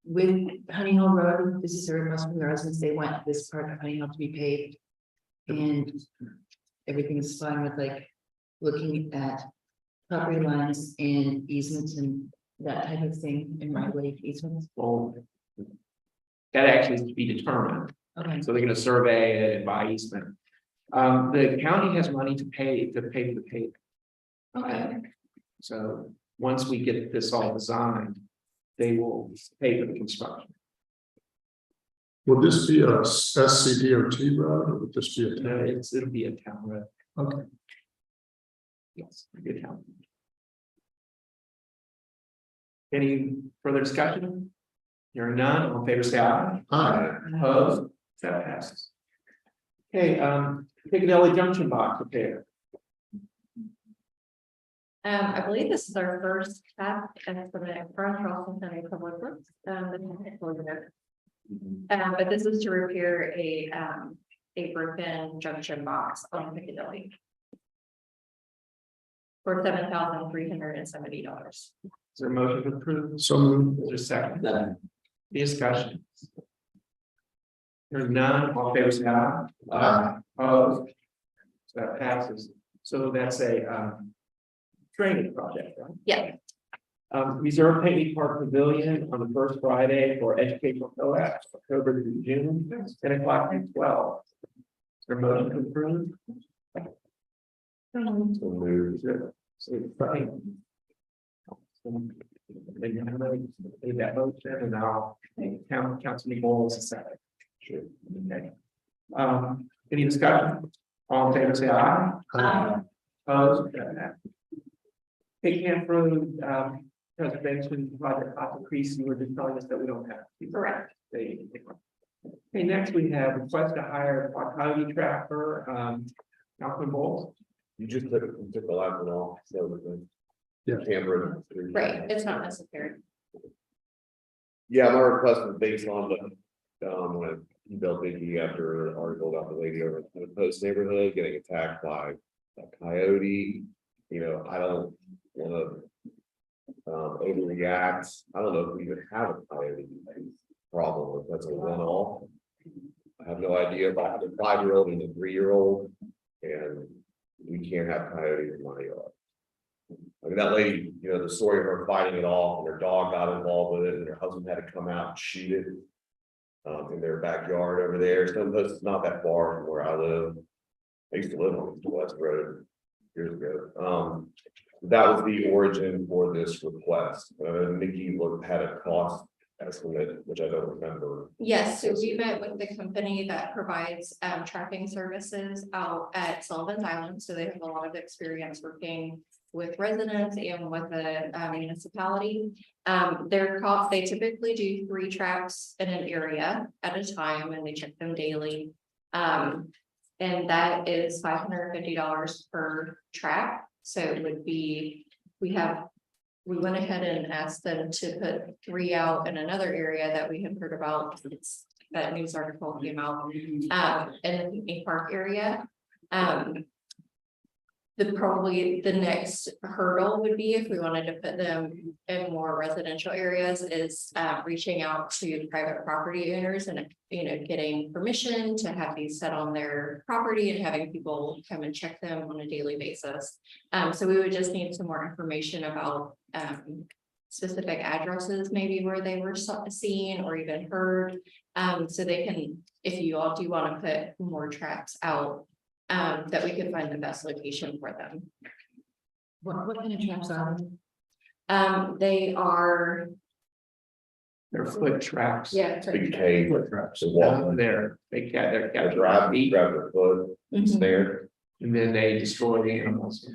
with Honey Hill Road, this is a request from the residents, they want this part of Honey Hill to be paved. And everything's fine with like looking at property lines and easements and that type of thing in right of way easements. Well, that actually is to be determined. Okay. So they're gonna survey it and buy easement. The county has money to pay for the paving. Okay. So once we get this all designed, they will pay for the construction. Would this be a SCDOT road or would this be a? No, it'll be a town road. Okay. Yes, a good town. Any further discussion? Hearing none, all in favor, say aye. Aye. Opposed? That passes. Okay, Piccadilly Junction box repair. I believe this is our first step estimate from Charleston County Public Works. But this is to repair a broken junction box on Piccadilly for $7,370. Is there a motion to approve? So moved. Is there a second? Any discussion? Hearing none, all in favor, say aye. Aye. Opposed? So that passes. So that's a training project, right? Yeah. Reserve Paving Park Pavilion on the first Friday for educational co-ops, October to June, 10 o'clock to 12. Is there a motion to approve? So moved. Is there- so, right. Then you have to make that motion and I'll Councilman Bowles is second. Sure. Okay. Any discussion? All in favor, say aye. Aye. Opposed? Pig Camp Road, preservation project cost increase, you were just telling us that we don't have. Correct. Okay, next we have request to hire a Coyote trapper, Councilman Bowles. You just took the last one off. So the thing. Yeah. camera. Right, it's not necessary. Yeah, my request was based on when he built Biggie after an article about the lady over in the post neighborhood getting attacked by a coyote. You know, I don't wanna overreact. I don't know if we even have a coyote problem, if that's a one-off. I have no idea, but I have a 5-year-old and a 3-year-old, and we can't have coyotes in my yard. I mean, that lady, you know, the story of her fighting it off, and her dog got involved with it, and her husband had to come out and shoot it. In their backyard over there, so it's not that far from where I live. I used to live on the West Road years ago. That was the origin for this request. Nikki had a cost estimate, which I don't remember. Yes, so we met with the company that provides tracking services out at Sullivan's Island, so they have a lot of experience working with residents and with the municipality. Their cost, they typically do 3 tracks in an area at a time, and they check them daily. And that is $550 per track. So it would be, we went ahead and asked them to put 3 out in another area that we had heard about. That news article came out in the Picnic Park area. Probably the next hurdle would be, if we wanted to put them in more residential areas, is reaching out to private property owners and, you know, getting permission to have these set on their property and having people come and check them on a daily basis. So we would just need some more information about specific addresses, maybe where they were seen or even heard. So they can, if you all do want to put more tracks out, that we could find the best location for them. What kind of traps are They are, They're foot traps. yeah. Big cave. Foot traps. And walk. They're Grab their foot, Mhm. snare. And then they destroy the animals.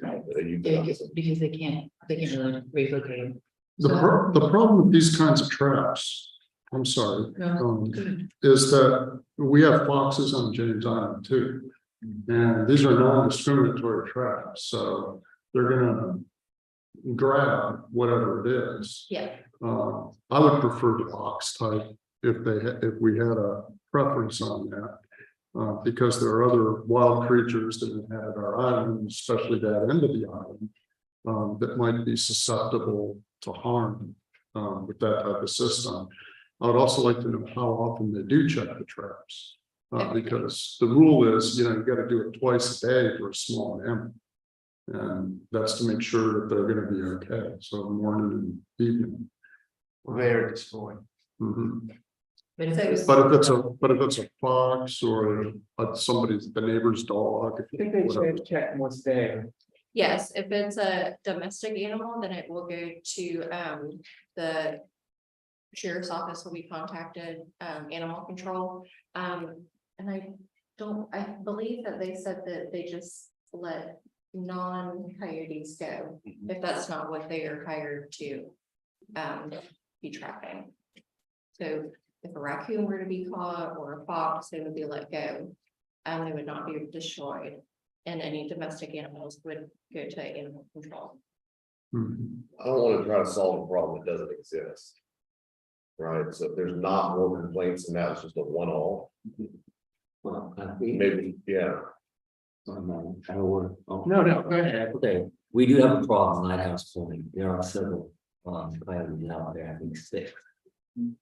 because they can't really relocate them. The problem with these kinds of traps, I'm sorry, is that we have foxes on James Island too. And these are non-discriminatory traps, so they're gonna grab whatever it is. Yeah. I would prefer the box type if we had a preference on that. Because there are other wild creatures that inhabit our island, especially that end of the island. That might be susceptible to harm with that type of system. I would also like to know how often they do check the traps. Because the rule is, you know, you gotta do it twice a day for a small animal. And that's to make sure that they're gonna be okay, so morning and evening. They're destroyed. Mhm. But But if it's a fox or the neighbor's dog. I think they should check once day. Yes, if it's a domestic animal, then it will go to the sheriff's office will be contacted, animal control. And I believe that they said that they just let non-coyotes go, if that's not what they are hired to be trapping. So if a raccoon were to be caught or a fox, they would be let go. They would not be destroyed, and any domestic animals would go to animal control. I don't want to try to solve a problem that doesn't exist. Right, so if there's not more complaints than that, it's just a one-off. Well, Maybe, yeah. No, go ahead. Okay, we do have a problem on Lighthouse Point. There are several coyotes out there, I think 6.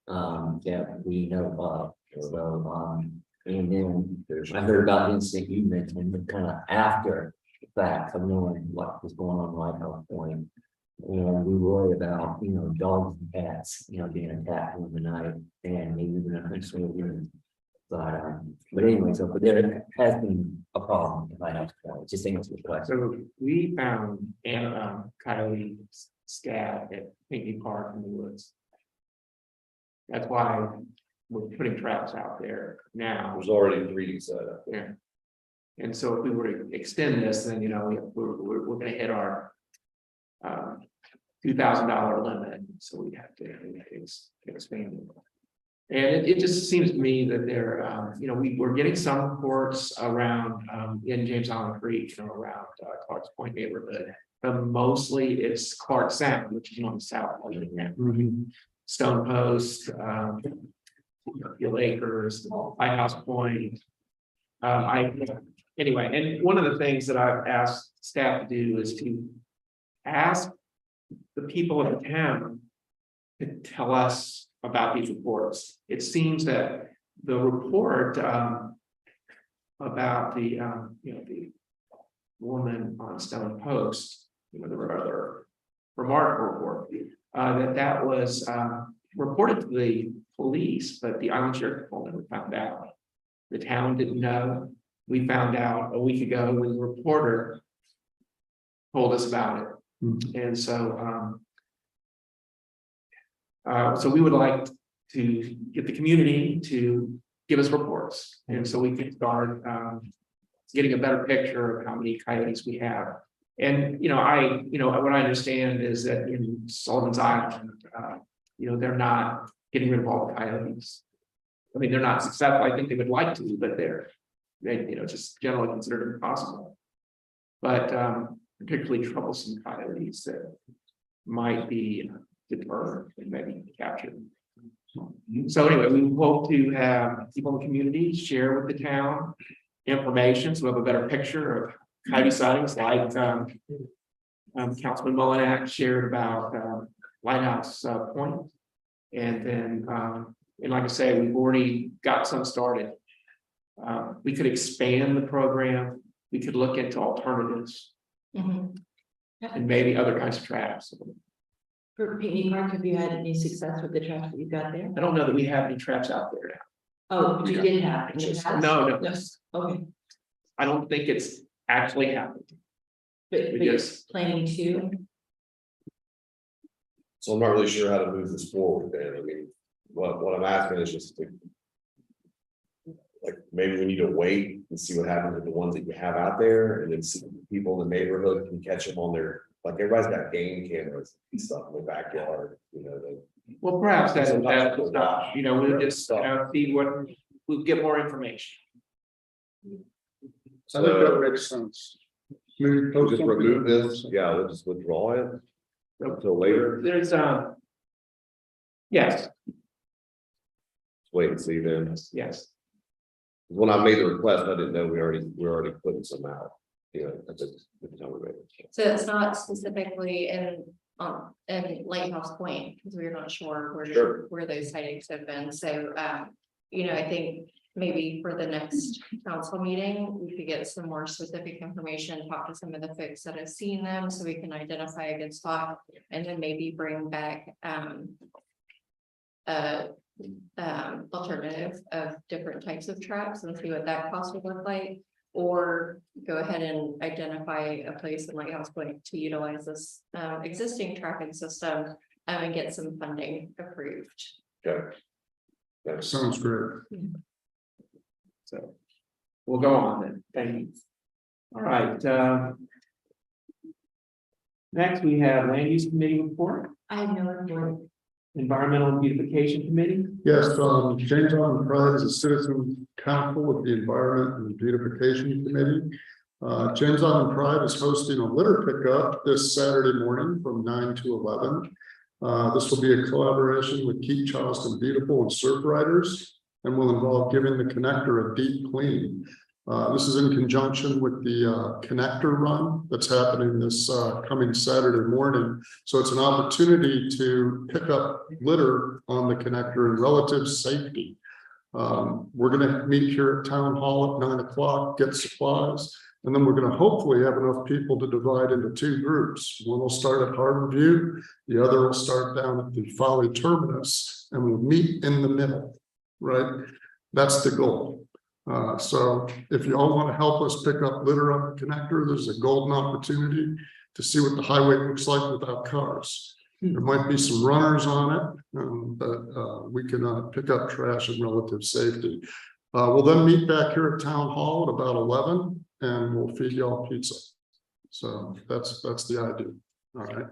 That we know of, so and then I heard about the incident you mentioned, but kind of after the fact of knowing what was going on Lighthouse Point. And we worry about, you know, dogs and cats, you know, being attacked in the night and maybe even eventually humans. But anyway, so but there has been a problem in Lighthouse Point, just saying it's a question. So we found coyote scat at Pinckney Park in the woods. That's why we're putting traps out there now. There's already 3D set up. Yeah. And so if we were to extend this, then, you know, we're gonna hit our $2,000 limit, so we'd have to expand it. And it just seems to me that there, you know, we're getting some reports around, in James Island Creek, you know, around Clark's Point neighborhood. But mostly it's Clark Sound, which is on the south part of the town. Stone Post, Gill Acres, Lighthouse Point. Anyway, and one of the things that I've asked staff to do is to ask the people of the town to tell us about these reports. It seems that the report about the you know, the woman on Stone Post, you know, the rather remarkable report, that was reported to the police, but the Island Sheriff Department never found out. The town didn't know. We found out a week ago when the reporter told us about it. And so, so we would like to get the community to give us reports. And so we can start getting a better picture of how many coyotes we have. And, you know, what I understand is that in Sullivan's Island, you know, they're not getting rid of all the coyotes. I mean, they're not successful. I think they would like to, but they, you know, just generally considered impossible. But particularly troublesome coyotes that might be deterred and maybe captured. So anyway, we hope to have people in the community share with the town information, so we have a better picture of coyote sightings, like Councilman Mullinax shared about Lighthouse Point. And then, and like I say, we've already got some started. We could expand the program. We could look into alternatives and maybe other kinds of traps. For Pinckney Park, have you had any success with the traps that you've got there? I don't know that we have any traps out there now. Oh, but you did have. In the past? No. Yes. Okay. I don't think it's actually happened. But you're planning to? So I'm not really sure how to move this forward, Dan. I mean, what I'm asking is just to. Like, maybe we need to wait and see what happens with the ones that you have out there, and then see if people in the neighborhood can catch them on their, like, everybody's got game cameras and stuff in their backyard, you know, Well, perhaps that's not, you know, we'll just see what, we'll get more information. I think that makes sense. Maybe We'll just remove this, yeah, we'll just withdraw it until later. There's yes, Wait and see then. yes. When I made the request, I didn't know we're already putting some out, you know, at the time we made it. So it's not specifically in Lighthouse Point, because we're not sure where those sightings have been. So, you know, I think maybe for the next council meeting, we could get some more specific information, talk to some of the folks that have seen them, so we can identify a good spot, and then maybe bring back alternative of different types of traps and see what that cost would look like, or go ahead and identify a place in Lighthouse Point to utilize this existing tracking system and get some funding approved. Okay. That sounds great. So we'll go on then. Thank you. All right. Next, we have Land Use Committee report. I have no report. Environmental and Beautification Committee. Yes, James Island Pride is a citizen council of the Environment and Beautification Committee. James Island Pride is hosting a litter pickup this Saturday morning from 9 to 11. This will be a collaboration with Keep Charleston Beautiful and Surf Riders, and will involve giving the connector a deep clean. This is in conjunction with the connector run that's happening this coming Saturday morning. So it's an opportunity to pick up litter on the connector in relative safety. We're going to meet here at Town Hall at 9 o'clock, get supplies, and then we're going to hopefully have enough people to divide into two groups. One will start at Harbor View, the other will start down at the Folly Terminus, and we'll meet in the middle, right? That's the goal. So if you all want to help us pick up litter on the connector, there's a golden opportunity to see what the highway looks like without cars. There might be some runners on it, but we can pick up trash in relative safety. We'll then meet back here at Town Hall at about 11, and we'll feed y'all pizza. So that's the idea. All right.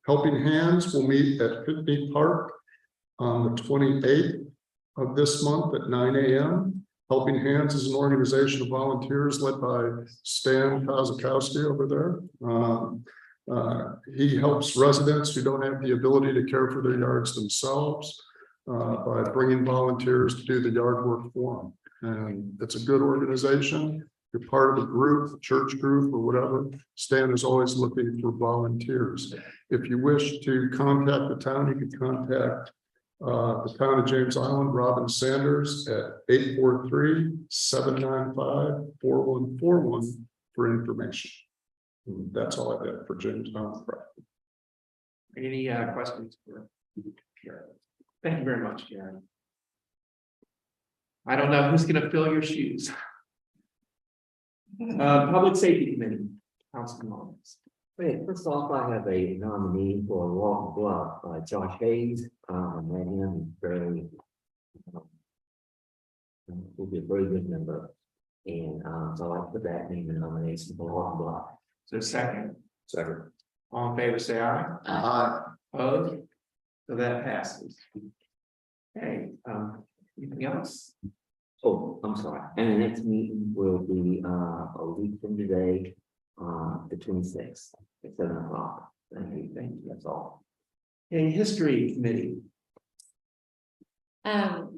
Helping Hands will meet at Pinckney Park on the 28th of this month at 9 a.m. Helping Hands is an organization of volunteers led by Stan Kozakowski over there. He helps residents who don't have the ability to care for their yards themselves by bringing volunteers to do the yard work for them. And it's a good organization. You're part of a group, church group or whatever. Stan is always looking for volunteers. If you wish to contact the town, you can contact the town of James Island, Robin Sanders at 843-795-4141 for information. And that's all I have for James Island. Any questions for Karen? Thank you very much, Karen. I don't know who's gonna fill your shoes. Public Safety Committee, Councilman Mullins. Wait, first off, I have a nominee for Walk Bluff, Josh Hayes, met him very. Will be a very good member, and so I put that name in nomination for Walk Bluff. So second, Second. all in favor, say aye. Aye. Opposed? So that passes. Okay, anything else? Oh, I'm sorry, and the next meeting will be a week from today, the 26th, at 7 o'clock. Thank you. That's all. Okay, History Committee.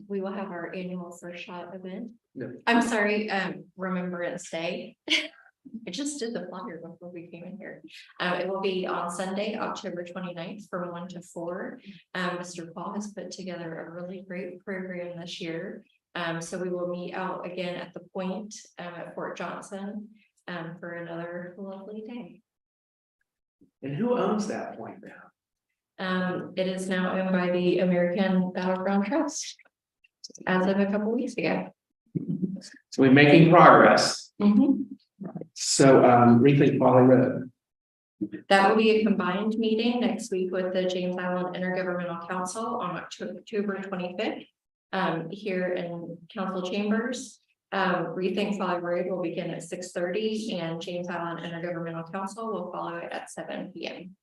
We will have our annual first shot event. No. I'm sorry, Remembrance Day. I just did the flyer before we came in here. It will be on Sunday, October 29th from 1 to 4. Mr. Paul has put together a really great program this year. So we will meet out again at the Point at Fort Johnson for another lovely day. And who owns that point now? It is now owned by the American Battleground Trust as of a couple weeks ago. So we're making progress. Mhm. So Rethink Valley Road. That will be a combined meeting next week with the James Island Intergovernmental Council on October 25th. Here in council chambers. Rethink Valley Road will begin at 6:30 and James Island Intergovernmental Council will follow it at 7 p.m.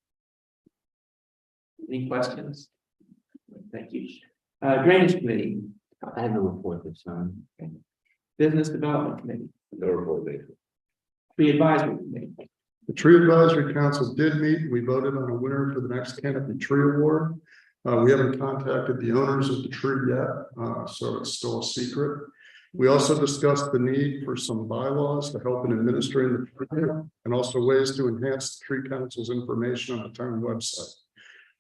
Any questions? Thank you. Drainage Committee. I have no report this time. Business Development Committee. No report, Dave. Tree Advisory Committee. The Tree Advisory Council did meet. We voted on a winner for the next Canopy Tree Award. We haven't contacted the owners of the tree yet, so it's still a secret. We also discussed the need for some bylaws to help in administering the tree and also ways to enhance the Tree Council's information on the town website.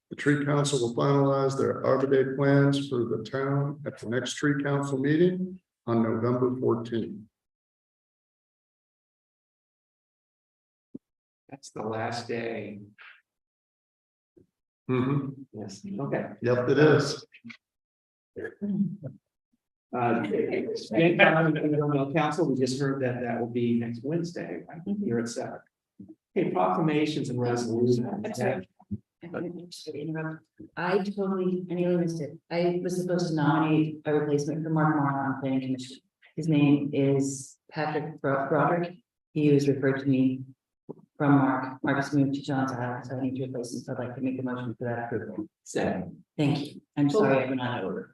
The Tree Council will finalize their Arbor Day plans for the town at the next Tree Council meeting on November 14th. That's the last day. Yes. Okay. Yep, it is. James Island Intergovernmental Council, we just heard that that will be next Wednesday, right here at 7. Okay, proclamations and resolutions. I nearly missed it. I was supposed to nominate a replacement for Mark Moore on planning commission. His name is Patrick Broderick. He was referred to me from Marcus moved to John's Island, so I need to replace him. So I'd like to make a motion for that approval. Second. Thank you. I'm sorry I went out of order.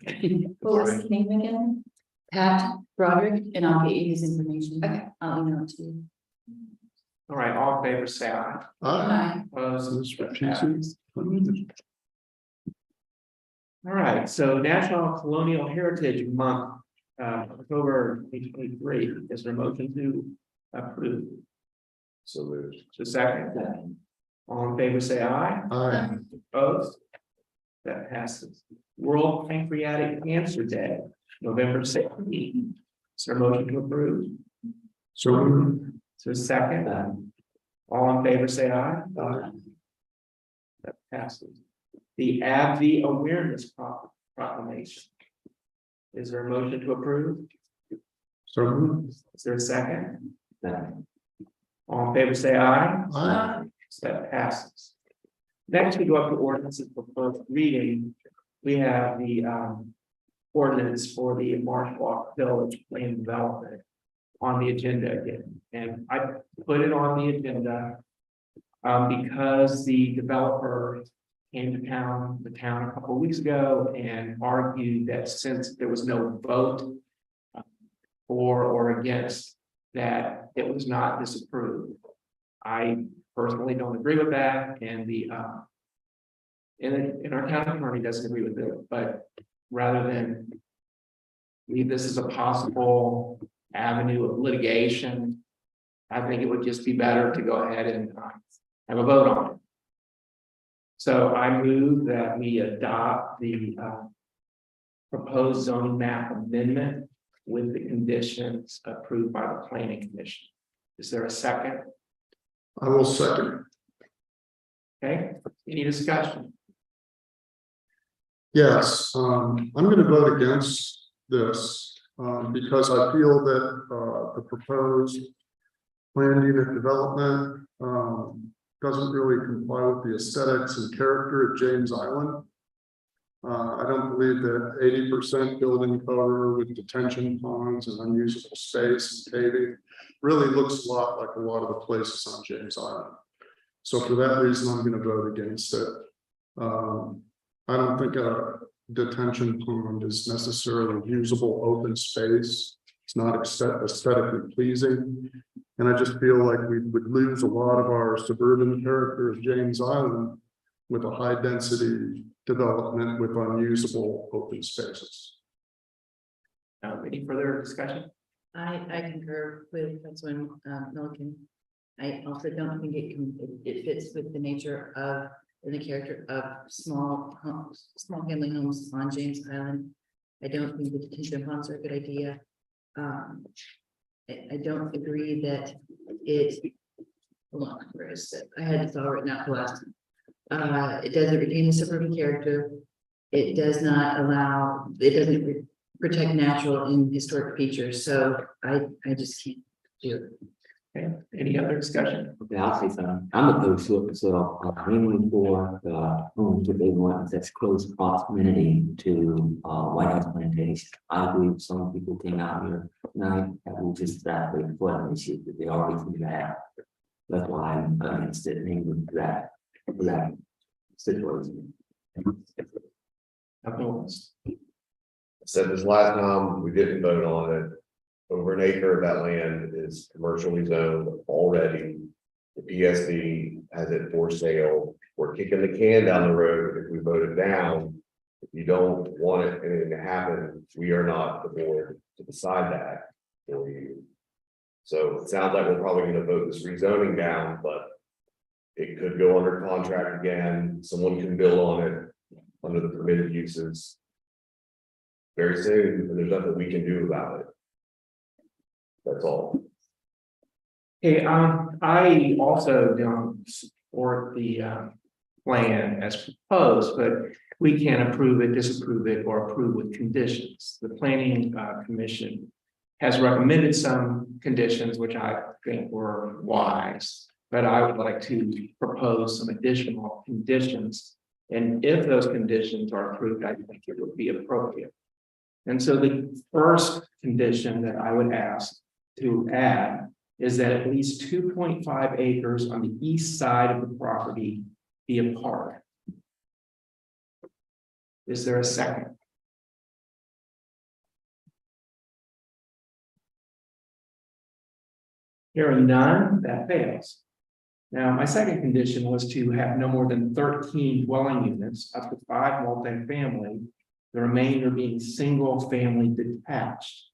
What was the name again? Pat Broderick, and I'll get you his information. Okay. I'll email it to you. All right, all in favor, say aye. Aye. Opposed? All right, so National Colonial Heritage Month, October 2023, is there a motion to approve? So moved. So second. All in favor, say aye. Aye. Opposed? That passes. World Pancreatic Cancer Day, November 16th. Is there a motion to approve? So moved. So second. All in favor, say aye. Aye. That passes. The AbbVie Awareness Proclamation. Is there a motion to approve? So moved. Is there a second? All in favor, say aye. Aye. So that passes. Next, we go up to ordinances for first reading. We have the ordinance for the Marsh Walk Village Plan Development on the agenda again. And I put it on the agenda because the developer came to the town a couple of weeks ago and argued that since there was no vote for or against, that it was not disapproved. I personally don't agree with that, and and our town attorney doesn't agree with it, but rather than leave this as a possible avenue of litigation, I think it would just be better to go ahead and have a vote on it. So I move that we adopt the proposed zoning map amendment with the conditions approved by the planning commission. Is there a second? I will second. Okay, any discussion? Yes, I'm gonna vote against this, because I feel that, the proposed land unit development, doesn't really comply with the aesthetics and character of James Island. I don't believe that 80% building cover with detention ponds and unusable space and paving really looks a lot like a lot of the places on James Island. So for that reason, I'm going to vote against it. I don't think a detention pond is necessarily usable open space. It's not aesthetically pleasing. And I just feel like we would lose a lot of our suburban character of James Island with a high density development with unusable open spaces. Any further discussion? I concur with Councilman Milliken. I also don't think it fits with the nature of and the character of small homes, small family homes on James Island. I don't think the detention ponds are a good idea. I don't agree that it. Hold on, where is it? I had this all written out for last time. It doesn't retain the suburban character. It does not allow. It doesn't protect natural and historic features. So I just can't do it. Okay, any other discussion? Okay, I'll say something. I'm opposed to it, so mainly for the homes that they want that's close proximity to White House Plantation. I believe some people came out here tonight that will just exactly flood issue that they already seem to have. That's why I'm against it, mainly for that situation. Said this last time, we didn't vote on it. Over an acre of that land is commercially zoned already. The PSD has it for sale. We're kicking the can down the road if we vote it down. If you don't want it to happen, we are not the board to decide that for you. So it sounds like we're probably going to vote this rezoning down, but it could go under contract again. Someone can build on it under the permitted uses very soon, and there's nothing we can do about it. That's all. Hey, I also don't support the plan as proposed, but we can approve it, disapprove it, or approve with conditions. The planning commission has recommended some conditions which I think were wise, but I would like to propose some additional conditions. And if those conditions are approved, I think it would be appropriate. And so the first condition that I would ask to add is that at least 2.5 acres on the east side of the property be a park. Is there a second? Hearing none, that fails. Now, my second condition was to have no more than 13 dwelling units, up to 5 multifamily, the remainder being single family detached.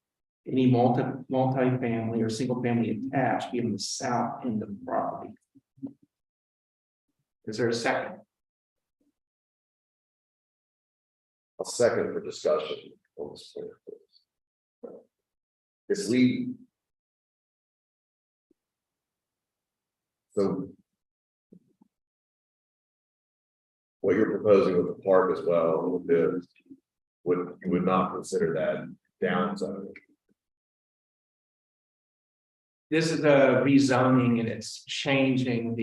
Any multifamily or single family attached be on the south end of the property. Is there a second? A second for discussion. If we. So. What you're proposing with the park as well, you would not consider that downside. This is a rezoning and it's changing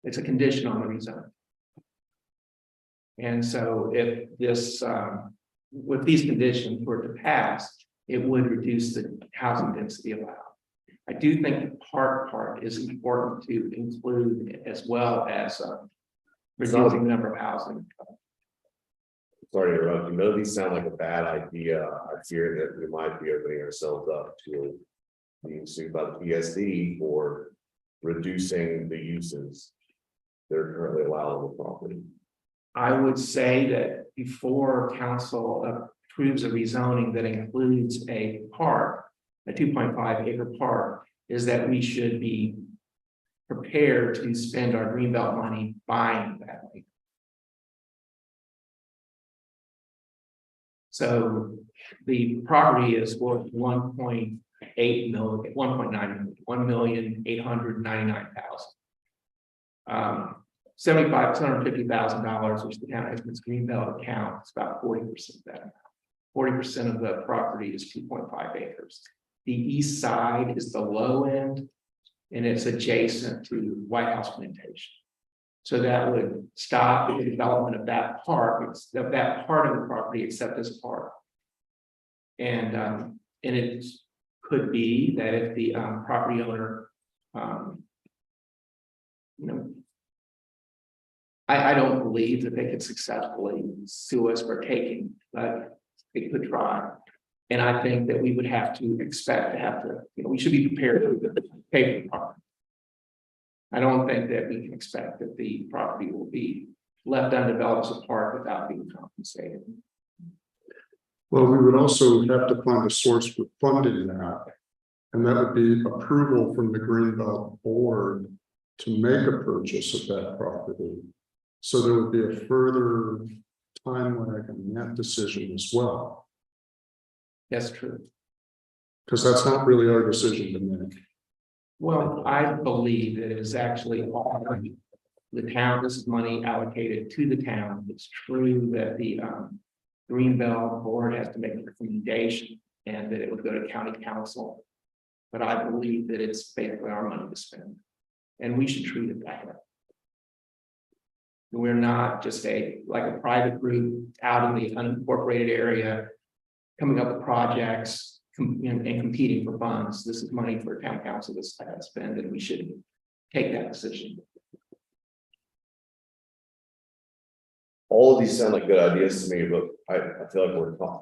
it's a condition on the rezoning. And so if this, with these conditions were to pass, it would reduce the housing density allowed. I do think the park part is important to include as well as reducing the number of housing. Sorry to interrupt, you know, these sound like a bad idea. I fear that we might be opening ourselves up to being sued by the PSD for reducing the uses they're currently allowed on the property. I would say that before council approves a rezoning that includes a park, a 2.5 acre park, is that we should be prepared to spend our greenbelt money buying that. So the property is worth 1.8 million, 1.9 million, 1,899,000. $750,000, which the town has in its greenbelt account, is about 40% of that. 40% of the property is 2.5 acres. The east side is the low end, and it's adjacent to White House Plantation. So that would stop the development of that part of the property, except this part. And it could be that if the property owner, I don't believe that they could successfully sue us for taking, but they could try. And I think that we would have to expect to have to, we should be prepared to pay for the property. I don't think that we can expect that the property will be left undeveloped as a park without being compensated. Well, we would also have to find a source for funding that. And that would be approval from the Greenbelt Board to make a purchase of that property. So there would be a further time lag in that decision as well. That's true. Because that's not really our decision to make. Well, I believe that it is actually all the town, this is money allocated to the town. It's true that the Greenbelt Board has to make a recommendation and that it would go to county council. But I believe that it's basically our money to spend. And we should treat it that way. We're not just like a private group out in the unincorporated area coming up with projects and competing for funds. This is money for town council to spend, and we should take that decision. All of these sound like good ideas to me, but I feel like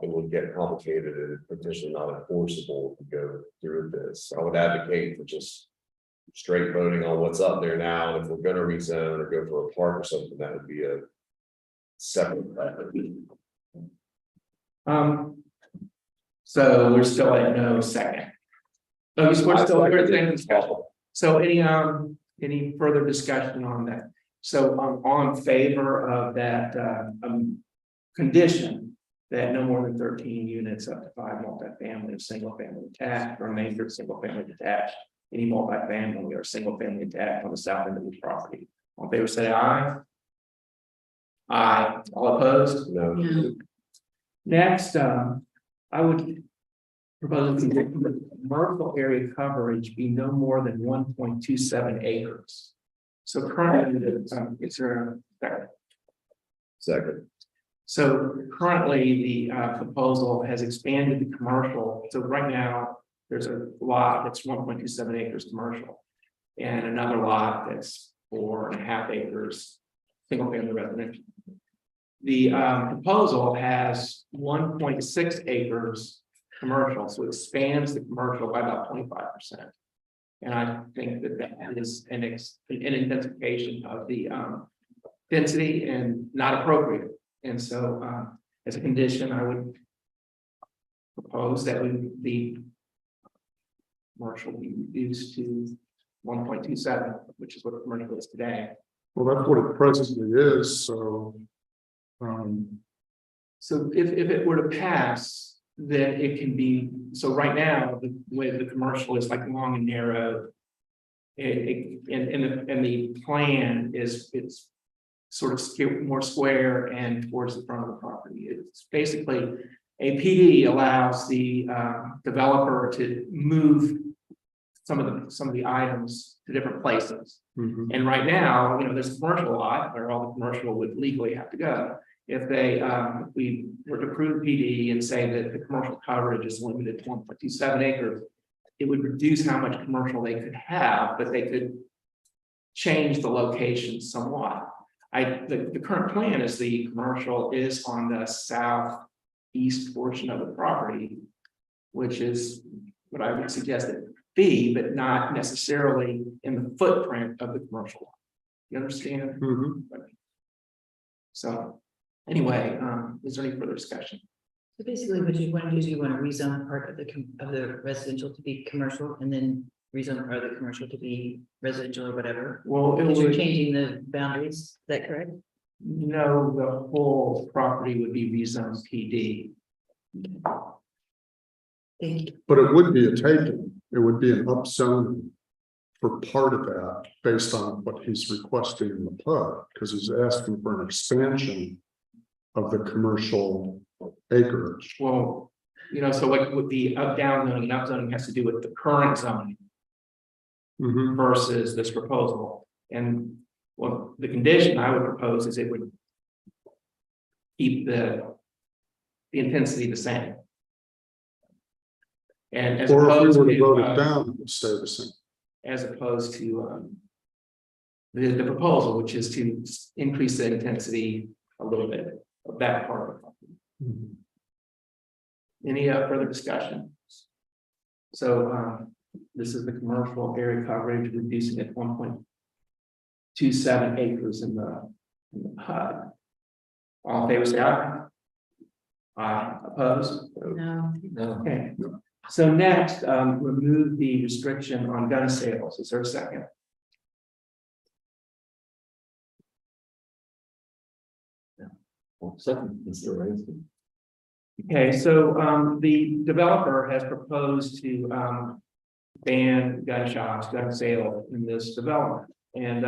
it would get complicated and potentially not enforceable to go through this. I would advocate for just straight voting on what's up there now. And if we're gonna rezone or go for a park or something, that would be a separate. So we're still at no second. We're still. So any further discussion on that? So I'm all in favor of that condition that no more than 13 units up to 5 multifamily or single family detached, or remainder single family detached, any multifamily or single family detached on the south end of the property. All in favor, say aye. Aye. All opposed? No. Next, I would propose that the commercial area coverage be no more than 1.27 acres. So currently, it's a second. So currently, the proposal has expanded the commercial. So right now, there's a lot that's 1.27 acres commercial, and another lot that's 4.5 acres single family residential. The proposal has 1.6 acres commercial, so it expands the commercial by about 25%. And I think that that is an intensification of the density and not appropriate. And so as a condition, I would propose that the commercial be reduced to 1.27, which is what a commercial is today. Well, that's what it presently is, so. So if it were to pass, then it can be, so right now, the way the commercial is like long and narrow. And the plan is, it's sort of more square and towards the front of the property. It's basically a PD allows the developer to move some of the items to different places. Mm-hmm. And right now, there's a commercial lot where all the commercial would legally have to go. If we were to approve PD and say that the commercial coverage is limited to 1.27 acres, it would reduce how much commercial they could have, but they could change the location somewhat. The current plan is the commercial is on the southeast portion of the property, which is what I would suggest it be, but not necessarily in the footprint of the commercial lot. You understand? So, anyway, is there any further discussion? So basically, what you want to do is you want to rezone part of the residential to be commercial and then rezone part of the commercial to be residential or whatever. Well, Because you're changing the boundaries, is that correct? No, the whole property would be rezoned PD. Thank you. But it would be a taking, it would be an upzoning for part of that based on what he's requesting in the PUD, because he's asking for an expansion of the commercial acreage. Well, so like with the up down zoning, and up zoning has to do with the current zoning versus this proposal. And well, the condition I would propose is it would keep the intensity the same. And as Or if opposed we were to to, vote it down, it would stay the same. as opposed to the proposal, which is to increase the intensity a little bit of that part of the property. Any further discussion? So this is the commercial area coverage, reducing it 1.27 acres in the PUD. All in favor, say aye. Aye. Opposed? No. Okay. So next, remove the restriction on gun sales. Is there a second? Second consideration. Okay, so the developer has proposed to ban gun shops, gun sale in this development. And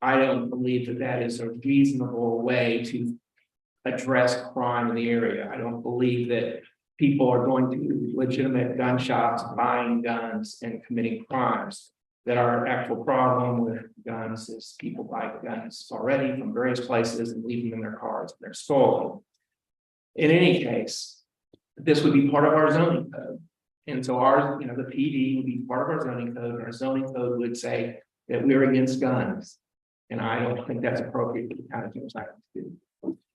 I don't believe that that is a reasonable way to address crime in the area. I don't believe that people are going to legitimate gun shops, buying guns and committing crimes. That our actual problem with guns is people buy guns already from various places and leave them in their cars, and they're stolen. In any case, this would be part of our zoning code. And so our, the PD would be part of our zoning code, and our zoning code would say that we're against guns. And I don't think that's appropriate for the kind of things I do.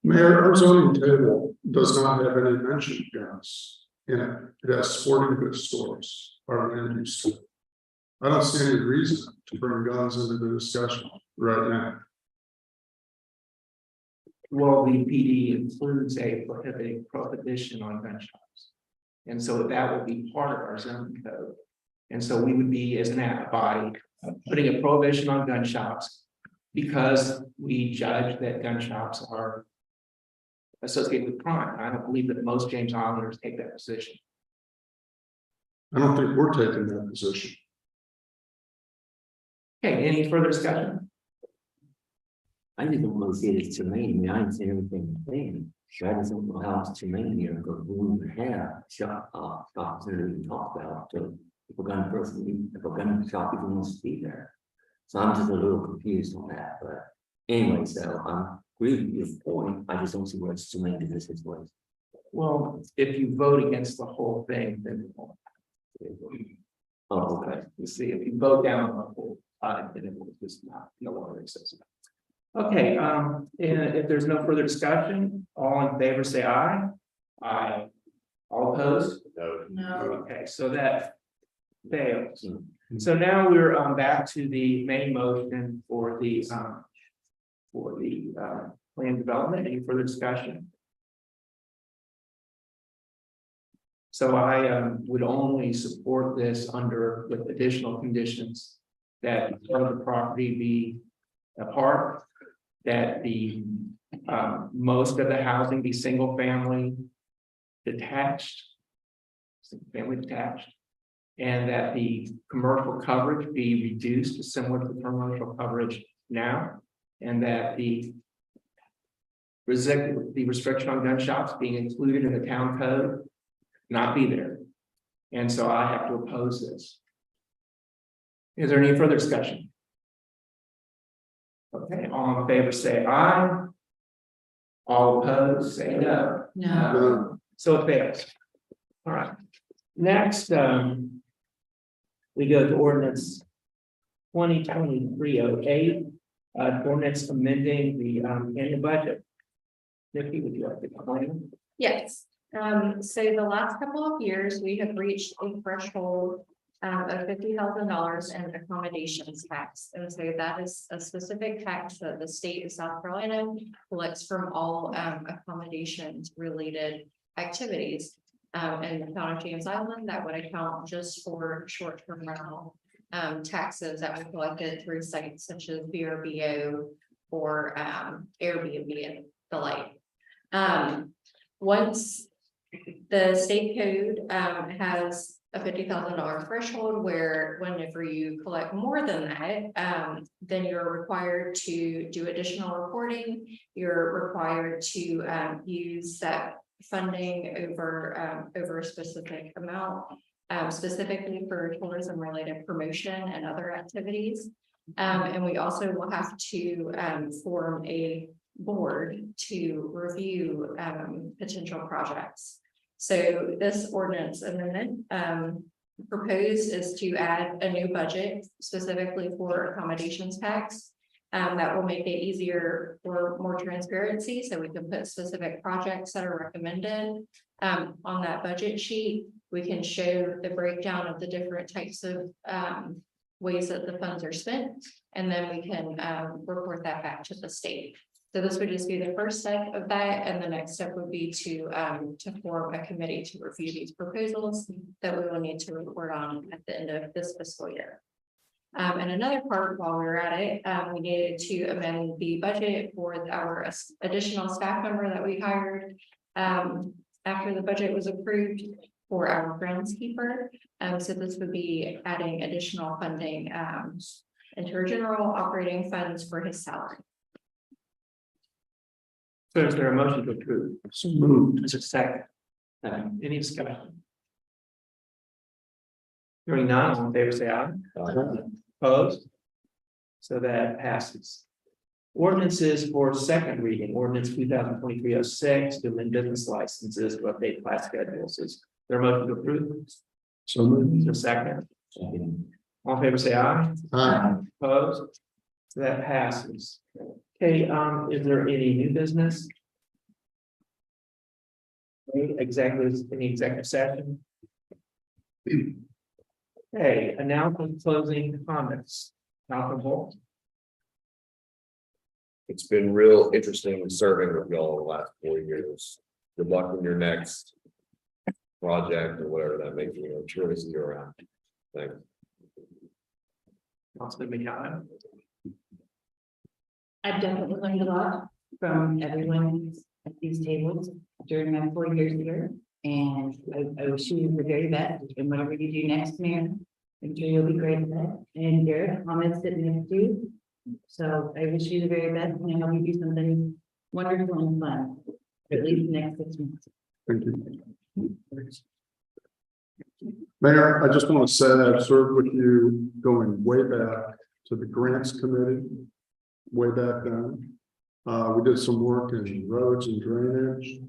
Mayor, our zoning table does not have any mention of guns in it. It has sporting goods stores, our land use code. I don't see any reason to bring guns into the discussion right now. Well, the PD includes a prohibition on gun shops. And so that would be part of our zoning code. And so we would be, as an body, putting a prohibition on gun shops because we judge that gun shops are associated with crime. I don't believe that most James Islanders take that position. I don't think we're taking that position. Okay, any further discussion? I just don't want to see it as germane. I didn't see everything saying. I just don't know how it's germane here, because we would have shops that we talked about. So if we're gonna shop, even wants to be there. So I'm just a little confused on that, but anyway, so I agree with your point. I just don't see where it's germane to this situation. Well, if you vote against the whole thing, then. Oh, okay. You see, if you vote down on the whole, then it will just not, no longer accessible. Okay, and if there's no further discussion, all in favor, say aye. Aye. All opposed? No. Okay, so that fails. So now we're back to the main motion for the plan development. Any further discussion? So I would only support this with additional conditions that part of the property be a park, that the most of the housing be single family detached, and that the commercial coverage be reduced to similar to the commercial coverage now, and that the restriction on gun shops being included in the town code not be there. And so I have to oppose this. Is there any further discussion? Okay, all in favor say aye. All opposed say no. No. So it fails. All right, next, we go to ordinance 2023-08, ordinance amending the annual budget. Nikki, would you like to explain? Yes, so the last couple of years, we have reached a threshold of $50,000 in accommodations tax. And so that is a specific tax that the state of South Carolina collects from all accommodations related activities. In the town of James Island, that would account just for short-term rental taxes that were collected through sites such as VRBO or Airbnb and the like. Once the state code has a $50,000 threshold where whenever you collect more than that, then you're required to do additional reporting. You're required to use that funding over a specific amount, specifically for tourism related promotion and other activities. And we also will have to form a board to review potential projects. So this ordinance amendment proposed is to add a new budget specifically for accommodations tax. That will make it easier for more transparency, so we can put specific projects that are recommended on that budget sheet. We can show the breakdown of the different types of ways that the funds are spent, and then we can report that back to the state. So this would just be the first step of that, and the next step would be to form a committee to review these proposals that we will need to report on at the end of this fiscal year. And another part, while we were at it, we needed to amend the budget for our additional staff member that we hired after the budget was approved for our groundskeeper. So this would be adding additional funding into our general operating funds for his salary. So is there a motion to approve? So moved. Is it second? Any discussion? Hearing none, all in favor, say aye. Opposed? So that passes. Ordinances for second reading, ordinance 2023-06 to amend business licenses to update class schedules. Is there a motion to approve? So moved. Is there a second? All in favor, say aye. Opposed? So that passes. Okay, is there any new business? Any executive session? Okay, announcement closing comments. Malcolm Holt. It's been real interesting serving with y'all the last 4 years. Good luck in your next project or whatever that may be. I'm sure to see you around. Thanks. Councilman McCallum. I've definitely learned a lot from everyone at these tables during my 4 years here. And I wish you the very best in whatever you do next, Mayor. I'm sure you'll be great at that. And Garrett, I'm sitting next to you. So I wish you the very best and I hope you do something wonderful and fun, at least the next 6 months. Thank you. Mayor, I just want to say I've served with you going way back to the grants committee, way back then. We did some work in roads and drainage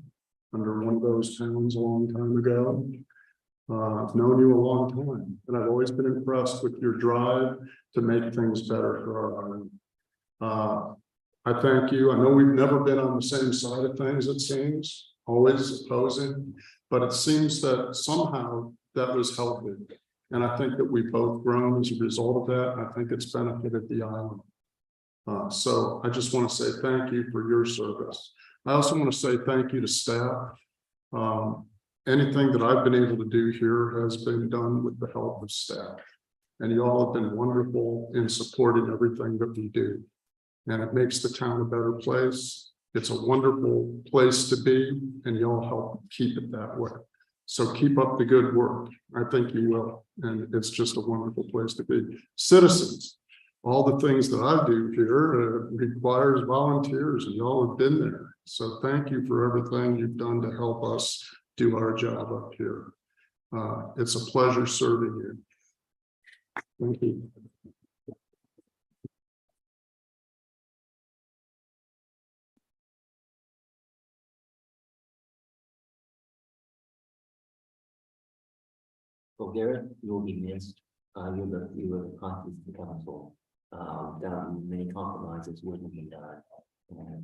under one of those towns a long time ago. I've known you a long time, and I've always been impressed with your drive to make things better for our island. I thank you. I know we've never been on the same side of things, it seems, always opposing, but it seems that somehow that was healthy. And I think that we've both grown as a result of that. I think it's benefited the island. So I just want to say thank you for your service. I also want to say thank you to staff. Anything that I've been able to do here has been done with the help of staff. And you all have been wonderful in supporting everything that we do. And it makes the town a better place. It's a wonderful place to be, and you all help keep it that way. So keep up the good work. I think you will. And it's just a wonderful place to be. Citizens, all the things that I do here requires volunteers, and y'all have been there. So thank you for everything you've done to help us do our job up here. It's a pleasure serving you. Thank you. Well, Garrett, you will be missed. You were the conscious of the council. Many compromises wouldn't be done. And,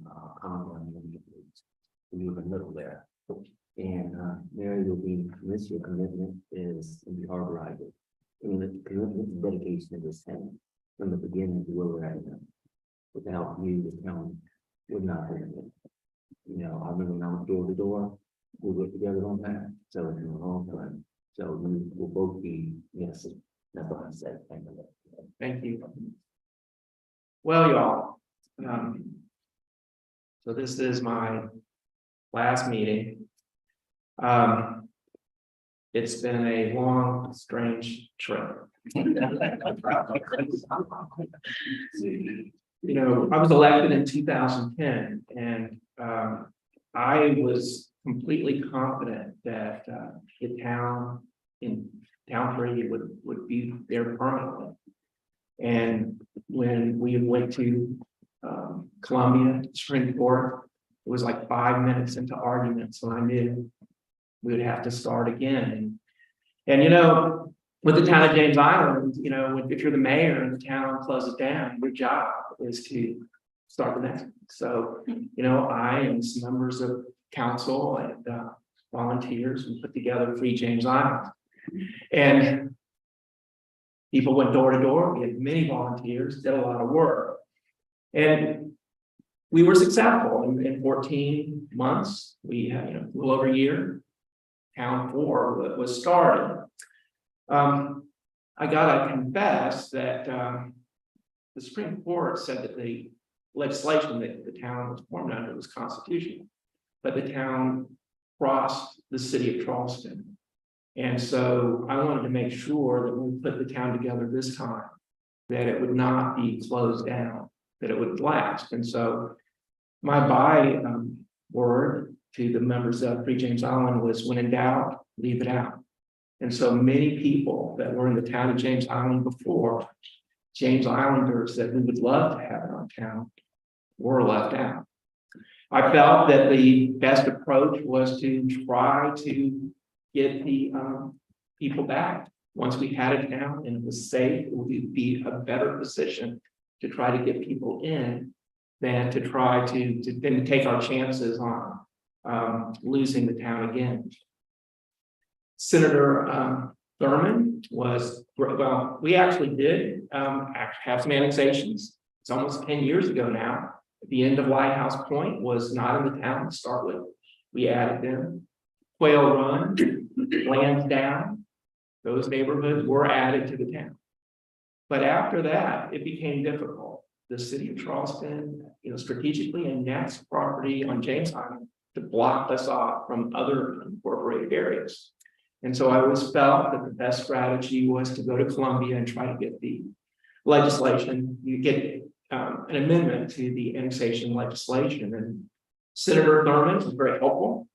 you were in the middle there. And, Mary will be missed. Your commitment is in the harbor idol. And the commitment and dedication of this town from the beginning to where we're at now. Without you, the town would not be. You know, I remember when I was door to door, we worked together on that, so it's been a long time. So we will both be, yes, that's what I said. Thank you. Thank you. Well, y'all, so this is my last meeting. It's been a long, strange trip. You know, I was elected in 2010, and I was completely confident that the town in Town 3 would be there permanently. And when we went to Columbia Supreme Court, it was like 5 minutes into arguments, so I knew we would have to start again. And you know, with the town of James Island, you know, if you're the mayor and the town closes down, your job is to start the next one. So, you know, I and some members of council and volunteers, we put together Free James Island. And people went door to door. We had many volunteers, did a lot of work. And we were successful in 14 months. We had, you know, a little over a year. Town 4 was started. I gotta confess that the Supreme Court said that the legislation that the town was formed under was constitutional, but the town crossed the city of Charleston. And so I wanted to make sure that when we put the town together this time, that it would not be closed down, that it would last. And so my word to the members of Free James Island was, when in doubt, leave it out. And so many people that were in the town of James Island before, James Islanders that we would love to have in our town, were left out. I felt that the best approach was to try to get the people back. Once we had it down and it was safe, it would be a better position to try to get people in than to try to then take our chances on losing the town again. Senator Thurman was, well, we actually did have some annexations. It's almost 10 years ago now. At the end of Lighthouse Point was not in the town to start with. We added them. Quail Run, Lansdowne, those neighborhoods were added to the town. But after that, it became difficult. The city of Charleston, you know, strategically annexed property on James Island to block us off from other incorporated areas. And so I always felt that the best strategy was to go to Columbia and try to get the legislation, you get an amendment to the annexation legislation. And Senator Thurman was very helpful.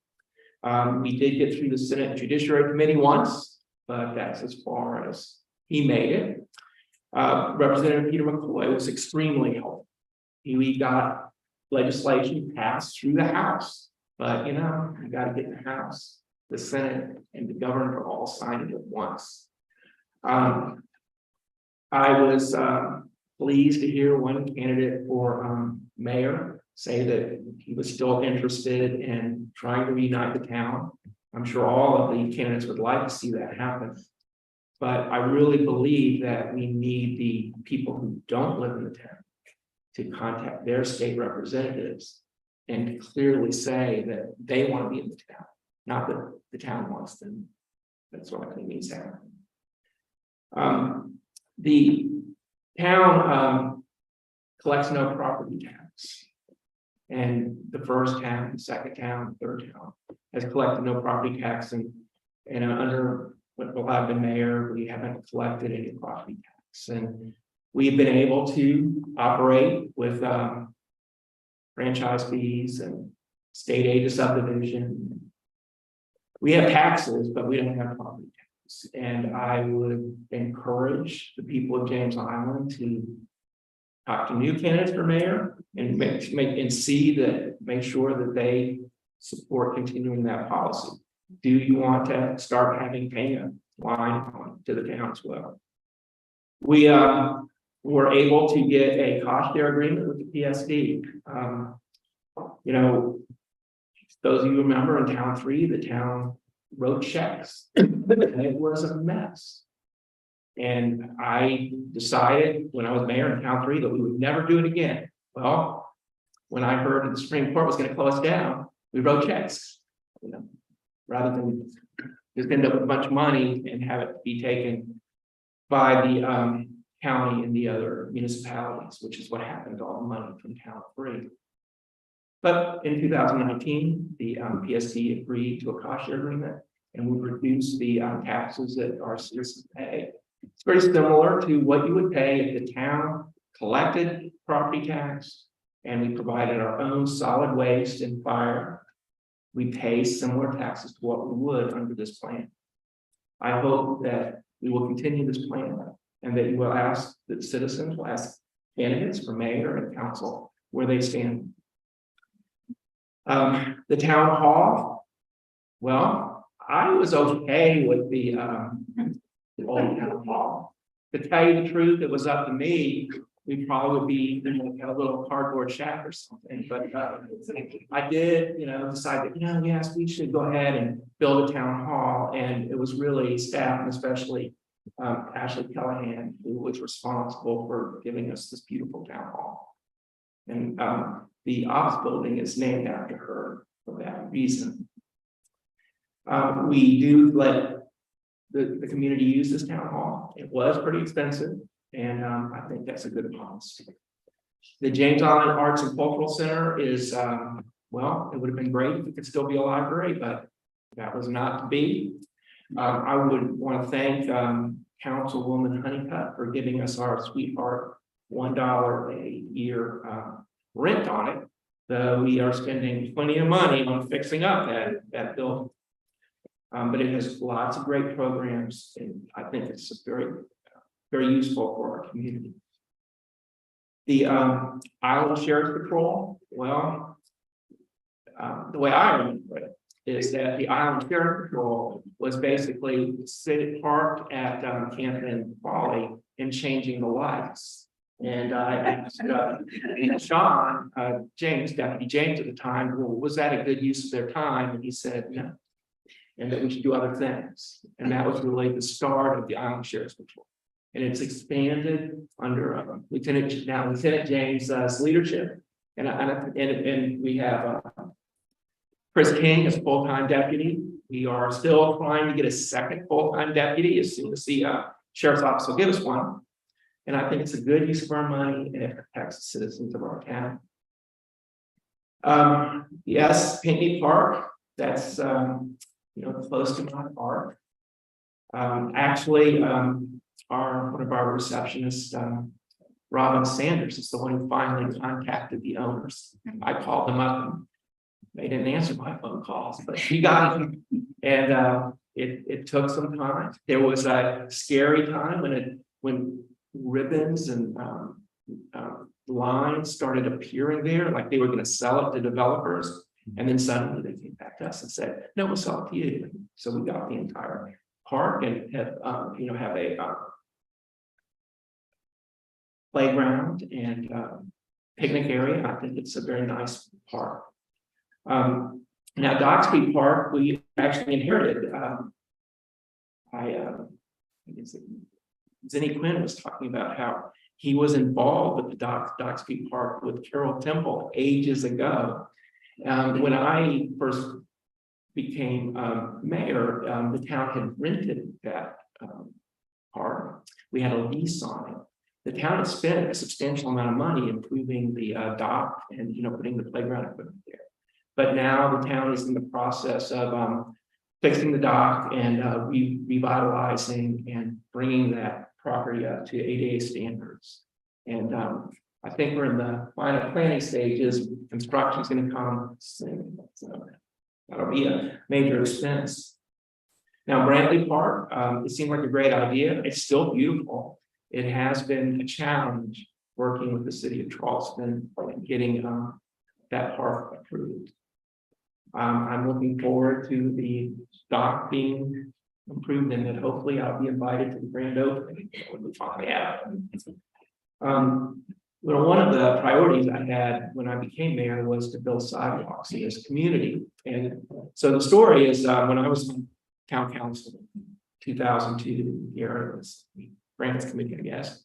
We did get through the Senate Judiciary Committee once, but that's as far as he made it. Representative Peter McCoy was extremely helpful. We got legislation passed through the House, but you know, you got to get the House, the Senate, and the governor all signed it at once. I was pleased to hear one candidate for mayor say that he was still interested in trying to reunite the town. I'm sure all of the candidates would like to see that happen. But I really believe that we need the people who don't live in the town to contact their state representatives and to clearly say that they want to be in the town, not that the town wants them. That's what I think needs to happen. The town collects no property tax. And the first town, the second town, third town has collected no property tax, and under what I've been mayor, we haven't collected any property tax. And we've been able to operate with franchise fees and state aid to subdivision. We have taxes, but we don't have property tax. And I would encourage the people of James Island to talk to new candidates for mayor and make sure that they support continuing that policy. Do you want to start having paying line to the town as well. We were able to get a cost share agreement with the PSD. You know, those of you who remember in Town 3, the town wrote checks. And it was a mess. And I decided when I was mayor in Town 3 that we would never do it again. Well, when I heard that the Supreme Court was going to close down, we wrote checks. You know, rather than just end up with a bunch of money and have it be taken by the county and the other municipalities, which is what happened to all the money from Town 3. But in 2019, the PSD agreed to a cost share agreement, and we reduced the taxes that our citizens pay. It's very similar to what you would pay if the town collected property tax and we provided our own solid waste and fire. We pay similar taxes to what we would under this plan. I hope that we will continue this plan and that you will ask, that citizens will ask candidates for mayor and council where they stand. The town hall, well, I was okay with the old town hall. To tell you the truth, it was up to me. We probably would be in a little cardboard shack or something, but I did, decide that, yes, we should go ahead and build a town hall. And it was really staff, and especially Ashley Callahan, who was responsible for giving us this beautiful town hall. And the office building is named after her for that reason. We do let the community use this town hall. It was pretty expensive, and I think that's a good policy. The James Island Arts and Cultural Center is, well, it would have been great if it could still be a library, but that was not to be. I would want to thank Councilwoman Honeycutt for giving us our sweetheart $1 a year rent on it, though we are spending plenty of money on fixing up that building. But it has lots of great programs, and I think it's very, very useful for our community. The Island Sheriff's Patrol, well, the way I remember it is that the Island Sheriff's Patrol was basically sitting parked at Camden Folly and changing the lights. And I asked Sean, Deputy James at the time, well, was that a good use of their time? And he said, no. And that we should do other things. And that was really the start of the Island Sheriff's Patrol. And it's expanded under Lieutenant James' leadership. And we have Chris King as full-time deputy. We are still trying to get a second full-time deputy as soon as the sheriff's office will give us one. And I think it's a good use of our money, and it protects the citizens of our town. Yes, Pinckney Park, that's close to my park. Actually, one of our receptionists, Robin Sanders, is the one who finally contacted the owners. I called them up and they didn't answer my phone calls, but she got them. And it took some time. There was a scary time when ribbons and lines started appearing there, like they were going to sell it to developers. And then suddenly they came back to us and said, no, we'll sell it to you. So we got the entire park and have a playground and picnic area. I think it's a very nice park. Now, Doxby Park, we actually inherited. Zinni Quinn was talking about how he was involved with the Doxby Park with Carol Temple ages ago. When I first became mayor, the town had rented that park. We had a lease on it. The town had spent a substantial amount of money improving the dock and putting the playground equipment there. But now the town is in the process of fixing the dock and revitalizing and bringing that property up to ADA standards. And I think we're in the final planning stages. Construction is going to come soon. So that'll be a major expense. Now, Brantley Park, it seemed like a great idea. It's still beautiful. It has been a challenge working with the city of Charleston and getting that park approved. I'm looking forward to the dock being improved and that hopefully I'll be invited to the grand opening when we finally have it. Well, one of the priorities I had when I became mayor was to build sidewalks in this community. And so the story is, when I was on town council, 2002, here it was the grants committee, I guess.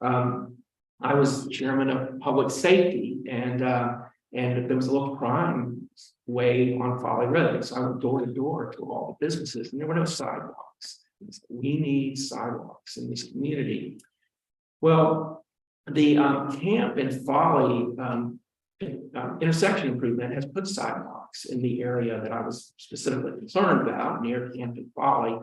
I was chairman of public safety, and there was a little crime wave on Folly Road. So I went door to door to all the businesses, and there were no sidewalks. We need sidewalks in this community. Well, the camp in Folly intersection improvement has put sidewalks in the area that I was specifically concerned about near Camp and Folly.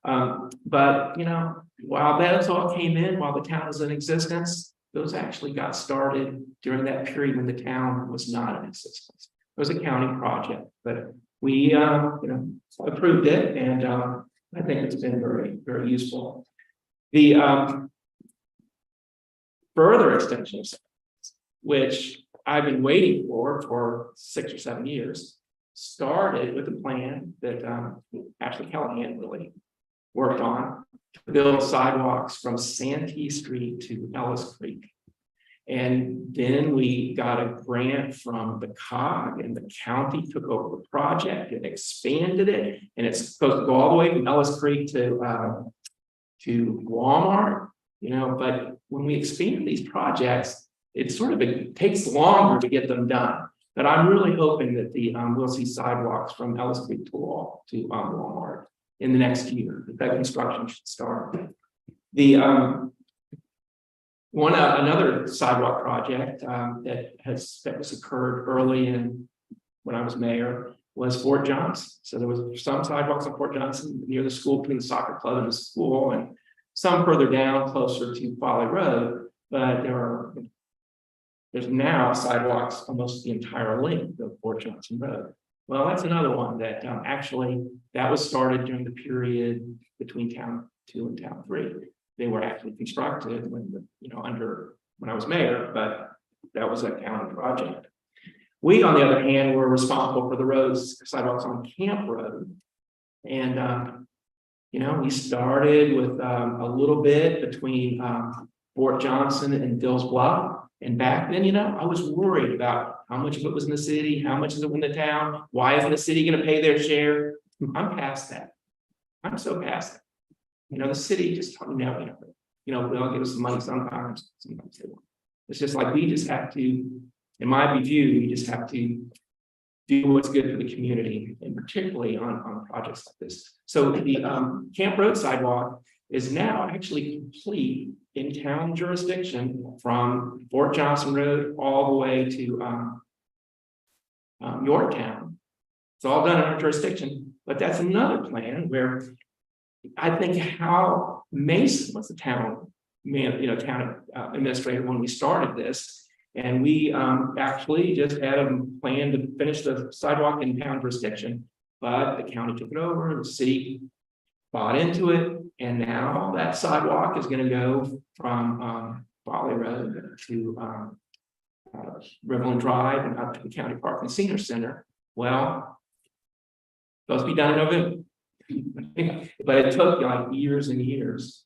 But you know, while those all came in while the town was in existence, those actually got started during that period when the town was not in existence. It was a county project, but we approved it, and I think it's been very, very useful. The further extension of sidewalks, which I've been waiting for 6 or 7 years, started with a plan that Ashley Callahan really worked on to build sidewalks from Santee Street to Ellis Creek. And then we got a grant from the COG, and the county took over the project and expanded it. And it's supposed to go all the way from Ellis Creek to Walmart, you know, but when we expand these projects, it takes longer to get them done. But I'm really hoping that we'll see sidewalks from Ellis Creek to Walmart in the next year. That construction should start. Another sidewalk project that was occurred early in when I was mayor was Fort Johnson. So there was some sidewalks on Fort Johnson near the school, between the soccer club and the school, and some further down closer to Folly Road. But there's now sidewalks almost the entire length of Fort Johnson Road. Well, that's another one that that was started during the period between Town 2 and Town 3. They were actually constructed when I was mayor, but that was a county project. We, on the other hand, were responsible for the sidewalks on Camp Road. And we started with a little bit between Fort Johnson and Dills Bluff. And back then, I was worried about how much of it was in the city, how much is it in the town, why isn't the city going to pay their share? I'm past that. I'm so past that. The city just they'll give us some money sometimes they won't. It's just like we just have to, in my view, we just have to do what's good for the community, and particularly on projects like this. So the Camp Road sidewalk is now actually complete in town jurisdiction from Fort Johnson Road all the way to Yorktown. It's all done in our jurisdiction, but that's another plan where I think how Mason was the town administrator when we started this, and we actually just had a plan to finish the sidewalk in town jurisdiction, but the county took it over, the city bought into it, and now that sidewalk is going to go from Folly Road to Riverland Drive and up to the County Park and Senior Center. Well, supposed to be done in November. But it took like years and years.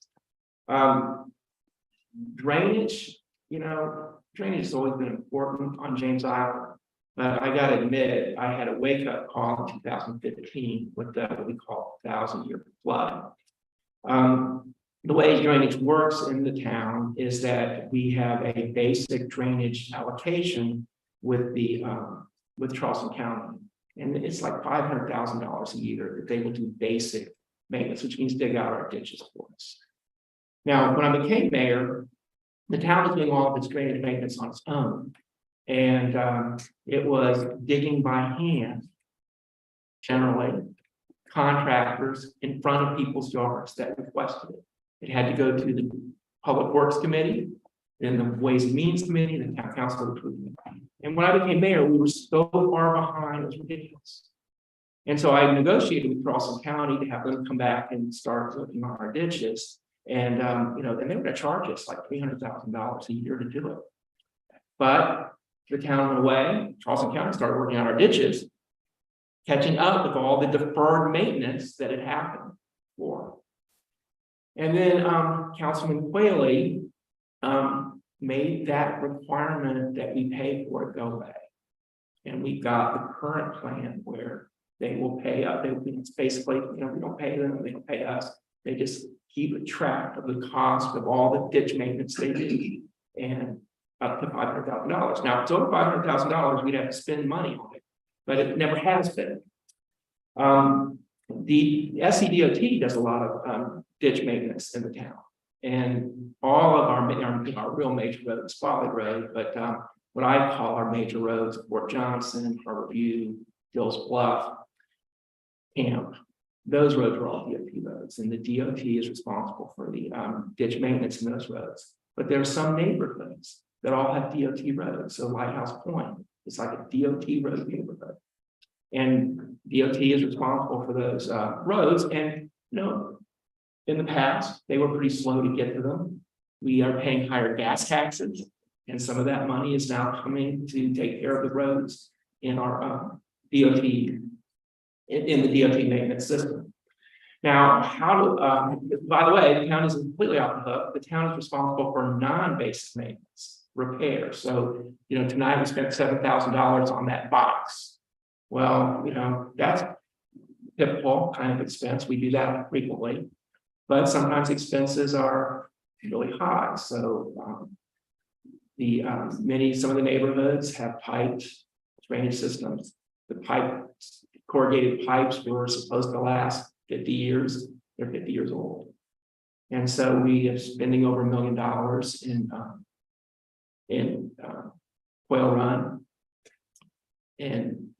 Drainage, drainage has always been important on James Island, but I gotta admit, I had a wake-up call in 2015 with what we call 1,000-year flood. The way drainage works in the town is that we have a basic drainage allocation with Charleston County. And it's like $500,000 a year that they will do basic maintenance, which means dig out our ditches for us. Now, when I became mayor, the town was doing all of its drainage maintenance on its own. And it was digging by hand, generally, contractors in front of people's yards that requested it. It had to go to the Public Works Committee, then the Ways and Means Committee, the Town Council approved it. And when I became mayor, we were so far behind, it was ridiculous. And so I negotiated with Charleston County to have them come back and start looking on our ditches. And and they were going to charge us like $300,000 a year to do it. But the town went away. Charleston County started working on our ditches, catching up with all the deferred maintenance that had happened. for. And then, Councilman Quayle, made that requirement that we pay for it go away. And we've got the current plan where they will pay up, it's basically, we don't pay them, they don't pay us. They just keep a track of the cost of all the ditch maintenance they do, and up to $500,000. Now, if it's over $500,000, we'd have to spend money on it, but it never has been. The SCDOT does a lot of ditch maintenance in the town, and all of our real major roads, Folly Road, but what I call our major roads, Fort Johnson, Harbor View, Hills Bluff, Camp, those roads are all DOT roads, and the DOT is responsible for the ditch maintenance in those roads. But there are some neighborhoods that all have DOT roads. So Lighthouse Point is like a DOT road neighborhood, and DOT is responsible for those roads. And in the past, they were pretty slow to get to them. We are paying higher gas taxes, and some of that money is now coming to take care of the roads in our DOT, in the DOT maintenance system. Now, by the way, the town is completely off the hook. The town is responsible for non-basic maintenance, repair. So, tonight we spent $7,000 on that box. Well, that's typical kind of expense. We do that frequently, but sometimes expenses are really high. So, some of the neighborhoods have piped drainage systems. The corrugated pipes were supposed to last 50 years. They're 50 years old. And so we are spending over $1 million in Quail Run. And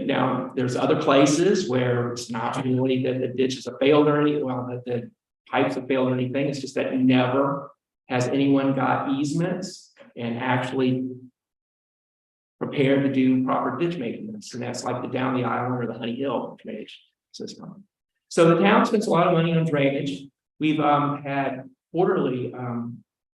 now there's other places where it's not really that the ditches have failed or anything, that the pipes have failed or anything. It's just that never has anyone got easements and actually prepared to do proper ditch maintenance, and that's like the Down the Island or the Honey Hill drainage system. So the town spends a lot of money on drainage. We've had quarterly,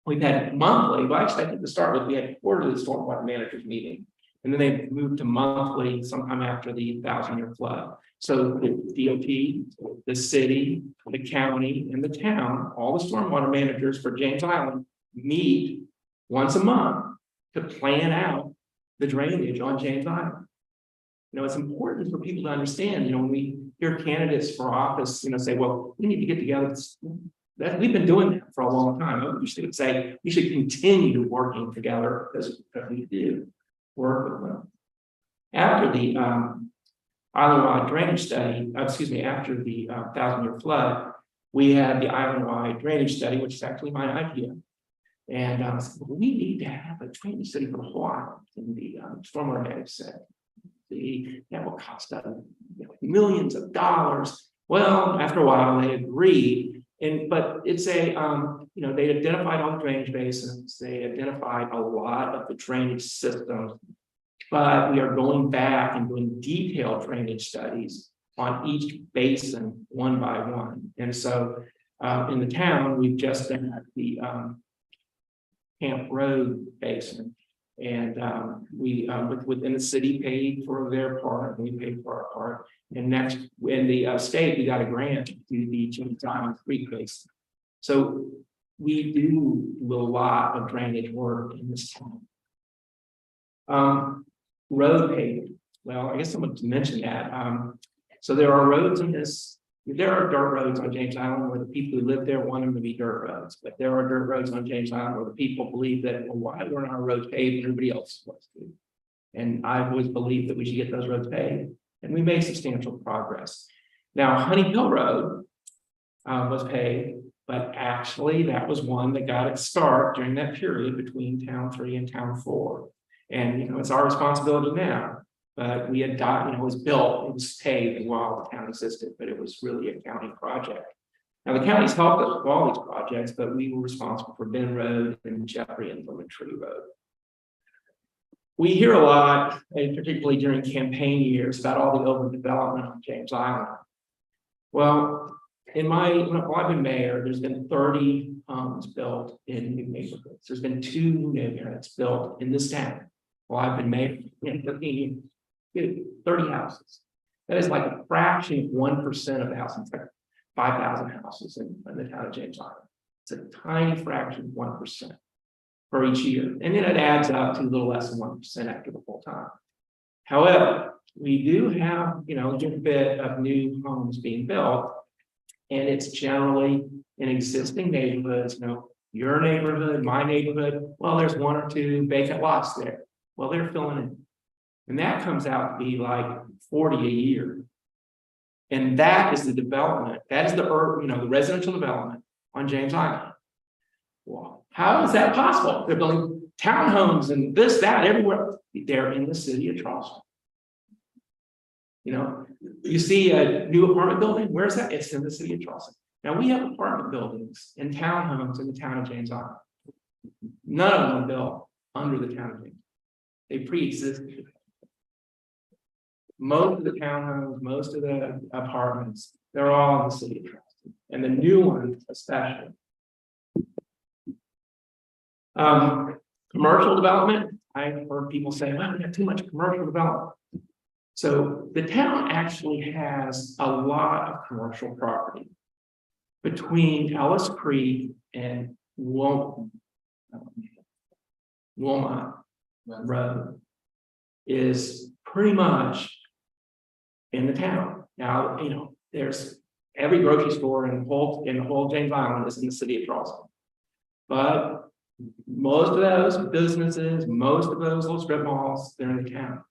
we've had monthly. Well, actually, I think to start with, we had quarterly stormwater managers meeting, and then they moved to monthly sometime after the 1,000-year flood. So the DOT, the city, the county, and the town, all the stormwater managers for James Island meet once a month to plan out the drainage on James Island. It's important for people to understand, when we hear candidates for office, say, well, we need to get together. That we've been doing that for a long time. I would say we should continue working together because we do work with them. After the island-wide drainage study, after the 1,000-year flood, we had the island-wide drainage study, which is actually my idea. And we need to have a drainage study for the whole island. And the stormwater manager said, that will cost us millions of dollars. Well, after a while, they agreed. But it's they identified all the drainage basins. They identified a lot of the drainage systems. But we are going back and doing detailed drainage studies on each basin one by one. And so in the town, we've just done the Camp Road basin, and we within the city paid for their part, and we paid for our part. And next, in the state, we got a grant to do the James Island Creek basin. So we do a lot of drainage work in this town. Road paving. Well, I guess someone mentioned that. So there are roads in this. There are dirt roads on James Island where the people who live there want them to be dirt roads, but there are dirt roads on James Island where the people believe that, well, why weren't our roads paved and everybody else is supposed to? And I've always believed that we should get those roads paved, and we made substantial progress. Now, Honey Hill Road was paved, but actually that was one that got its start during that period between Town 3 and Town 4. And it's our responsibility now. But we had it was built, it was paved while the town existed, but it was really a county project. Now the county's helped us with all these projects, but we were responsible for Ben Road and Jeffrey and Lemon Tree Road. We hear a lot, and particularly during campaign years, about all the overdevelopment on James Island. Well, while I've been mayor, there's been 30 homes built in new neighborhoods. There's been 2 new neighborhoods built in this town. While I've been mayor, 30 houses. That is like a fraction of 1% of the housing, it's like 5,000 houses in the town of James Island. It's a tiny fraction of 1% for each year, and then it adds up to a little less than 1% after the full time. However, we do have, you know, a good bit of new homes being built, and it's generally in existing neighborhoods, you know, your neighborhood, my neighborhood, well, there's 1 or 2 vacant lots there. Well, they're filling in. And that comes out to be like 40 a year. And that is the development, that is the you know, the residential development on James Island. Well, how is that possible? They're building townhomes and this, that, everywhere. They're in the city of Charleston. You know, you see a new apartment building, where's that? It's in the city of Charleston. Now we have apartment buildings and townhomes in the town of James Island. None of them built under the town of James. They pre-existed. Most of the townhomes, most of the apartments, they're all in the city of Charleston, and the new ones especially. Commercial development, I've heard people say, well, we have too much commercial development. So the town actually has a lot of commercial property between Ellis Creek and Wilmot Road is pretty much in the town. Now, you know, there's every grocery store in the whole James Island is in the city of Charleston. But most of those businesses, most of those little strip malls, they're in the town.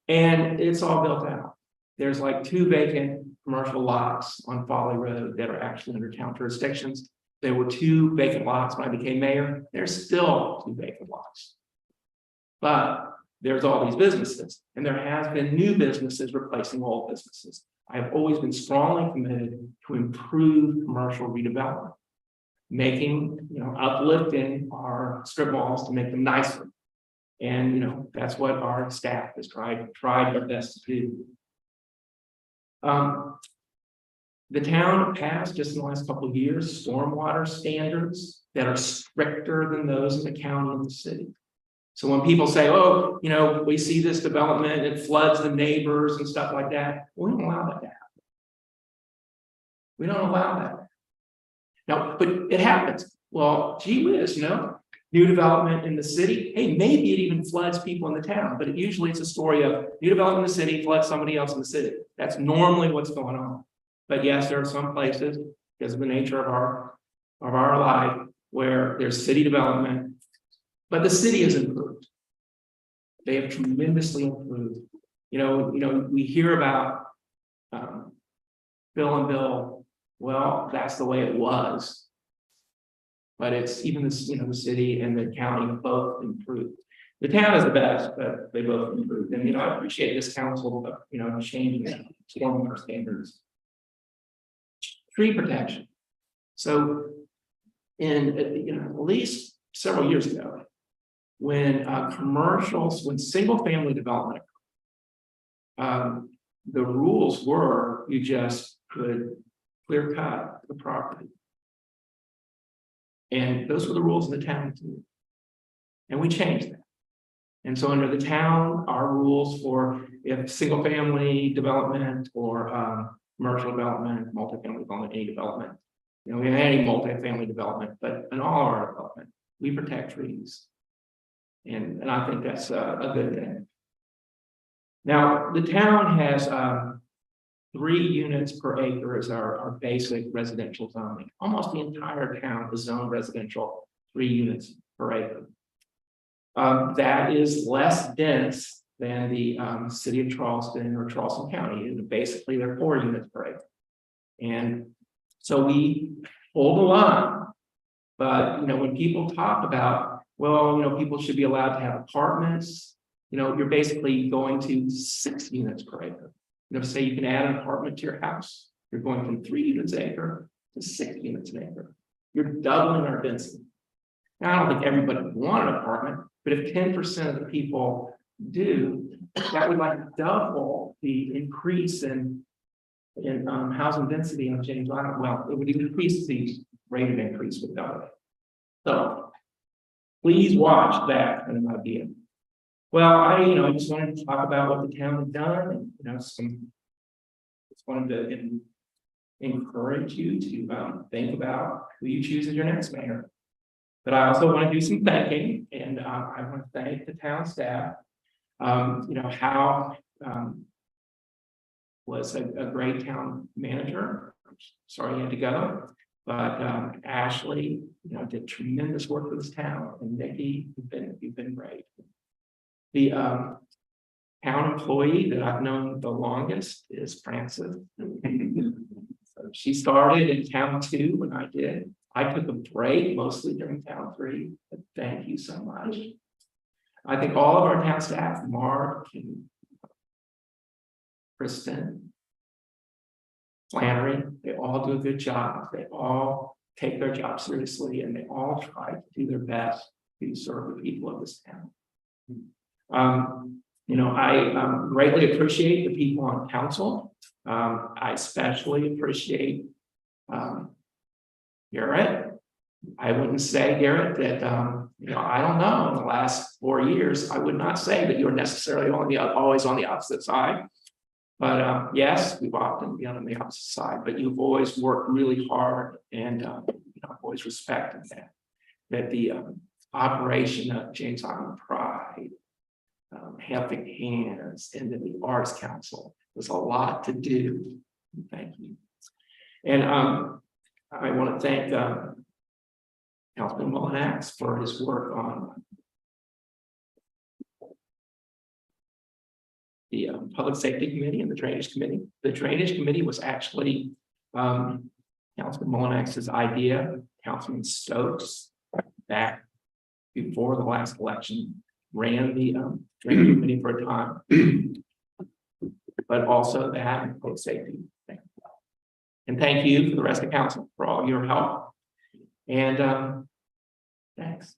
And it's all built out. There's like 2 vacant commercial lots on Folly Road that are actually under town jurisdictions. There were 2 vacant lots when I became mayor. There's still 2 vacant lots. But there's all these businesses, and there has been new businesses replacing old businesses. I've always been strongly committed to improve commercial redevelopment, making, you know, uplifting our strip malls to make them nicer. And, you know, that's what our staff has tried their best to do. The town passed just in the last couple of years, stormwater standards that are stricter than those in the county and the city. So when people say, oh, you know, we see this development, it floods the neighbors and stuff like that, we don't allow that to happen. We don't allow that. Now, but it happens. Well, gee whiz, you know, new development in the city. Hey, maybe it even floods people in the town, but usually it's a story of new development in the city floods somebody else in the city. That's normally what's going on. But yes, there are some places, because of the nature of our life, where there's city development, but the city has improved. They have tremendously improved. You know, we hear about Bill and Bill. Well, that's the way it was. But it's even the, you know, the city and the county both improved. The town is the best, but they both improved. And, you know, I appreciate this council, you know, changing stormwater standards. Tree protection. So in, you know, at least several years ago, when when single family development, the rules were you just could clear cut the property. And those were the rules in the town too. And we changed that. And so under the town, our rules for if single family development or commercial development, multifamily development, any development, you know, we have any multifamily development, but in all our development, we protect trees. And I think that's a good thing. Now, the town has 3 units per acre as our basic residential zoning. Almost the entire town is zoned residential, 3 units per acre. That is less dense than the city of Charleston or Charleston County. And basically, they're 4 units per acre. And so we hold the line. But, you know, when people talk about, well, you know, people should be allowed to have apartments, you know, you're basically going to 6 units per acre. You know, say you can add an apartment to your house. You're going from 3 units an acre to 6 units an acre. You're doubling our density. Now, I don't think everybody would want an apartment, but if 10% of the people do, that would like double the increase in housing density on James Island. Well, it would increase the rate of increase with double. So please watch that kind of idea. Well, I just wanted to talk about what the town has done and, you know, some wanted to encourage you to think about who you choose as your next mayor. But I also want to do some thanking, and I want to thank the town staff. How was a great town manager. Sorry you had to go, but Ashley, did tremendous work for this town, and Nikki, you've been great. The town employee that I've known the longest is Frances. So she started in town 2 when I did. I took a break mostly during town 3, but thank you so much. I think all of our town staff, Mark and Kristen, Flannery, they all do a good job. They all take their job seriously, and they all try to do their best to serve the people of this town. I greatly appreciate the people on council. I especially appreciate Garrett. I wouldn't say, Garrett, that I don't know, in the last 4 years, I would not say that you're necessarily always on the opposite side. But yes, we've often been on the opposite side, but you've always worked really hard, and I've always respected that the operation of James Island Pride, Helping Hands, and then the Arts Council was a lot to do. Thank you. And I want to thank Councilman Mullinax for his work on the Public Safety Committee and the Drainage Committee. The Drainage Committee was actually Councilman Mullinax's idea. Councilman Stokes, back before the last election, ran the Drainage Committee for a time, but also that and Public Safety. And thank you for the rest of council for all your help. And thanks.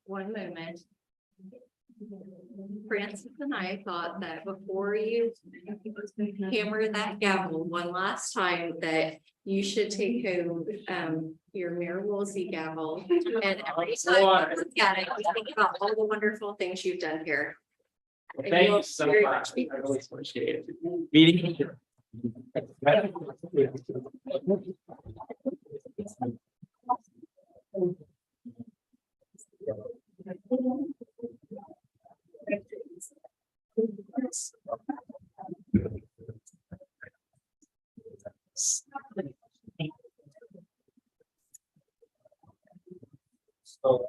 One moment. Francis and I thought that before you hammer that gavel one last time, that you should take home your Mayor Woolsey gavel, and every time you look at it, you think about all the wonderful things you've done here. Well, thank you so much. I really appreciate it. Meeting. So